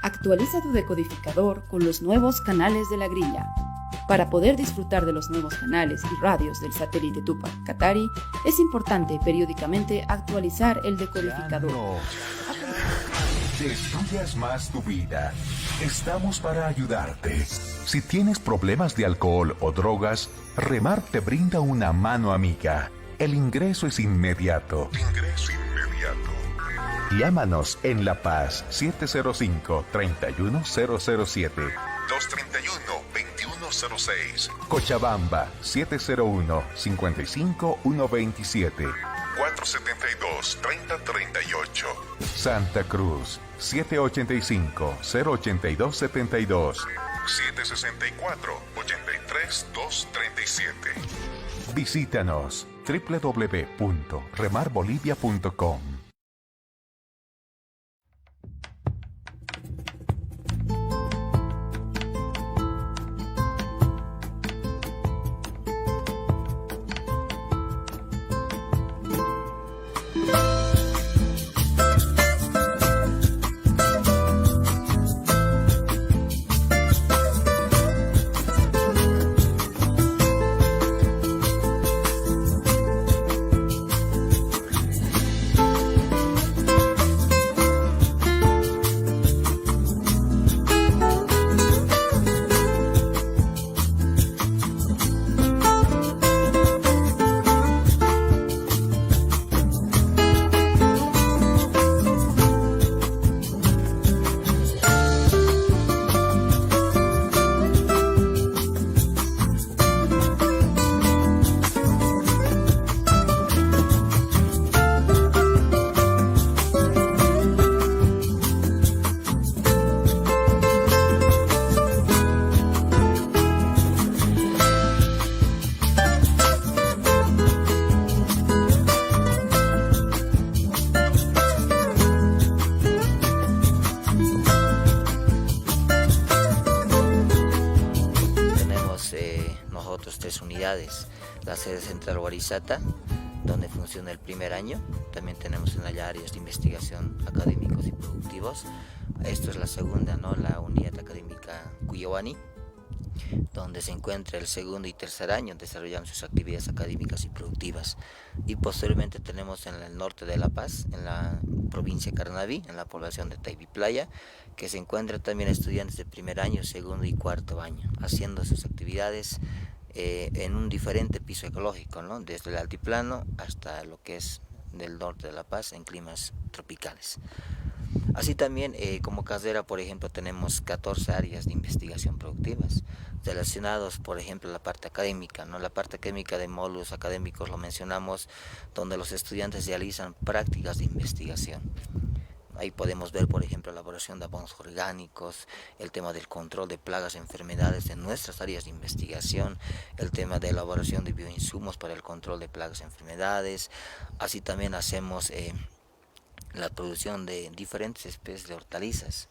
Actualiza tu decodificador con los nuevos canales de la grilla. Para poder disfrutar de los nuevos canales y radios del satélite Tupac Katari, es importante periódicamente actualizar el decodificador. Destruyas más tu vida. Estamos para ayudarte. Si tienes problemas de alcohol o drogas, Remar te brinda una mano amiga. El ingreso es inmediato. Llámanos en La Paz 705-31007. 231-2106. Cochabamba 701-55127. 472-3038. Santa Cruz 785-08272. 764-83237. Visítanos www.remarbolivia.com. La sede central Guarizata, donde funciona el primer año. También tenemos en allá áreas de investigación académicos y productivos. Esto es la segunda, ¿no? La unidad académica Cuyawani, donde se encuentra el segundo y tercer año desarrollando sus actividades académicas y productivas. Y posteriormente tenemos en el norte de La Paz, en la provincia de Carnaví, en la población de Taibi Playa, que se encuentran también estudiantes de primer año, segundo y cuarto año, haciendo sus actividades en un diferente piso ecológico, ¿no? Desde el altiplano hasta lo que es del norte de La Paz en climas tropicales. Así también como Casdera, por ejemplo, tenemos 14 áreas de investigación productivas relacionados, por ejemplo, a la parte académica, ¿no? La parte académica de módulos académicos lo mencionamos, donde los estudiantes realizan prácticas de investigación. Ahí podemos ver, por ejemplo, la elaboración de abonos orgánicos, el tema del control de plagas y enfermedades en nuestras áreas de investigación, el tema de elaboración de bioinsumos para el control de plagas y enfermedades. Así también hacemos la producción de diferentes especies de hortalizas.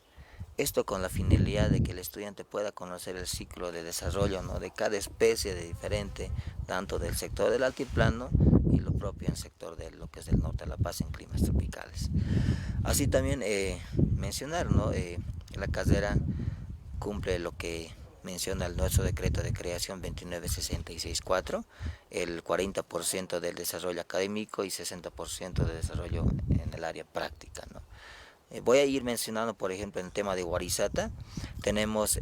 Esto con la finalidad de que el estudiante pueda conocer el ciclo de desarrollo, ¿no? De cada especie de diferente, tanto del sector del altiplano y lo propio en el sector de lo que es del norte de La Paz en climas tropicales. Así también mencionar, ¿no? La Casdera cumple lo que menciona nuestro decreto de creación 29664, el 40% del desarrollo académico y 60% de desarrollo en el área práctica, ¿no? Voy a ir mencionando, por ejemplo, en el tema de Guarizata, tenemos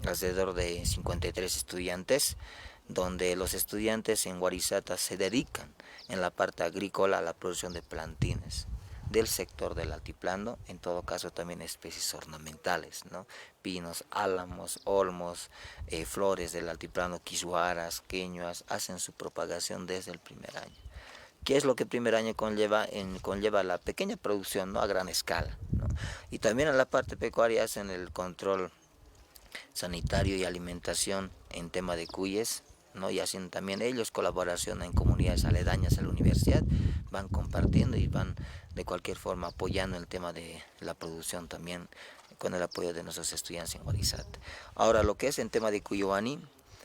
alrededor de 53 estudiantes, donde los estudiantes en Guarizata se dedican en la parte agrícola a la producción de plantines del sector del altiplano, en todo caso también especies ornamentales, ¿no? Pinos, álamos, olmos, flores del altiplano, quisuaras, queñuas, hacen su propagación desde el primer año. ¿Qué es lo que el primer año conlleva? Conlleva la pequeña producción, ¿no? A gran escala, ¿no? Y también en la parte pecuaria hacen el control sanitario y alimentación en tema de cuyes, ¿no? Y hacen también ellos colaboración en comunidades aledañas a la universidad, van compartiendo y van de cualquier forma apoyando el tema de la producción también con el apoyo de nuestros estudiantes en Guarizata. Ahora, lo que es en tema de Cuyawani,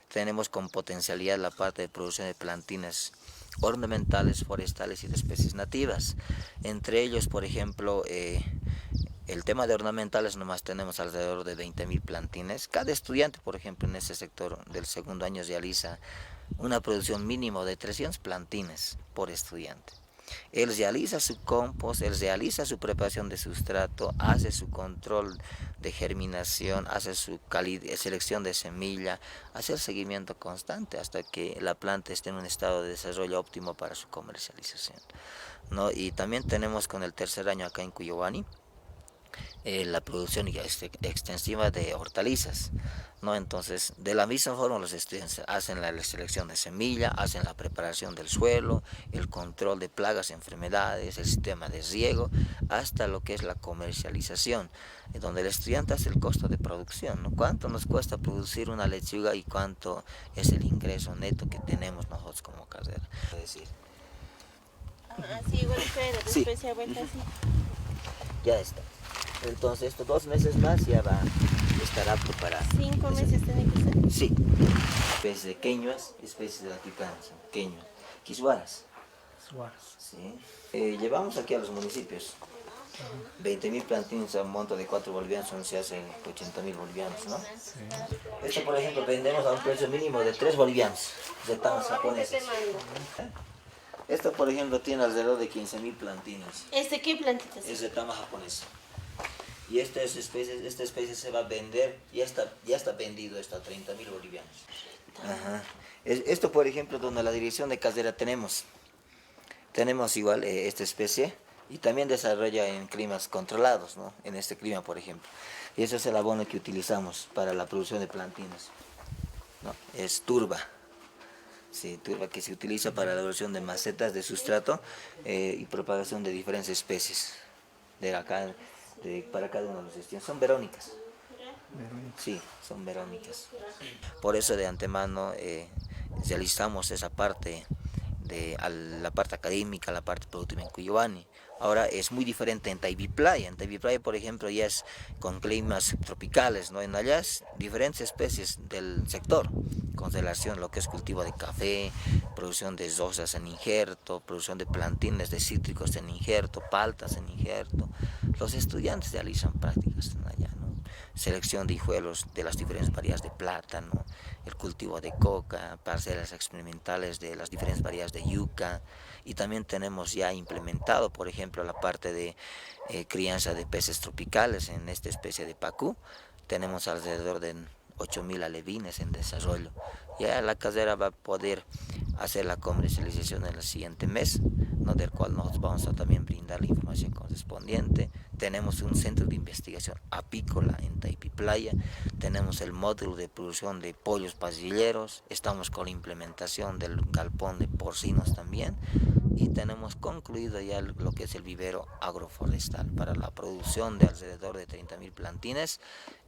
tenemos con potencialidad la parte de producción de plantines ornamentales, forestales y de especies nativas. Entre ellos, por ejemplo, el tema de ornamentales nomás tenemos alrededor de 20.000 plantines. Cada estudiante, por ejemplo, en ese sector del segundo año realiza una producción mínimo de 300 plantines por estudiante. Él realiza su compost, él realiza su preparación de sustrato, hace su control de germinación, hace su selección de semilla, hace el seguimiento constante hasta que la planta esté en un estado de desarrollo óptimo para su comercialización, ¿no? Y también tenemos con el tercer año acá en Cuyawani, la producción extensiva de hortalizas, ¿no? Entonces, de la misma forma los estudiantes hacen la selección de semilla, hacen la preparación del suelo, el control de plagas, enfermedades, el sistema de riego, hasta lo que es la comercialización, donde el estudiante hace el costo de producción, ¿no? ¿Cuánto nos cuesta producir una lechuga y cuánto es el ingreso neto que tenemos nosotros como carrera? Es decir, sí, igual espera, sí. después se ha vuelto así. Ya está. Entonces, estos 2 meses más ya estará preparado. 5 meses tiene que ser. Sí. Especies de queñuas, especies de africanas, queño, quisuaras. Sí. Llevamos aquí a los municipios 20.000 plantines a un monto de 4 bolivianos, se hacen 80.000 bolivianos, ¿no? Sí. Esto, por ejemplo, vendemos a un precio mínimo de 3 bolivianos, de tamas japonesas. Esto, por ejemplo, tiene alrededor de 15.000 plantines. ¿Este qué plantita es? Es de tama japonesa. Y esta especie se va a vender, ya está vendido esto a 30.000 bolivianos. Ajá. Esto, por ejemplo, donde la dirección de casera tenemos igual esta especie y también desarrolla en climas controlados, ¿no? En este clima, por ejemplo. Y ese es el abono que utilizamos para la producción de plantines, ¿no? Es turba. Sí, turba que se utiliza para la elaboración de macetas de sustrato y propagación de diferentes especies para cada uno de los destinos. Son verónicas. Sí, son verónicas. Por eso de antemano realizamos esa parte la parte académica, la parte productiva en Cuyabani. Ahora es muy diferente en Taibi Playa. En Taibi Playa, por ejemplo, ya es con climas tropicales, ¿no? En allá es diferentes especies del sector, con relación a lo que es cultivo de café, producción de rosas en injerto, producción de plantines de cítricos en injerto, paltas en injerto. Los estudiantes realizan prácticas en allá, ¿no? Selección de hijuelos de las diferentes variedades de plátano, el cultivo de coca, parcelas experimentales de las diferentes variedades de yuca, y también tenemos ya implementado, por ejemplo, la parte de crianza de peces tropicales en esta especie de pacú. Tenemos alrededor de 8.000 alevines en desarrollo. Ya la carrera va a poder hacer la comercialización en el siguiente mes, ¿no? Del cual nosotros vamos a también brindar la información correspondiente. Tenemos un centro de investigación apícola en Taipi Playa, tenemos el módulo de producción de pollos pasilleros, estamos con la implementación del galpón de porcinos también, y tenemos concluido ya lo que es el vivero agroforestal para la producción de alrededor de 30.000 plantines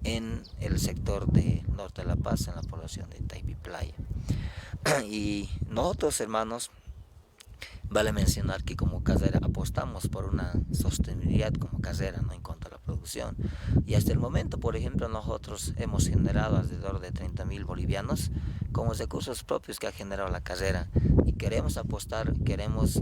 en el sector de Norte de La Paz, en la población de Taipi Playa. Y nosotros, hermanos, vale mencionar que como carrera apostamos por una sostenibilidad como carrera, ¿no? En cuanto a la producción. Y hasta el momento, por ejemplo, nosotros hemos generado alrededor de 30.000 bolivianos como recursos propios que ha generado la carrera. Y queremos apostar, queremos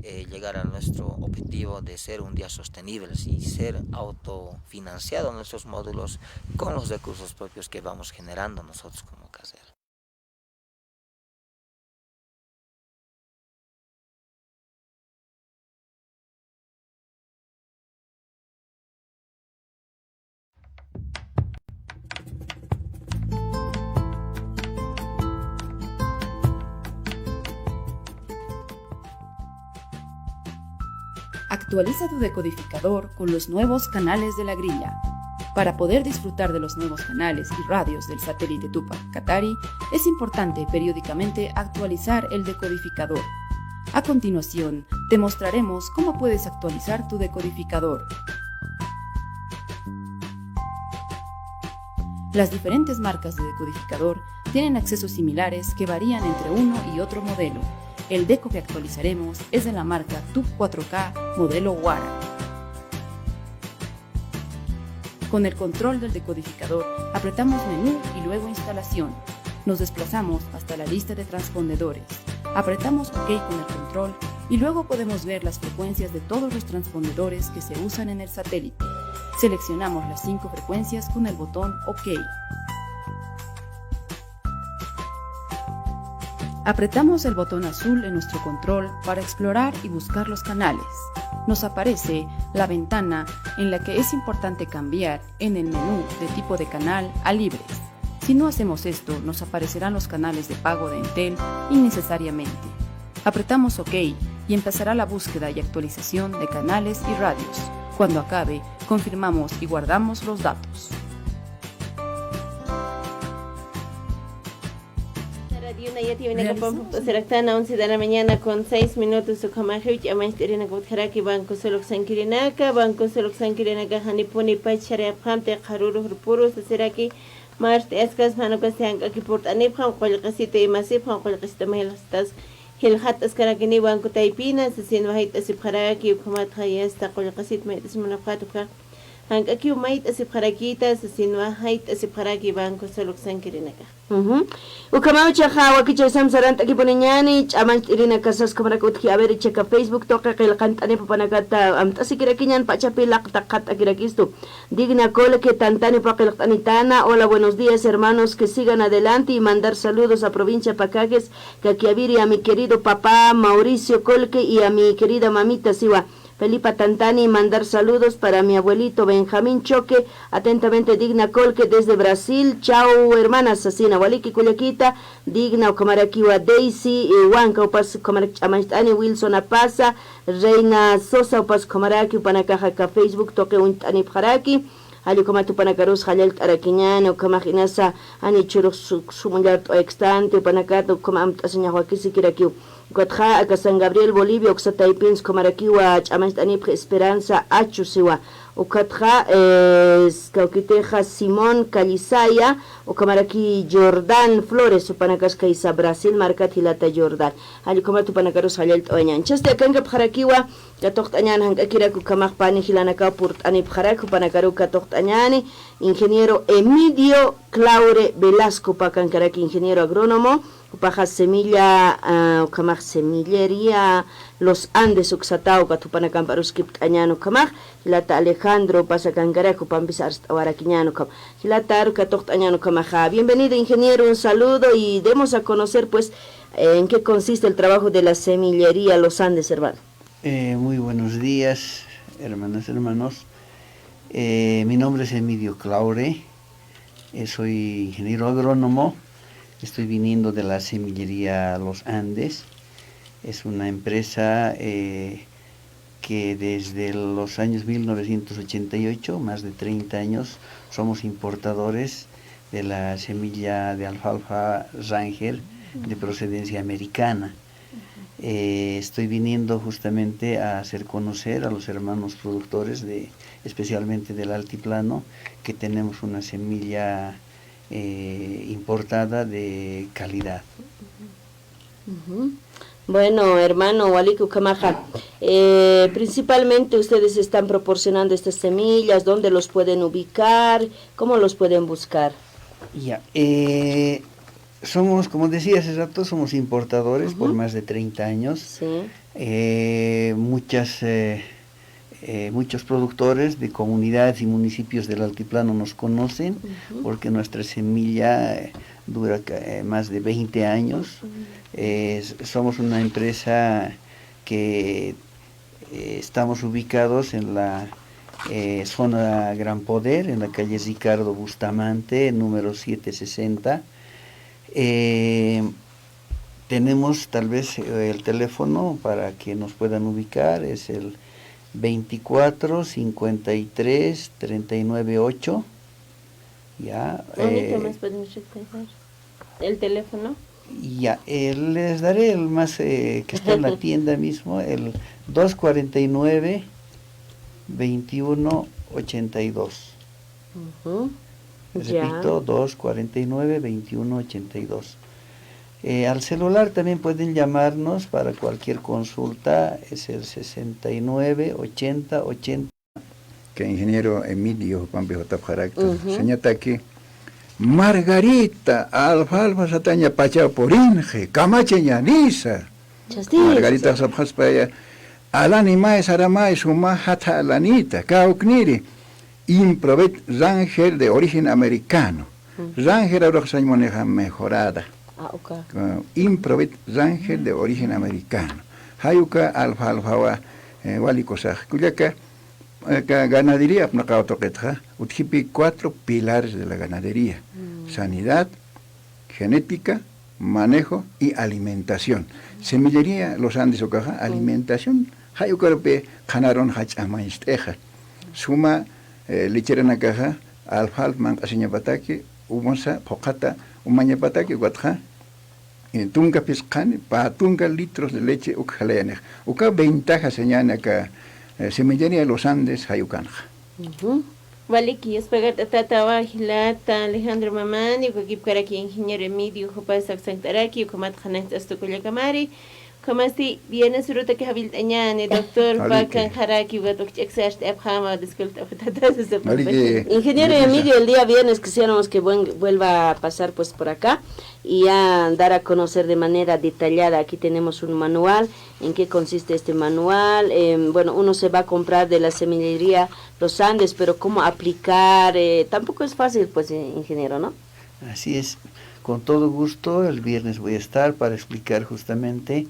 llegar a nuestro objetivo de ser un día sostenibles y ser autofinanciados nuestros módulos con los recursos propios que vamos generando nosotros como carrera. Actualiza tu decodificador con los nuevos canales de la grilla. Para poder disfrutar de los nuevos canales y radios del satélite Tupac Katari, es importante periódicamente actualizar el decodificador. A continuación, te mostraremos cómo puedes actualizar tu decodificador. Las diferentes marcas de decodificador tienen accesos similares que varían entre uno y otro modelo. El deco que actualizaremos es de la marca TUP 4K modelo Wara. Con el control del decodificador, apretamos menú y luego instalación. Nos desplazamos hasta la lista de transpondedores. Apretamos OK con el control y luego podemos ver las frecuencias de todos los transpondedores que se usan en el satélite. Seleccionamos las 5 frecuencias con el botón OK. Apretamos el botón azul en nuestro control para explorar y buscar los canales. Nos aparece la ventana en la que es importante cambiar en el menú de tipo de canal a libres. Si no hacemos esto, nos aparecerán los canales de pago de Entel innecesariamente. Apretamos OK y empezará la búsqueda y actualización de canales y radios. Cuando acabe, confirmamos y guardamos los datos. Ya tiene que ser 11 de la mañana con 6 minutos. Su camaje y amais terina que banco solo sankirinaka, banco solo sankirinaka, hanipuni pachare pante karuru puro será que más escas mano que sean aquí por aniphan cual casite y masifhan cual casite melastas el hat escara que ni banco taipina se sin wahit asip haraki kuma tayesta cual casit me desmana fatuka hank aquí umait asip harakita se sin wahit asip haraki banco solo sankirinaka. Ukamau chaha wakicha samsarant aquí poneñani chaman irina casas como rakut a ver checa Facebook toca que el cantane papanagata así que raquiñan pachapi laqtaqat akirakisto digna cole que tantane paquilqanitana. Hola, buenos días hermanos, que sigan adelante y mandar saludos a provincia Pacajes, que aquí a mi querido papá Mauricio Colque y a mi querida mamita Siwa Felipa Tantani, mandar saludos para mi abuelito Benjamín Choque, atentamente Digna Colque desde Brasil. Chao hermanas, asina Waliki Cuyaquita, Digna Ocamaraquiwa Daisy, Huanca Upas Comarachamaitani Wilson Apasa, Reina Sosa Upas Comaraki, Upanacajaca Facebook, Toque Untani Paraki, Ali como tu panacarus halal araquiñano, como imaginasa ani churuk sumular o extante, panacato como asenya Joaquín Siquiraquiu. Gotja a San Gabriel Bolivia, Oxataipins, Comaraquiwa, Chamantanip Esperanza, Achusiwa, Ocatja, Cauquiteja Simón Calizaya, o Camaraqui Jordán Flores, o Panacasca Isa Brasil, Marcatilata Jordán. Ali como tu panacaros halal oñan. Chaste Kanga Paraquiwa, Gatochtañan, Hankakira Kukamak Pani Hilanaka, Purt Anip Haraku, Panacaru Katochtañani, ingeniero Emilio Claure Velasco, Pacancaraki, ingeniero agrónomo. Upaja semilla, ukamaj semillería, los Andes, uxatao, Catupanacamparos Kiptañano, Camaj, Hilata Alejandro, Pasacangaraco, Pampisar, Guaraquiñano, Hilata Arcatochtañano, Camaja. Bienvenido, ingeniero, un saludo y demos a conocer, pues, en qué consiste el trabajo de la semillería Los Andes, hermano. Muy buenos días, hermanos. Mi nombre es Emilio Claure, soy ingeniero agrónomo. Estoy viniendo de la semillería Los Andes. Es una empresa que desde los años 1988, más de 30 años, somos importadores de la semilla de alfalfa Ranger de procedencia americana. Estoy viniendo justamente a hacer conocer a los hermanos productores, especialmente del altiplano, que tenemos una semilla importada de calidad. Bueno, hermano Waliku Kamaja, principalmente ustedes están proporcionando estas semillas, ¿dónde los pueden ubicar? ¿Cómo los pueden buscar? Ya, somos, como decía hace rato, somos importadores por más de 30 años. Sí. Muchos productores de comunidades y municipios del altiplano nos conocen porque nuestra semilla dura más de 20 años. Somos una empresa que estamos ubicados en la zona Gran Poder, en la calle Ricardo Bustamante, número 760. Tenemos tal vez el teléfono para que nos puedan ubicar, es el 24 53 39 8. Ya. ¿Qué más podemos recordar? ¿El teléfono? Ya, les daré el más que está en la tienda mismo, el 249 21 82. Repito, 249 21 82. Al celular también pueden llamarnos para cualquier consulta, es el 69 80 80. Que ingeniero Emilio Pampejo Tapjaracto, señata aquí, Margarita, alfalfa sataña pacha porinje, camache ñaniza. Margarita sabjas para alani maes aramay suma hata alanita, kaukniri, improvet Ranger de origen americano. Ranger ahora se maneja mejorada. Improvet Ranger de origen americano. Hayuka alfalfa walikosaj. Kuyaka ganadería, utjipi 4 pilares de la ganadería: sanidad, genética, manejo y alimentación. Semillería Los Andes Ocaja, alimentación, hayukarpe janaron hachamainsteja. suma licherana caja alfalfa man asinya bataki umonsa pokata umanya bataki guatja tunga piscani pa tunga litros de leche ukjalene uka ventaja señana ka Seminaria de los Andes hayukanja. Vale, que es pegar tata hilata Alejandro Mamani, que para que ingeniero Emidio Jopa Saxantaraki, como atjanet esto con la camari, como si viene su ruta que habil añane, doctor Pacan Haraki, que tu exerce abhama, disculpa, ingeniero Emidio, el día viernes quisiéramos que vuelva a pasar pues por acá y a dar a conocer de manera detallada. Aquí tenemos un manual, en qué consiste este manual. Bueno, uno se va a comprar de la semillería Los Andes, pero cómo aplicar, tampoco es fácil, pues, ingeniero, ¿no? Así es, con todo gusto, el viernes voy a estar para explicar justamente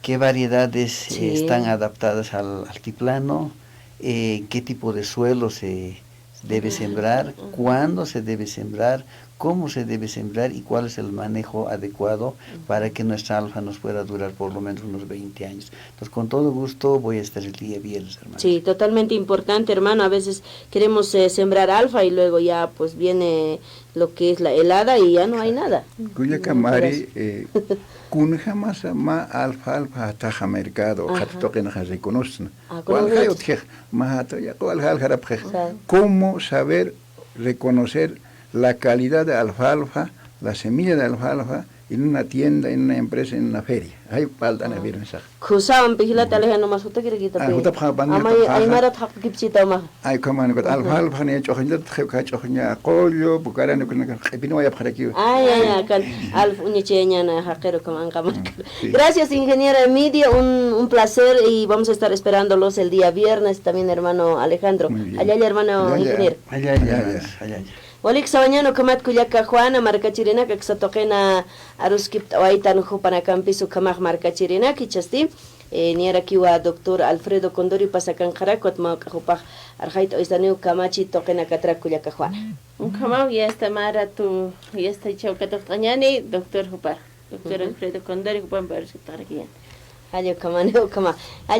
qué variedades están adaptadas al altiplano, qué tipo de suelo se debe sembrar, cuándo se debe sembrar, cómo se debe sembrar y cuál es el manejo adecuado para que nuestra alfa nos pueda durar por lo menos unos 20 años. Entonces, con todo gusto voy a estar el día viernes, hermano. Sí, totalmente importante, hermano. A veces queremos sembrar alfa y luego ya pues viene lo que es la helada y ya no hay nada. Cuya camari kun jamás ma alfa hasta mercado, hasta que no se reconocen. ¿Cómo saber reconocer la calidad de alfalfa, la semilla de alfalfa en una tienda, en una empresa, en una feria? Hay falta de mensaje. Kusawan pihilata lehan no masuta kira kita pe. Ay marat hak kipsita ma. Ay kaman ko alfalfa ne chokhnya chokhnya qolyo bukaran ko khipino ya bharaki. Ay kan alf uñechenya na hakero kaman kaman. Gracias, ingeniero Emidio, un placer y vamos a estar esperándolos el día viernes también, hermano Alejandro. Allá hermano ingeniero. Allá. Walik sawañano kamat kuyaka Juana markachirina que toquena aruskip waitan jupana campisu kamaj markachirina kichasti niera kiwa doctor Alfredo Condori pasakan jarakot ma jupaj arjait oisaniu kamachi toquena katra kuyaka Juana. Un kamau ya está mara tu ya está chaukato tañani doctor Jupa. Doctor Alfredo Condori jupan parusip tarakiya. Ayo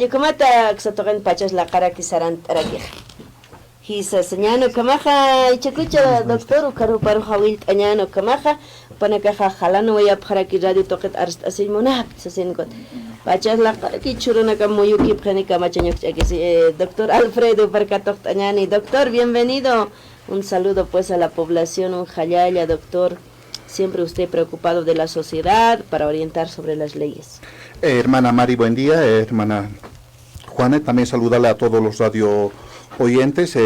kamata xatoqen pachas la cara kisaran taraki. Hisa señano kamaja ichakucha doctor karu paru hawil añano kamaja panakaja jalano waya para que radio toquet arst así monap sasen got pachas la ki churuna kam moyuki phani kamachaño doctor Alfredo Parcato añani. Doctor, bienvenido, un saludo pues a la población un jalaya, doctor, siempre usted preocupado de la sociedad para orientar sobre las leyes. Hermana Mari, buen día. Hermana Juana, también saludarle a todos los radio oyentes.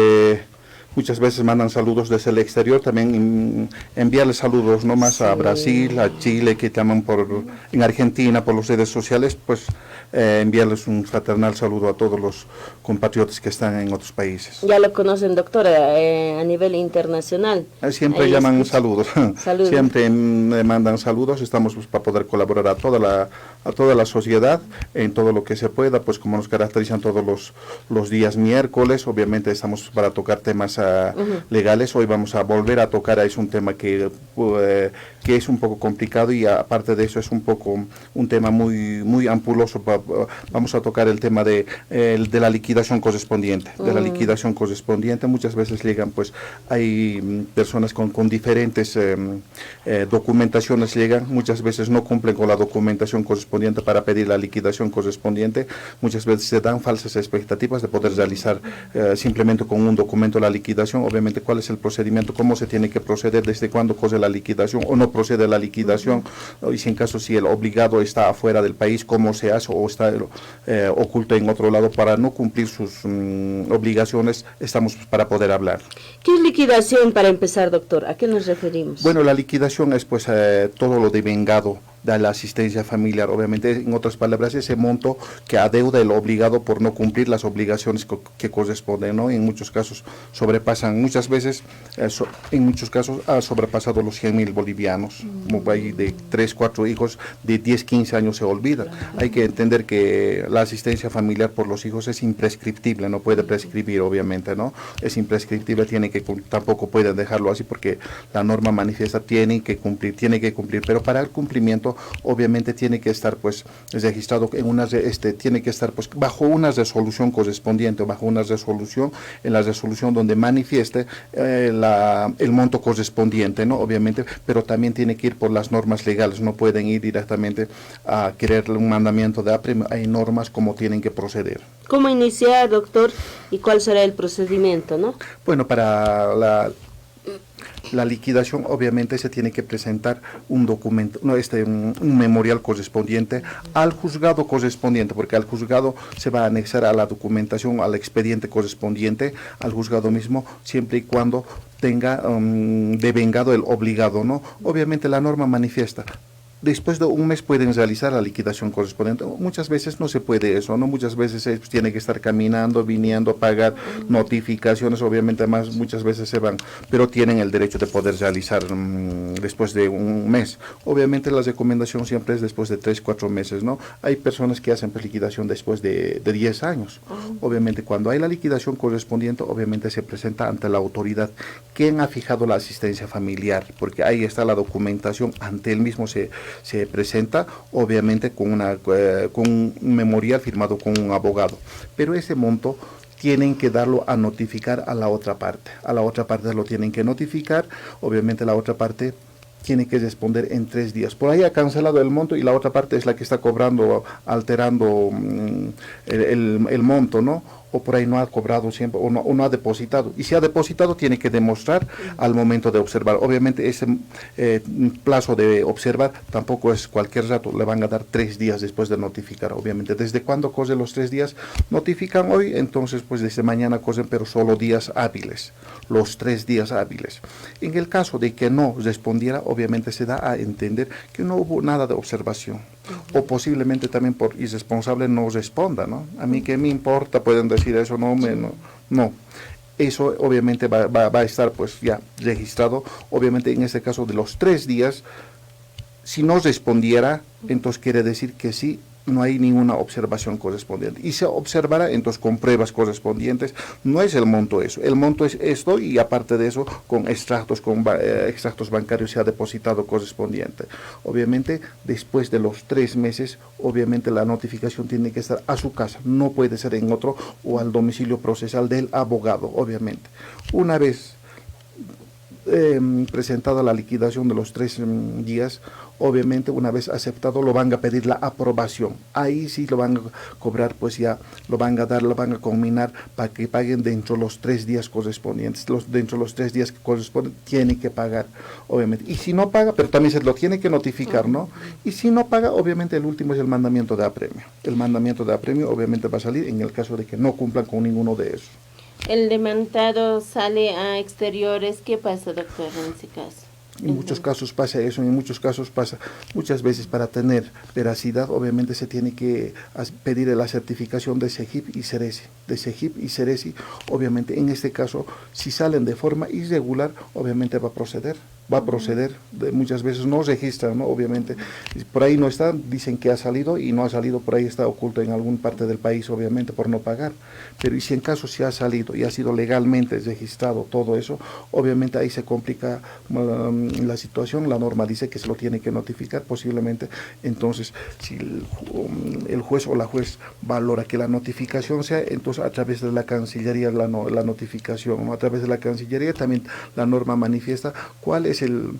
Muchas veces mandan saludos desde el exterior, también enviarles saludos no más a Brasil, a Chile, que llaman en Argentina por las redes sociales, pues enviarles un fraternal saludo a todos los compatriotas que están en otros países. Ya lo conocen, doctora, a nivel internacional. Siempre ahí llaman saludos, siempre me mandan saludos. Estamos pues, para poder colaborar a toda la sociedad en todo lo que se pueda, pues como nos caracterizan todos los días miércoles. Obviamente estamos para tocar temas legales. Hoy vamos a volver a tocar, es un tema que es un poco complicado y aparte de eso es un tema muy ampuloso. Vamos a tocar el tema de la liquidación correspondiente. Muchas veces llegan, pues hay personas con diferentes documentaciones llegan, muchas veces no cumplen con la documentación correspondiente para pedir la liquidación correspondiente, muchas veces se dan falsas expectativas de poder realizar simplemente con un documento la liquidación. Obviamente cuál es el procedimiento, cómo se tiene que proceder, desde cuándo corre la liquidación o no procede la liquidación, y si en caso si el obligado está afuera del país, cómo se hace o está oculto en otro lado para no cumplir sus obligaciones. Estamos para poder hablar. ¿Qué es liquidación para empezar, doctor? ¿A qué nos referimos? Bueno, la liquidación es pues todo lo devengado de la asistencia familiar, obviamente, en otras palabras, ese monto que adeuda el obligado por no cumplir las obligaciones que corresponden, ¿no? En muchos casos sobrepasan, muchas veces, en muchos casos ha sobrepasado los 100.000 bolivianos, como hay de 3, 4 hijos de 10, 15 años se olvida. Hay que entender que la asistencia familiar por los hijos es imprescriptible, no puede prescribir, obviamente, ¿no? Es imprescriptible, tampoco puede dejarlo así porque la norma manifiesta tiene que cumplir, pero para el cumplimiento correspondiente, obviamente tiene que estar pues registrado en una tiene que estar pues bajo una resolución correspondiente, o bajo una resolución, en la resolución donde manifieste el monto correspondiente, ¿no? Obviamente, pero también tiene que ir por las normas legales, no pueden ir directamente a querer un mandamiento de apremio, hay normas como tienen que proceder. ¿Cómo iniciar, doctor, y cuál será el procedimiento, no? Bueno, para la liquidación obviamente se tiene que presentar un documento, un memorial correspondiente al juzgado correspondiente, porque al juzgado se va a anexar a la documentación, al expediente correspondiente, al juzgado mismo, siempre y cuando tenga devengado el obligado, ¿no? Obviamente la norma manifiesta. Después de un mes pueden realizar la liquidación correspondiente. Muchas veces no se puede eso, ¿no? Muchas veces se tiene que estar caminando, viniendo, pagar notificaciones, obviamente más muchas veces se van, pero tienen el derecho de poder realizar después de un mes. Obviamente la recomendación siempre es después de 3, 4 meses, ¿no? Hay personas que hacen pues, liquidación después de 10 años. Obviamente cuando hay la liquidación correspondiente, obviamente se presenta ante la autoridad quien ha fijado la asistencia familiar, porque ahí está la documentación, ante él mismo se presenta, obviamente con un memorial firmado con un abogado, pero ese monto tienen que darlo a notificar a la otra parte lo tienen que notificar, obviamente la otra parte tiene que responder en 3 días. Por ahí ha cancelado el monto y la otra parte es la que está cobrando, alterando el monto, ¿no? O por ahí no ha cobrado siempre, o no ha depositado. Y si ha depositado, tiene que demostrar al momento de observar. Obviamente ese plazo de observar tampoco es cualquier rato, le van a dar 3 días después de notificar. Obviamente, ¿desde cuándo corren los 3 días? Notifican hoy, entonces pues desde mañana corren, pero solo días hábiles, los 3 días hábiles. En el caso de que no respondiera, obviamente se da a entender que no hubo nada de observación. O posiblemente también por irresponsable no responda, ¿no? A mí qué me importa, pueden decir eso, no. Eso obviamente va a estar pues ya registrado, obviamente en este caso de los 3 días, si no respondiera, entonces quiere decir que sí, no hay ninguna observación correspondiente. Y se observará entonces con pruebas correspondientes, no es el monto eso, el monto es esto y aparte de eso con extractos bancarios se ha depositado correspondiente. Obviamente después de los 3 meses, obviamente la notificación tiene que estar a su casa, no puede ser en otro o al domicilio procesal del abogado, obviamente. Una vez presentada la liquidación de los 3 días, obviamente una vez aceptado lo van a pedir la aprobación, ahí sí lo van a cobrar, pues ya lo van a combinar para que paguen dentro de los 3 días correspondientes, dentro de los 3 días que corresponden tiene que pagar, obviamente, y si no paga, pero también se lo tiene que notificar, ¿no? Y si no paga, obviamente el último es el mandamiento de apremio, obviamente va a salir en el caso de que no cumplan con ninguno de esos. El demandado sale a exteriores, ¿qué pasa, doctor, en ese caso? En muchos casos pasa eso, en muchos casos pasa, muchas veces para tener veracidad, obviamente se tiene que pedir la certificación de SEGIP y Ceresi, obviamente en este caso, si salen de forma irregular, obviamente va a proceder, muchas veces no registran, ¿no? Obviamente, por ahí no está, dicen que ha salido y no ha salido, por ahí está oculto en alguna parte del país, obviamente, por no pagar, pero y si en caso se ha salido y ha sido legalmente registrado todo eso, obviamente ahí se complica la situación, la norma dice que se lo tiene que notificar posiblemente, entonces si el juez o la juez valora que la notificación sea, entonces a través de la Cancillería la notificación, ¿no? A través de la Cancillería también la norma manifiesta cuál es el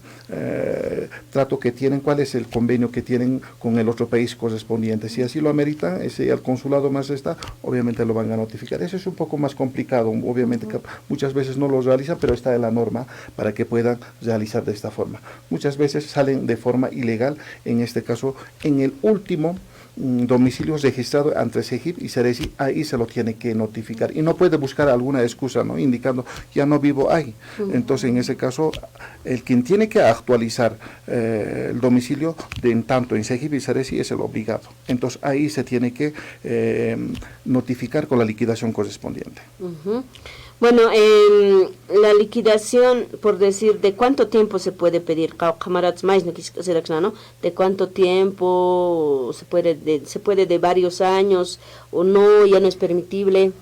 trato que tienen, cuál es el convenio que tienen con el otro país correspondiente, si así lo ameritan, si al consulado más está, obviamente lo van a notificar. Eso es un poco más complicado, obviamente que muchas veces no lo realizan, pero está en la norma para que puedan realizar de esta forma. Muchas veces salen de forma ilegal, en este caso en el último domicilio registrado ante SEGIP y Ceresi, ahí se lo tiene que notificar y no puede buscar alguna excusa, ¿no? Indicando ya no vivo ahí. Entonces en ese caso el quien tiene que actualizar el domicilio tanto en SEGIP y Ceresi es el obligado. Entonces ahí se tiene que notificar con la liquidación correspondiente. Bueno, la liquidación, por decir, ¿de cuánto tiempo se puede pedir? ¿No? ¿De cuánto tiempo se puede de varios años o no? ¿Ya no es permitible?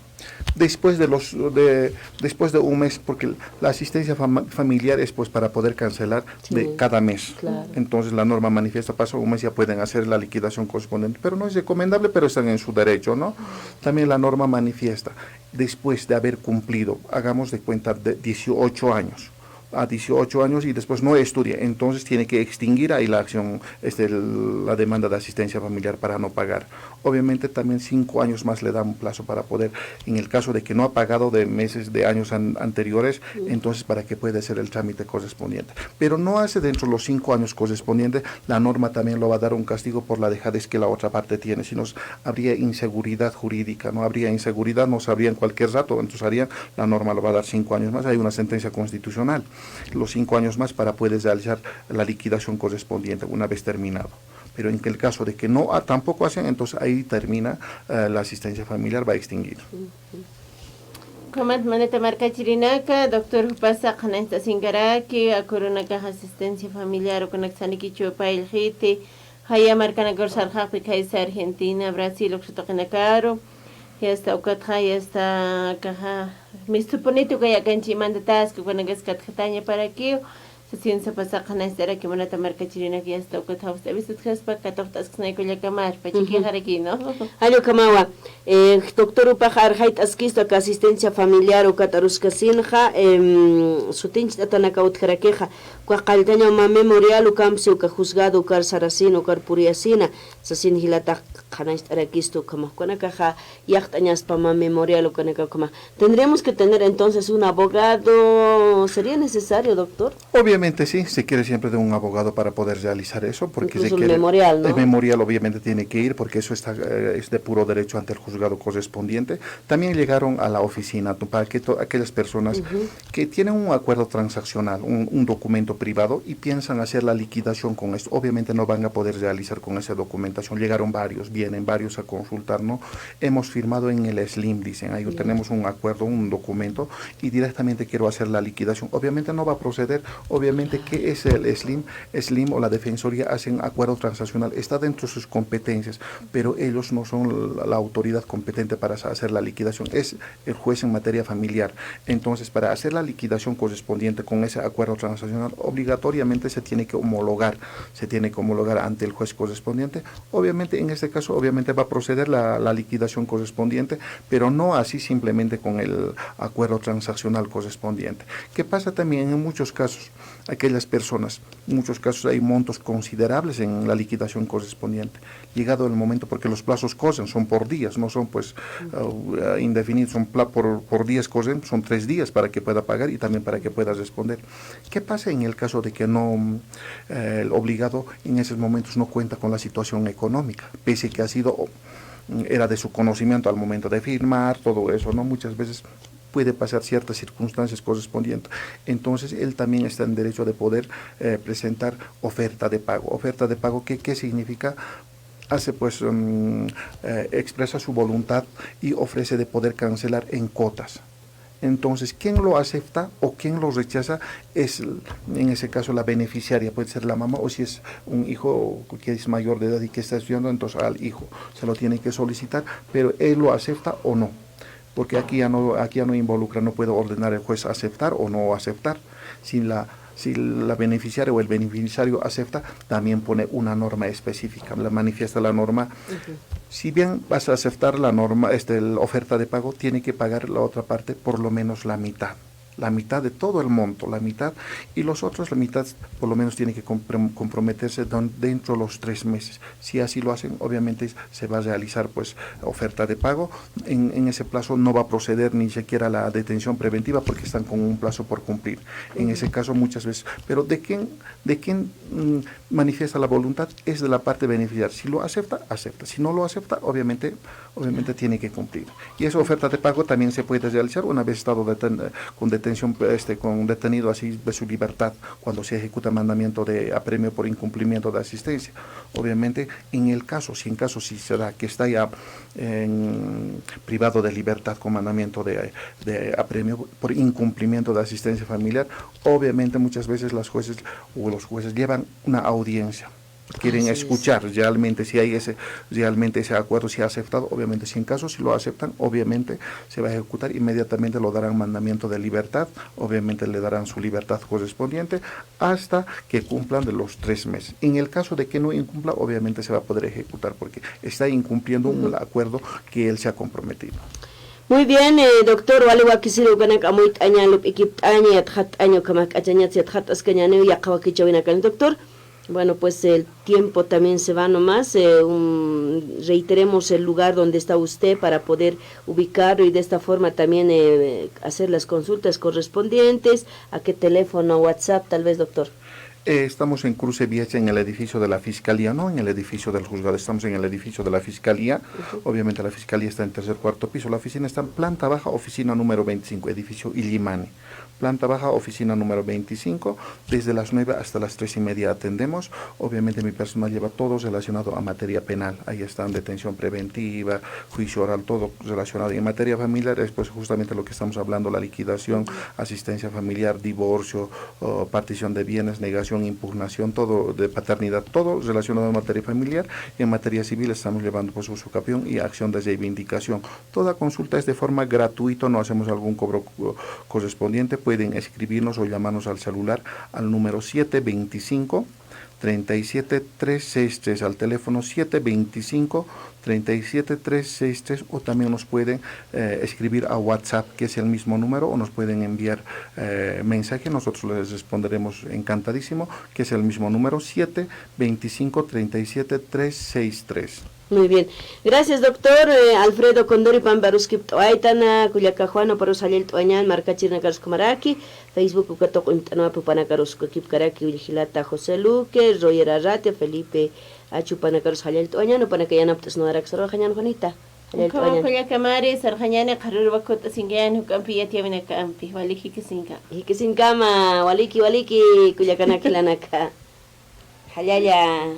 después de un mes, porque la asistencia familiar es pues para poder cancelar de cada mes. Claro. Entonces la norma manifiesta, pasa un mes, ya pueden hacer la liquidación correspondiente, pero no es recomendable, pero están en su derecho, ¿no? También la norma manifiesta, después de haber cumplido, hagamos de cuenta, de 18 años, a 18 años y después no estudia, entonces tiene que extinguir ahí la acción, la demanda de asistencia familiar para no pagar. Obviamente también 5 años más le da un plazo para poder, en el caso de que no ha pagado de meses, de años anteriores, entonces para que pueda hacer el trámite correspondiente. Pero no hace dentro de los 5 años correspondientes, la norma también lo va a dar un castigo por la dejadez que la otra parte tiene, si no habría inseguridad jurídica, no habría inseguridad, no sabrían cualquier rato, entonces la norma lo va a dar 5 años más, hay una sentencia constitucional, los 5 años más para poder realizar la liquidación correspondiente una vez terminado. Pero en el caso de que no tampoco hacen, entonces ahí termina la asistencia familiar, va a extinguir. Comat maneta marca chirinaka, doctor Pasa Canesta Singaraki, a Corona Caja Asistencia Familiar o Conaxaniki Chupa el Hiti, Haya Marcana Gorsal Hapi Kaisa Argentina, Brasil, Oxotocanacaro, ya está Ocatja, ya está Caja, me suponito que ya canchi manda tasco con Agascat Catania para aquí. Siensa pasa canastera que monata marca chilena que ya está Ocatja, usted viste que es para catortas que no hay que llamar, para chiquijar aquí, ¿no? Aló Kamawa, doctor Upajar Hait Askisto que asistencia familiar o Cataruscasinja, sutinch Tanaka Utjaraqueja, Cuacaltaña ma memorial o campsio que juzgado car saracino car puriasina, sasin hilata canastera quisto como Cuanacaja yachtañas para memorial o Canacama. Tendríamos que tener entonces un abogado, ¿sería necesario, doctor? Obviamente sí, se quiere siempre de un abogado para poder realizar eso, porque incluso se quiere, el memorial, ¿no? El memorial obviamente tiene que ir, porque eso está es de puro derecho ante el juzgado correspondiente. También llegaron a la oficina para que aquellas personas que tienen un acuerdo transaccional, un documento privado y piensan hacer la liquidación con esto, obviamente no van a poder realizar con esa documentación. Llegaron varios, vienen varios a consultar, ¿no? Hemos firmado en el SLIM, dicen, ahí tenemos un acuerdo, un documento y directamente quiero hacer la liquidación. Obviamente no va a proceder. Obviamente, ¿qué es el SLIM? SLIM o la Defensoría hacen acuerdo transaccional, está dentro de sus competencias, pero ellos no son la autoridad competente para hacer la liquidación, es el juez en materia familiar. Entonces, para hacer la liquidación correspondiente con ese acuerdo transaccional, obligatoriamente se tiene que homologar ante el juez correspondiente. Obviamente, en este caso, obviamente va a proceder la liquidación correspondiente, pero no así simplemente con el acuerdo transaccional correspondiente. ¿Qué pasa también en muchos casos? Aquellas personas, en muchos casos hay montos considerables en la liquidación correspondiente. Llegado el momento, porque los plazos corren, son por días, no son pues indefinidos, son por días corren, son 3 días para que pueda pagar y también para que pueda responder. ¿Qué pasa en el caso de que no, el obligado en esos momentos no cuenta con la situación económica, pese que era de su conocimiento al momento de firmar, todo eso, ¿no? Muchas veces puede pasar ciertas circunstancias correspondientes. Entonces, él también está en derecho de poder presentar oferta de pago. Oferta de pago, ¿qué significa? Hace pues, expresa su voluntad y ofrece de poder cancelar en cuotas. Entonces, quien lo acepta o quien lo rechaza es, en ese caso, la beneficiaria, puede ser la mamá, o si es un hijo que es mayor de edad y que está estudiando, entonces al hijo se lo tiene que solicitar, pero él lo acepta o no. Porque aquí ya no involucra, no puede ordenar el juez aceptar o no aceptar. Si la beneficiaria o el beneficiario acepta, también pone una norma específica, manifiesta la norma. Si bien vas a aceptar la norma, la oferta de pago, tiene que pagar la otra parte por lo menos la mitad de todo el monto, la mitad, y los otros, la mitad, por lo menos tiene que comprometerse dentro de los 3 meses. Si así lo hacen, obviamente se va a realizar pues oferta de pago. En ese plazo no va a proceder ni siquiera la detención preventiva porque están con un plazo por cumplir. En ese caso muchas veces, pero ¿de quién manifiesta la voluntad? Es de la parte beneficiaria. Si lo acepta, acepta. Si no lo acepta, obviamente tiene que cumplir. Y esa oferta de pago también se puede realizar una vez estado con detención, con detenido así de su libertad, cuando se ejecuta mandamiento de apremio por incumplimiento de asistencia. Obviamente, si se da que está ya privado de libertad con mandamiento de apremio por incumplimiento de asistencia familiar, obviamente muchas veces los jueces llevan una audiencia. quieren escuchar realmente si hay realmente ese acuerdo, si ha aceptado, obviamente si en caso si lo aceptan, obviamente se va a ejecutar, inmediatamente lo darán mandamiento de libertad, obviamente le darán su libertad correspondiente hasta que cumplan de los 3 meses. En el caso de que no incumpla, obviamente se va a poder ejecutar porque está incumpliendo un acuerdo que él se ha comprometido. Muy bien, doctor, wale wakisilu ganak amuit añalup ikip aña hat año kamak añat hat ascañaneo y akawakichawina kan doctor. Bueno, pues el tiempo también se va nomás. Reiteremos el lugar donde está usted para poder ubicarlo y de esta forma también hacer las consultas correspondientes. ¿A qué teléfono, WhatsApp, tal vez, doctor? Estamos en Cruce Vieja, en el edificio de la Fiscalía, no en el edificio del juzgado, estamos en el edificio de la Fiscalía. Obviamente la Fiscalía está en 3.er, 4.º piso, la oficina está en planta baja, oficina número 25, edificio Illimani. Planta baja, oficina número 25, desde las 9 hasta las 3:30 atendemos. Obviamente mi personal lleva todo relacionado a materia penal. Ahí están detención preventiva, juicio oral, todo relacionado. Y en materia familiar es pues justamente lo que estamos hablando, la liquidación, asistencia familiar, divorcio, partición de bienes, negación, impugnación, todo de paternidad, todo relacionado a materia familiar. Y en materia civil estamos llevando pues usucapión y acción de reivindicación. Toda consulta es de forma gratuita, no hacemos algún cobro correspondiente. Pueden escribirnos o llamarnos al celular al número 725-37363, al teléfono 725-37363, o también nos pueden escribir a WhatsApp, que es el mismo número, o nos pueden enviar mensaje, nosotros les responderemos encantadísimo, que es el mismo número 725-37363. Muy bien. Gracias, doctor. Alfredo Condori Pambaruskip Aitana, Culiacajuano, Parosalil Tuañan, Marcachirna Karuskumaraki, Facebook Ucato Intanoa Pupanacarusco Kipkaraki, Vigilata José Luque, Roger Arrate, Felipe Achupanacarus Halil Tuañan, Panacayanaptas Noaraxaro, Jañan Juanita. Culiacamari, Sarjañane, Carurbacuta Singan, Campi, Yavina Campi, Waliki Kisinka. Hikisinkama, Waliki, Culiacanaquilanaka. Hayaya.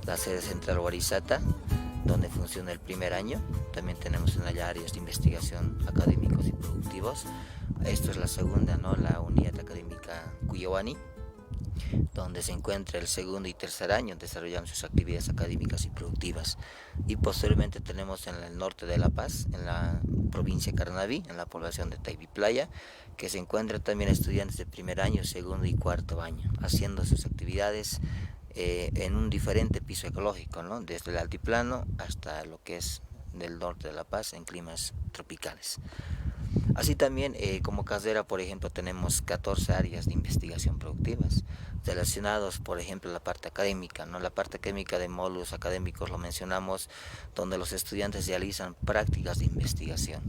La sede central Huarizata, donde funciona el primer año. También tenemos en allá áreas de investigación académicos y productivos. Esto es la segunda, ¿no? La unidad académica Cuyawani, donde se encuentra el segundo y tercer año desarrollando sus actividades académicas y productivas. Y posteriormente tenemos en el norte de La Paz, en la provincia de Carnaví, en la población de Taibi Playa, que se encuentran también estudiantes de primer año, segundo y cuarto año, haciendo sus actividades en un diferente piso ecológico, ¿no? Desde el altiplano hasta lo que es del norte de La Paz en climas tropicales. Así también como Casdera, por ejemplo, tenemos 14 áreas de investigación productivas relacionados, por ejemplo, la parte académica, ¿no? La parte académica de módulos académicos lo mencionamos, donde los estudiantes realizan prácticas de investigación.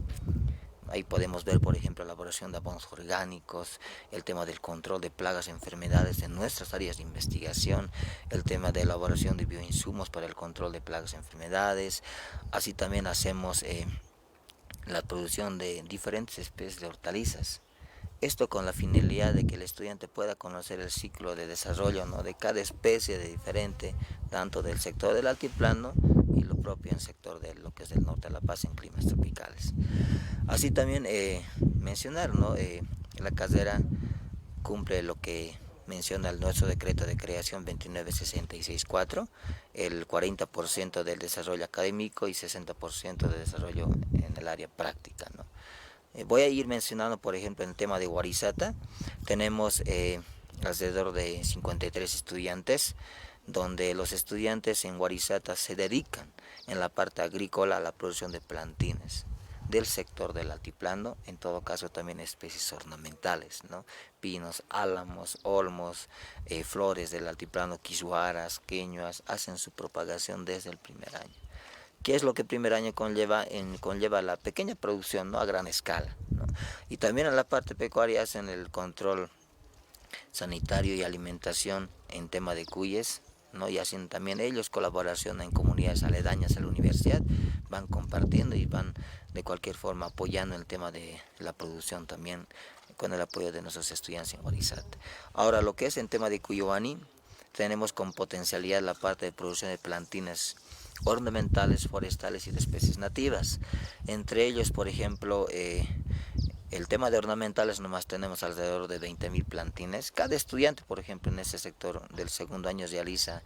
Ahí podemos ver, por ejemplo, la elaboración de abonos orgánicos, el tema del control de plagas y enfermedades en nuestras áreas de investigación, el tema de elaboración de bioinsumos para el control de plagas y enfermedades. Así también hacemos la producción de diferentes especies de hortalizas. Esto con la finalidad de que el estudiante pueda conocer el ciclo de desarrollo, ¿no? De cada especie de diferente, tanto del sector del altiplano y lo propio en el sector de lo que es del norte de La Paz en climas tropicales. Así también mencionar, ¿no? La casera cumple lo que menciona nuestro decreto de creación 29664, el 40% del desarrollo académico y 60% de desarrollo en el área práctica, ¿no? Voy a ir mencionando, por ejemplo, en el tema de Warisata, tenemos alrededor de 53 estudiantes, donde los estudiantes en Warisata se dedican en la parte agrícola a la producción de plantines del sector del altiplano, en todo caso también especies ornamentales, ¿no? Pinos, álamos, olmos, flores del altiplano, quisuaras, queñuas, hacen su propagación desde el primer año. ¿Qué es lo que el primer año conlleva? Conlleva la pequeña producción, ¿no? A gran escala, ¿no? Y también en la parte pecuaria hacen el control sanitario y alimentación en tema de cuyes, ¿no? Y hacen también ellos colaboración en comunidades aledañas a la universidad, van compartiendo y van de cualquier forma apoyando el tema de la producción también con el apoyo de nuestros estudiantes en Warisata. Ahora, lo que es en tema de Cuyuani, tenemos con potencialidad la parte de producción de plantines ornamentales, forestales y de especies nativas. Entre ellos, por ejemplo, el tema de ornamentales nomás tenemos alrededor de 20.000 plantines. Cada estudiante, por ejemplo, en ese sector del segundo año realiza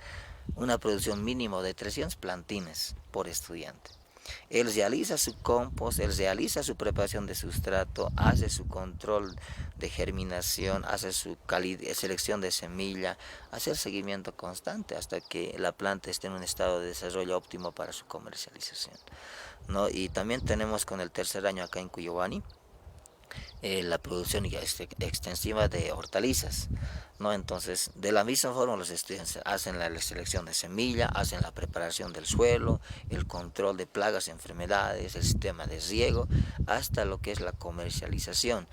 una producción mínimo de 300 plantines por estudiante. Él realiza su compost, él realiza su preparación de sustrato, hace su control de germinación, hace su selección de semilla, hace el seguimiento constante hasta que la planta esté en un estado de desarrollo óptimo para su comercialización, ¿no? Y también tenemos con el tercer año acá en Cuyuani la producción extensiva de hortalizas, ¿no? Entonces, de la misma forma los estudiantes hacen la selección de semilla, hacen la preparación del suelo, el control de plagas y enfermedades, el sistema de riego, hasta lo que es la comercialización,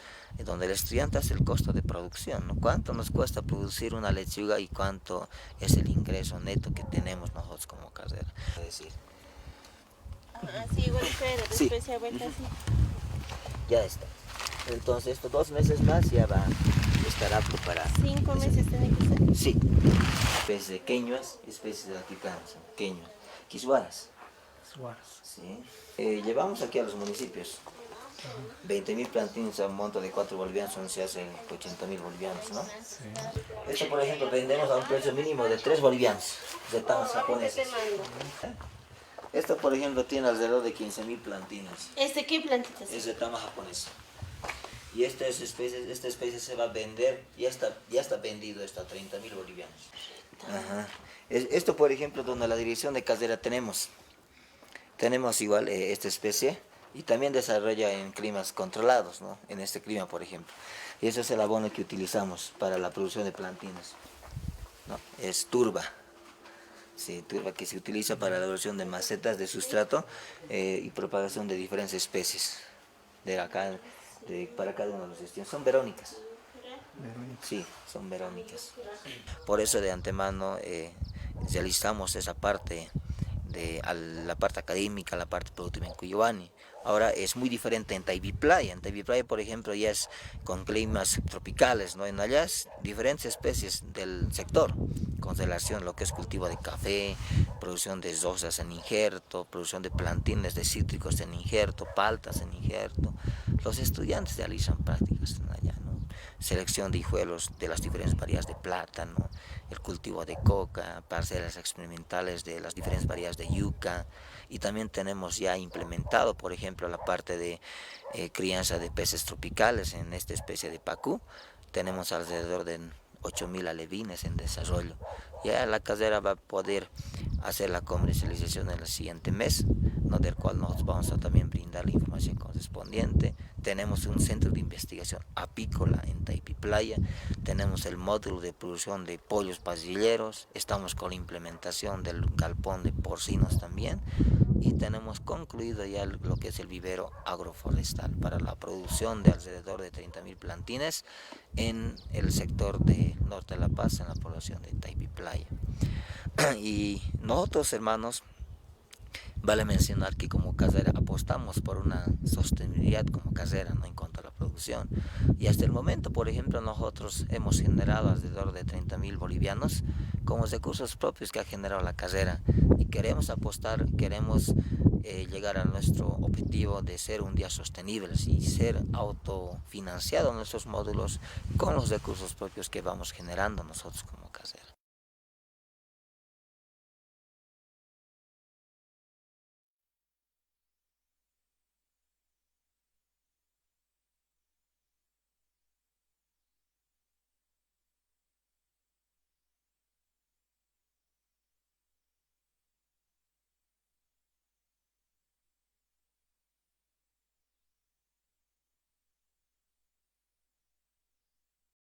donde el estudiante hace el costo de producción, ¿no? ¿Cuánto nos cuesta producir una lechuga y cuánto es el ingreso neto que tenemos nosotros como carrera? Es decir, sí, igual espera, sí. Después se ha vuelto así. Ya está. Entonces, estos 2 meses más ya estará preparado. 5 meses tiene que ser. Sí. Especies de queñuas, especies de altiplanos, queñuas, quisuaras. Sí. Llevamos aquí a los municipios 20.000 plantines a un monto de 4 bolivianos, se hace 80.000 bolivianos, ¿no? Sí. Esto, por ejemplo, vendemos a un precio mínimo de 3 bolivianos, de tamas japonesas. Esto, por ejemplo, tiene alrededor de 15.000 plantines. ¿Este qué plantita es? Es de tama japonesa. Y esta especie se va a vender, ya está vendido esto a 30.000 bolivianos. Ajá. Esto, por ejemplo, donde la dirección de casera tenemos igual esta especie y también desarrolla en climas controlados, ¿no? En este clima, por ejemplo. Y eso es el abono que utilizamos para la producción de plantines, ¿no? Es turba. Sí, turba que se utiliza para la elaboración de macetas de sustrato y propagación de diferentes especies de acá. Para cada uno de los estudiantes. Son verónicas. Sí, son verónicas. Por eso de antemano realizamos esa parte la parte académica, la parte productiva en Cuyuani. Ahora es muy diferente en Taibi Playa. En Taibi Playa, por ejemplo, ya es con climas tropicales, ¿no? En allá es diferentes especies del sector, con relación a lo que es cultivo de café, producción de rosas en injerto, producción de plantines de cítricos en injerto, paltas en injerto. Los estudiantes realizan prácticas en allá, ¿no? Selección de hijuelos de las diferentes variedades de plátano, el cultivo de coca, parcelas experimentales de las diferentes variedades de yuca, y también tenemos ya implementado, por ejemplo, la parte de crianza de peces tropicales en esta especie de pacú. Tenemos alrededor de 8.000 alevines en desarrollo. Ya la casera va a poder hacer la comercialización en el siguiente mes, ¿no? Del cual nos vamos a también brindar la información correspondiente. Tenemos un centro de investigación apícola en Taipi Playa, tenemos el módulo de producción de pollos pasilleros, estamos con la implementación del galpón de porcinos también, y tenemos concluido ya lo que es el vivero agroforestal para la producción de alrededor de 30.000 plantines en el sector de Norte de La Paz, en la población de Taipi Playa. Y nosotros, hermanos, vale mencionar que como casera apostamos por una sostenibilidad como casera, ¿no? En cuanto a la producción. producción. Y hasta el momento, por ejemplo, nosotros hemos generado alrededor de 30.000 bolivianos con los recursos propios que ha generado la carrera, y queremos apostar, queremos llegar a nuestro objetivo de ser un día sostenibles y ser autofinanciados nuestros módulos con los recursos propios que vamos generando nosotros como carrera.